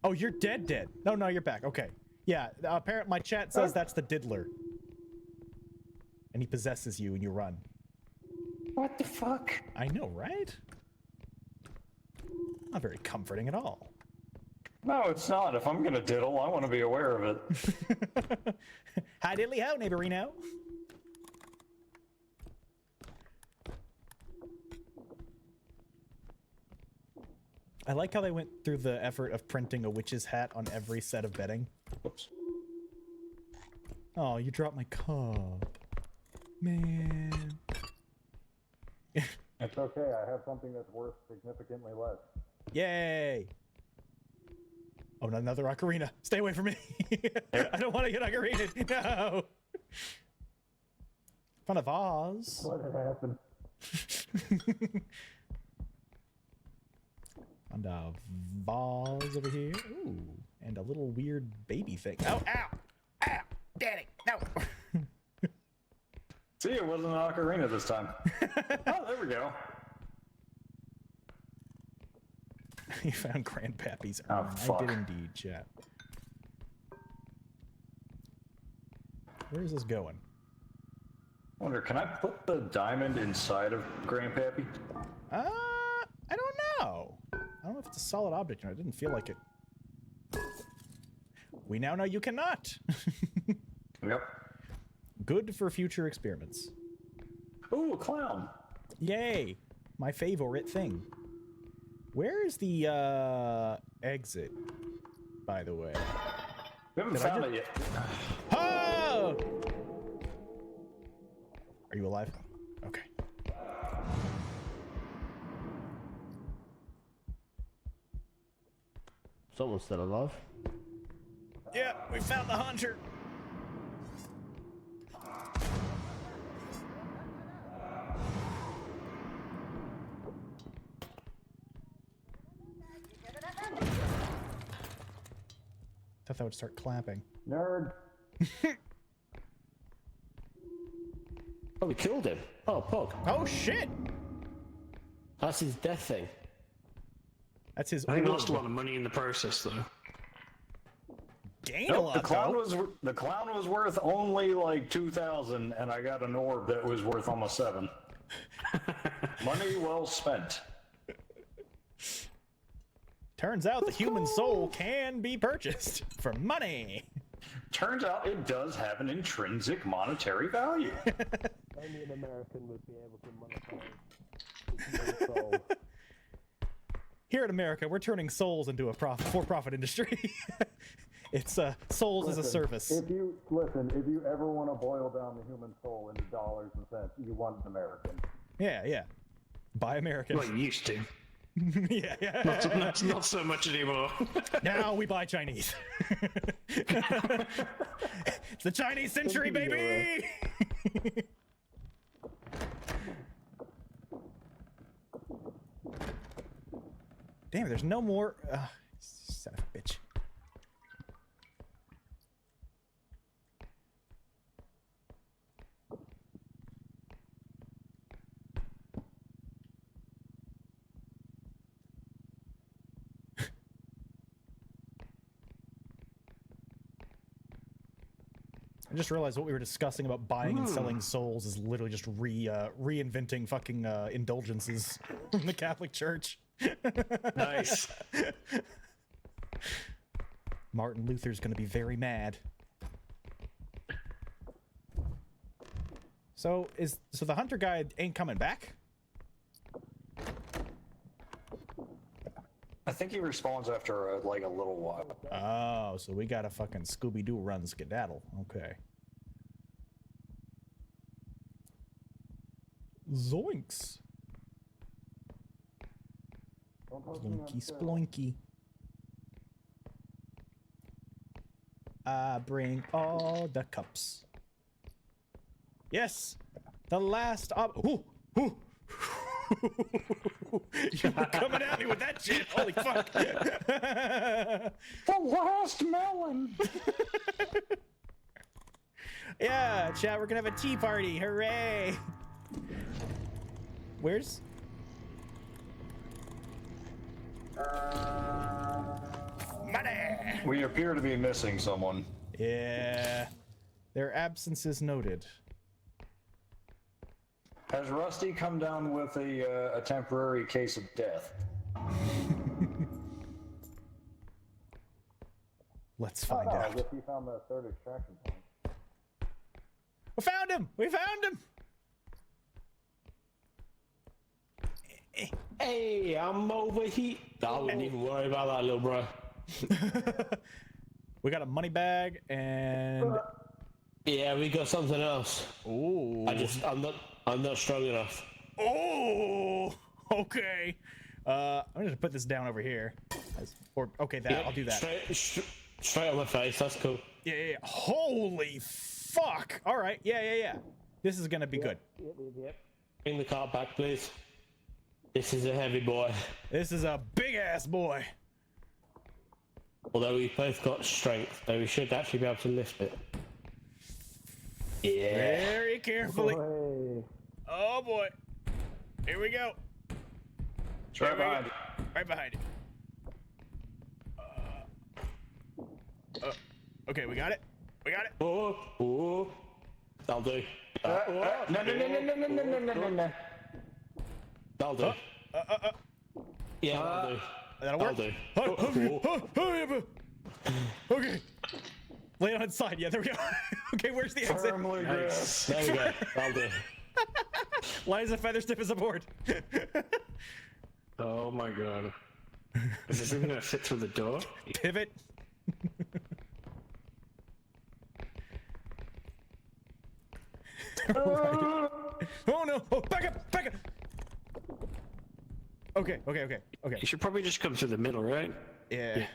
Oh, you're dead. No, you're back. Okay. Yeah, apparently my chat says that's the diddler. And he possesses you and you run. What the fuck? I know, right? Not very comforting at all. No, it's not. If I'm gonna diddle, I want to be aware of it. Hi diddly ho, neighborino. I like how they went through the effort of printing a witch's hat on every set of bedding. Whoops. Oh, you dropped my cup. Man. It's okay. I have something that's worth significantly less. Yay! Oh, not another ocarina. Stay away from me. I don't want to get ocarinaed. No. Fun of Oz. What had happened? And a vase over here. Ooh, and a little weird baby thing. Oh, ow! Ow! Daddy, no! See, it wasn't an ocarina this time. Oh, there we go. You found Grandpappy's Oh, urn. I fuck. did indeed, chat. Where is this going? Wonder, can I put the diamond inside of Grandpappy? I don't know. I don't know if it's a solid object, and it didn't feel like it. We now know you cannot. Yep. Good for future experiments. Ooh, a clown. Yay! My favorite thing. Where is the exit, by the way? We haven't Did I found just- it yet. Oh! Are you alive? Okay. Someone's still alive. Yeah, we found the hunter. Thought that would start clapping. Nerd. Oh, we killed him. Oh, Pog. Oh shit! That's his death thing. That's his. I think I lost a orb. lot of money in the process, though. Gained a Nope, lot. the clown though. was worth only like 2,000, and I got an orb that was worth almost 7. Money well spent. Turns out the human soul can be purchased for money. Turns out it does have an intrinsic monetary value. Only an American would be able to monetize his soul. Here in America, we're turning souls into a for-profit industry. It's souls as a service. If you ever want to boil down the human soul into dollars and cents, you want an American. Yeah. Buy American. Well, you used to. Yeah. Not so much anymore. Now we buy Chinese. It's the Chinese century, baby! Damn, there's no more. Son of a bitch. I just realized what we were discussing about buying and selling souls is literally just reinventing fucking indulgences in the Catholic Church. Nice. Martin Luther's gonna be very mad. So the hunter guy ain't coming back? I think he respawns after like a little while. Oh, so we got a fucking Scooby-Doo run skedaddle. Okay. Zoinks. Sploinky sploinky. I bring all the cups. Yes! The last ooh! You were coming at me with that shit! Holy fuck! The last melon! Yeah, chat, we're gonna have a tea party! Hooray! Where's... money! We appear to be missing someone. Yeah. Their absence is noted. Has Rusty come down with a temporary case of death? Let's find I out. guess he found the third extraction point. We found him! We found him! Hey, I'm over here. I wouldn't even worry about that, little bro. We got a money bag and... Yeah, we got something else. Ooh. I'm not strong enough. Oh! Okay. I'm gonna put this down over here. Okay, I'll do that. Straight on my face, that's cool. Yeah. Holy fuck! Alright, yeah. This is gonna be good. Yep. Bring the cart back, please. This is a heavy boy. This is a big-ass boy. Although we both got strength, so we should actually be able to lift it. Yeah. Very carefully. Hey. Oh boy. Here we go. It's right behind you. Right behind you. Okay, we got it. Oh. That'll do. No. That'll do. Yeah, that'll do. That'll work. That'll do. Okay. Lay it on its side. Yeah, there we go. Okay, where's the exit? Firmly Nice. There we go. That'll do. Light as a feather, stiff as a board. Oh my god. Is this even gonna fit through the door? Pivot. Oh no! Oh, back up! Okay. You should probably just come through the middle, right? Yeah.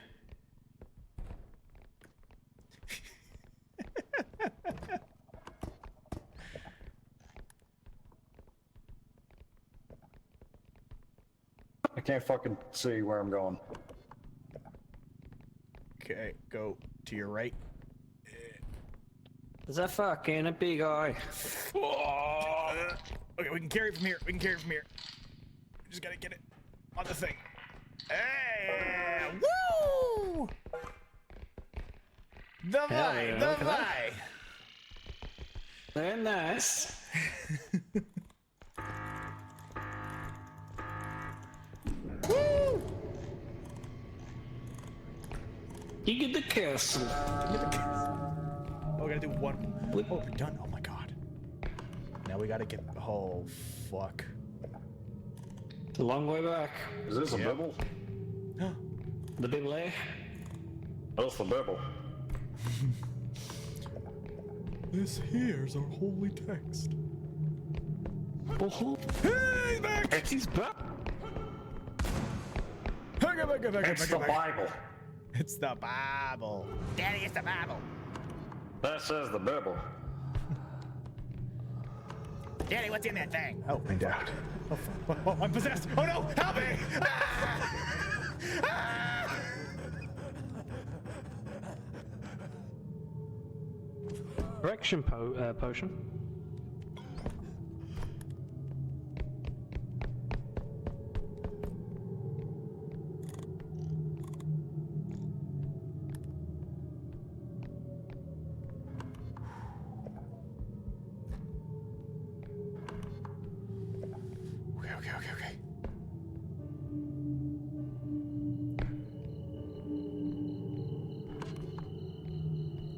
I can't fucking see where I'm going. Okay, go to your right. There's a fucking a big eye. Okay, we can carry it from here. We just gotta get it on the thing. Hey! Woo! The vibe, the vibe. Very nice. Woo! You get the castle. Oh, we gotta do one. Oh, we're done. Oh my god. Now we gotta get. Oh, fuck. It's a long way back. Is this a bibble? The big layer. That's the bibble. This here's our holy text. Oh, He's back! he's back. It's the Bible. It's the Bible. Daddy, it's the Bible. That says the bibble. Daddy, what's in that thing? Help me, Dad. Oh, fuck. Oh, I'm possessed. Oh no! Help me! Ah! Ah! Correction potion. Okay.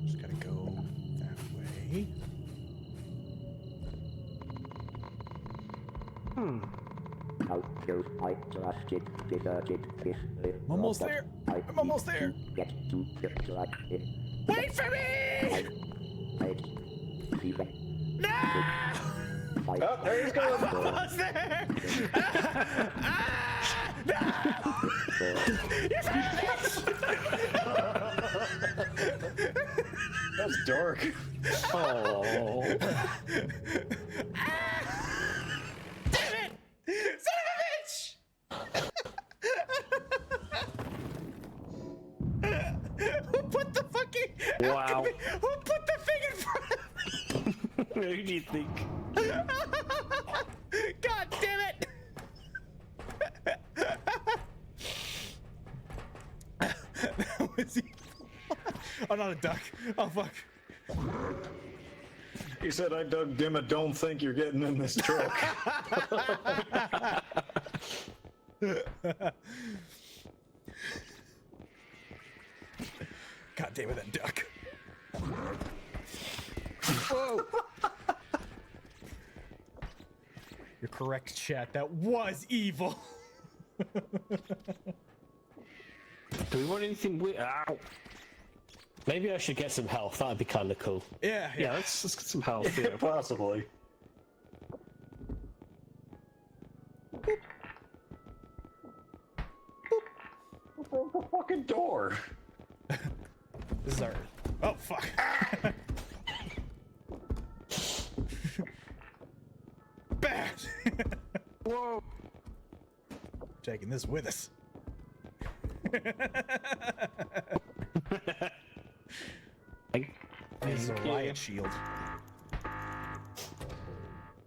Just gotta go that way. I'm almost there. I'm almost there. Wait for me! No! Oh, there he's going. Almost there. That's dark. Oh. Damn it! Son of a bitch! Who put the fucking? Wow. Who put the thing in front of me? Who do you think? God damn it! That was evil. Oh, not a duck. Oh, fuck. He said, I dug Dimma, don't think you're getting in this truck. God damn it, that duck. Whoa! You're correct, chat. That was evil. Do we want anything weird? Ow. Maybe I should get some health. That'd be kind of cool. Yeah. Yeah, let's get some health here. Possibly. Boop. The fucking door. This is our. Oh, fuck. Bad. Whoa. Taking this with us. This is a riot shield.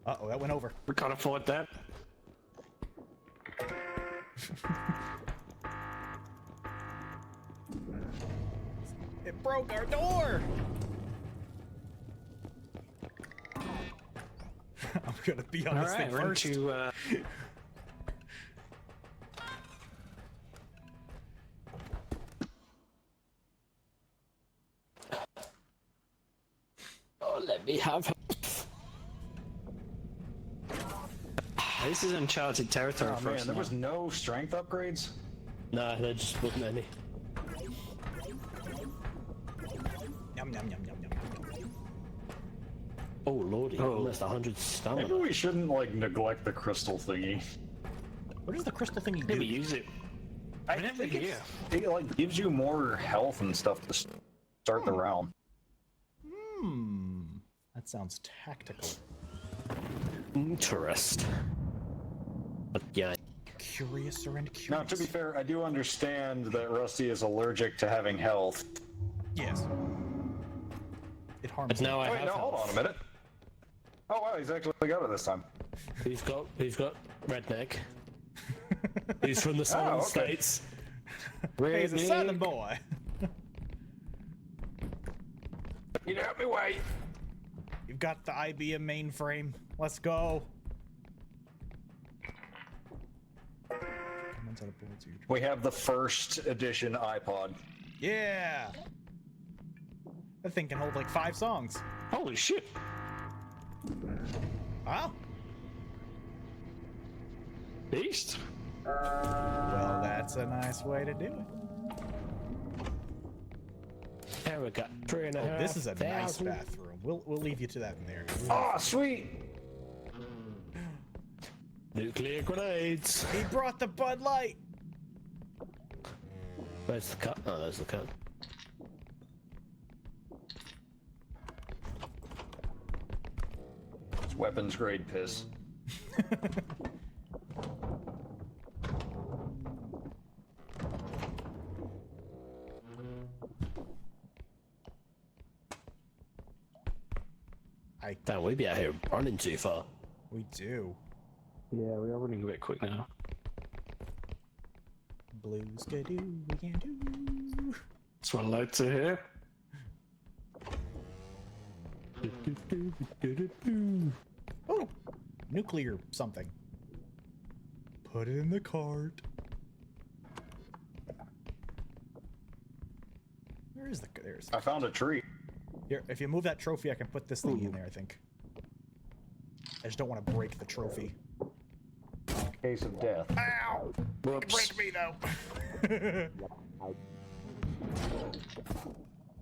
Uh-oh, that went over. We can't afford that. It broke our door! I'm gonna be on this thing we're first. into, Oh, let me have. This is uncharted territory Oh for us man, there now. was no strength upgrades? Nah, there just wasn't any. Yum, yum, yum, yum, yum. Oh lordy, Oh. almost 100 Maybe stamina. we shouldn't, like, neglect the crystal thingy. What does the crystal thingy Never do? use it. I never think hear. it, like, gives you more health and stuff to start the round. That sounds tactical. Interest. But yeah, Curiouser and curious. Now, to be fair, I do understand that Rusty is allergic to having health. Yes. It harms but now I Wait, have no, hold health. on a minute. Oh wow, he's actually got it this time. Who's got redneck? He's from the southern okay. states. Hey, he's a Redneck. southern boy. Get out my way. You've got the IBM mainframe. Let's go. We have the first edition iPod. Yeah. That thing can hold like 5 songs. Holy shit! Wow. Beast. Well, that's a nice way to do it. There we go. Oh, this is a nice bathroom. We'll leave you to that in there. Oh, sweet. Nuclear grenades. He brought the Bud Light. Where's the cut? Oh, there's the cut. It's weapons grade piss. Damn, we'd be out here running too far. We do. Yeah, we are running a bit quick now. Blues can do, we can do. That's what I like to hear. Oh, nuclear something. Put it in the cart. Where is the? There's. I found a tree. Here, if you move that trophy, I can put this thing in there. I think. I just don't want to break the trophy. Case of death. Ow! Whoops. Break me though.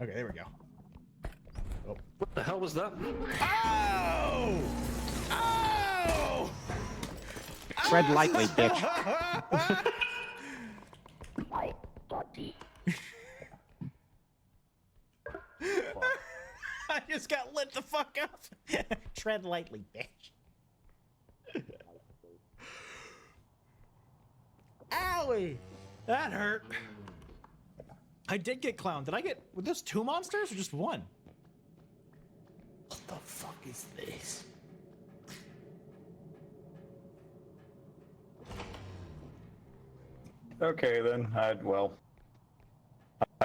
Okay, there we go. Oh. What the hell was that? Oh! Oh! Tread lightly, bitch. I just got lit the fuck up. Tread lightly, bitch. Owie! That hurt. I did get clowned. Did I get... Were those 2 monsters or just 1? What the fuck is this? Okay, then. I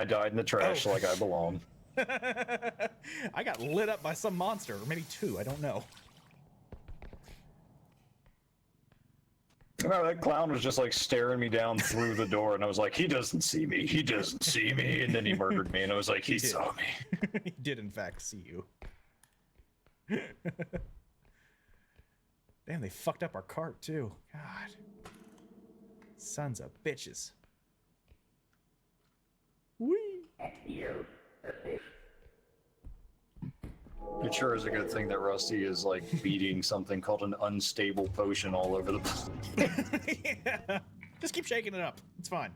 died in the trash like I belong. I got lit up by some monster, or maybe 2, I don't know. No, that clown was just like staring me down through the door, and I was like, he doesn't see me, he doesn't see me, and then he murdered me, and I was like, he saw me. He did in fact see you. Damn, they fucked up our cart too. God. Sons of bitches. Whee! It sure is a good thing that Rusty is like beating something called an unstable potion all over the place. Yeah. Just keep shaking it up. It's fine.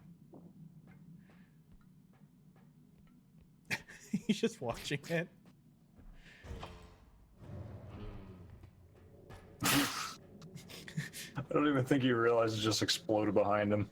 He's just watching it. I don't even think he realized it just exploded behind him.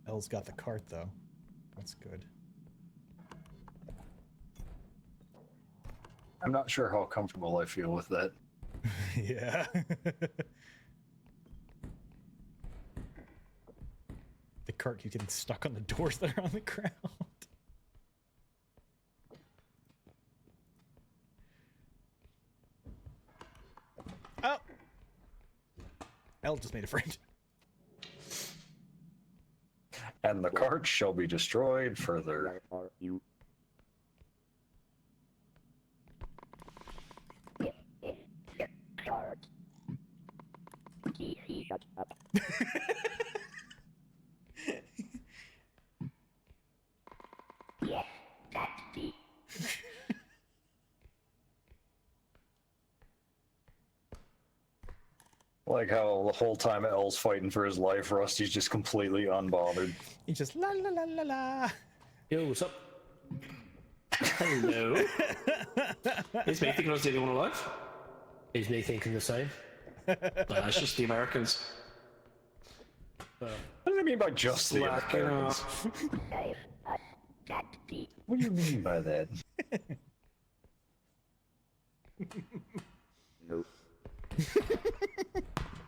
Elle's got the cart though. That's good. I'm not sure how comfortable I feel with that. Yeah. The cart keeps getting stuck on the doors that are on the ground. Oh! Elle just made a friend. And the cart shall be destroyed further. Like how the whole time Elle's fighting for his life, Rusty's just completely unbothered. He's just la la la la la. Yo, what's up? Hello. Is me thinking I was the only one alive? Is me thinking the same? It's just the Americans. Well, I don't do you mean by just the Slacking Americans? What do you mean by that? Nope.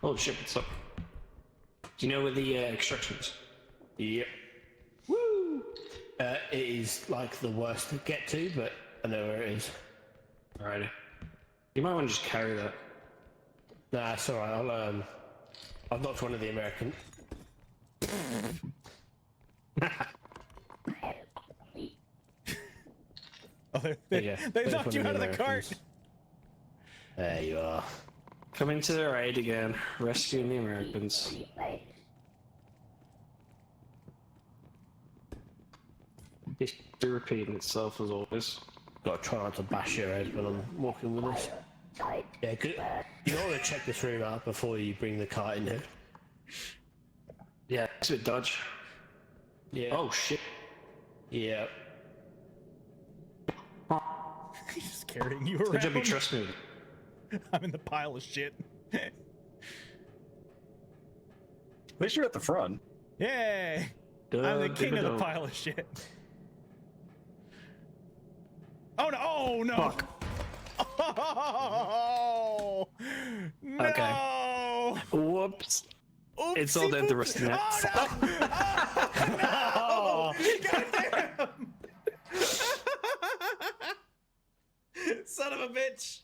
Oh shit, what's up? Do you know where the extraction is? Yep. Woo! It is like the worst to get to, but I know where it is. Alrighty. You might want to just carry that. Nah, it's alright. I've knocked one of the American. Oh, Yeah, they there's knocked one you of out of the cart. Americans. There you are. Coming to their aid again, rescuing the Americans. History repeating itself as always. Gotta try not to bash your head when I'm walking with this. Yeah, good. You don't want to check this room out before you bring the cart in here. Yeah, it's a bit dodge. Yeah. Oh shit. Yeah. He's just carrying you around. Good job you trust me. I'm in the pile of shit. At least you're at the front. Yay! I'm the king of the pile of shit. Oh no! Oh no! Fuck. Oh no! Okay. Whoops. Oopsie It's all dead the rest of the night. Oh no! God damn! Son of a bitch!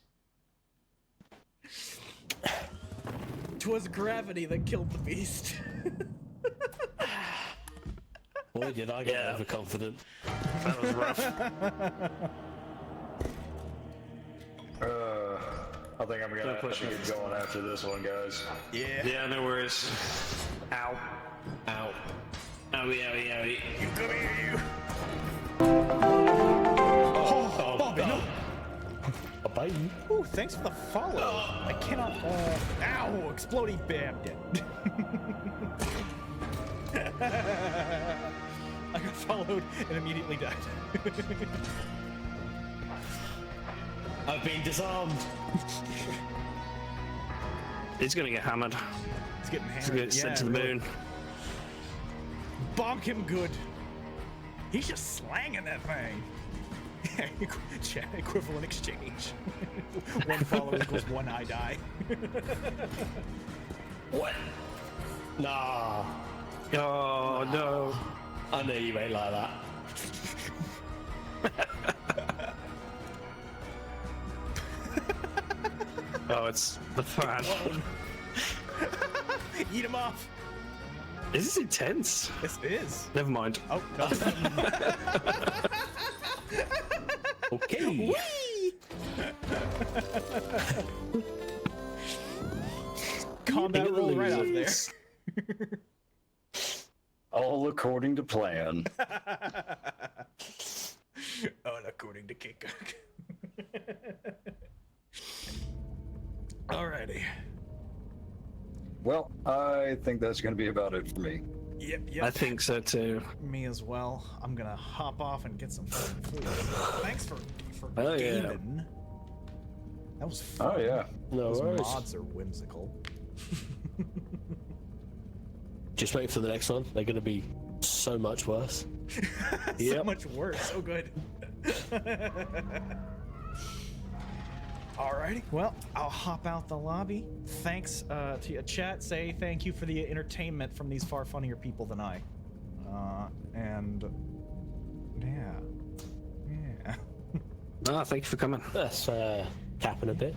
'Twas gravity that killed the beast. Boy, did I get overconfident. That was rough. I think I'm gonna have to get going after this one, guys. Yeah. Yeah, no worries. Ow. Ow. Owie, owie, owie. You come here, you. Oh, Bobby, no. Bye. Ooh, thanks for the follow. I cannot. Ow! Exploding bam dead. I got followed and immediately died. I've been disarmed. He's gonna get hammered. He's getting He's hammered. gonna get sent to the really. moon. Bonk him good. He's just slanging that thing. Chat equivalent exchange. One follow equals one I die. What? Nah. Oh no. I knew you ain't like that. Oh, it's the fan. Eat him off. This is intense. This is. Never mind. Oh, no. Okay. Whee! Combat roll right off there. All according to plan. All according to Kika. Alrighty. Well, I think that's going to be about it for me. Yep. I think so too. Me as well. I'm gonna hop off and get some fucking food. Thanks for Oh, yeah. gaming. That was fun. Oh, yeah. No Those worries. mods are whimsical. Just wait for the next one. They're going to be so much worse. So much worse. So good. Alrighty, well, I'll hop out the lobby. Thanks to chat. Say thank you for the entertainment from these far funnier people than I. And yeah. Ah, thank you for coming. That's tapping a bit.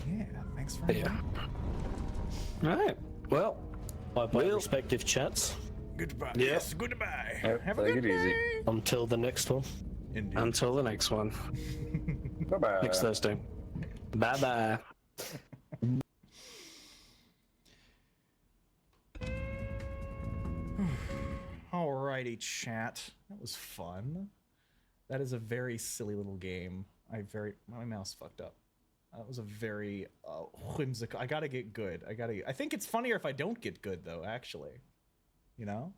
Yeah, thanks for having me. Alright. Well, Bye bye, respective chats. Goodbye. Yeah. Yes, goodbye. Yep, Have a take good it easy. day. Until the next one. Indeed. until the next one. Bye-bye. Next Thursday. Bye bye. Alrighty, chat. That was fun. That is a very silly little game. My mouse fucked up. That was a very whimsical. I gotta get good. I think it's funnier if I don't get good though. Actually, you know.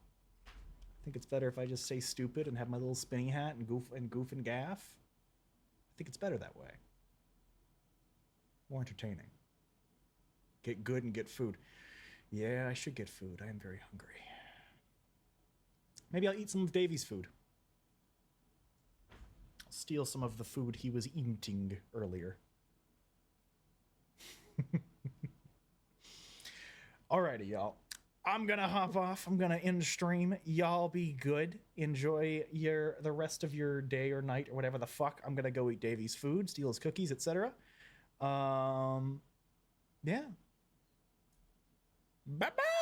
I think it's better if I just stay stupid and have my little spinny hat and goof and gaff. I think it's better that way. More entertaining. Get good and get food. Yeah, I should get food. I am very hungry. Maybe I'll eat some of Davy's food. I'll steal some of the food he was eating earlier. Alrighty, y'all. I'm gonna hop off. I'm gonna end stream. Y'all be good. Enjoy the rest of your day or night or whatever the fuck. I'm gonna go eat Davy's food, steal his cookies, etc. Yeah. Bye bye.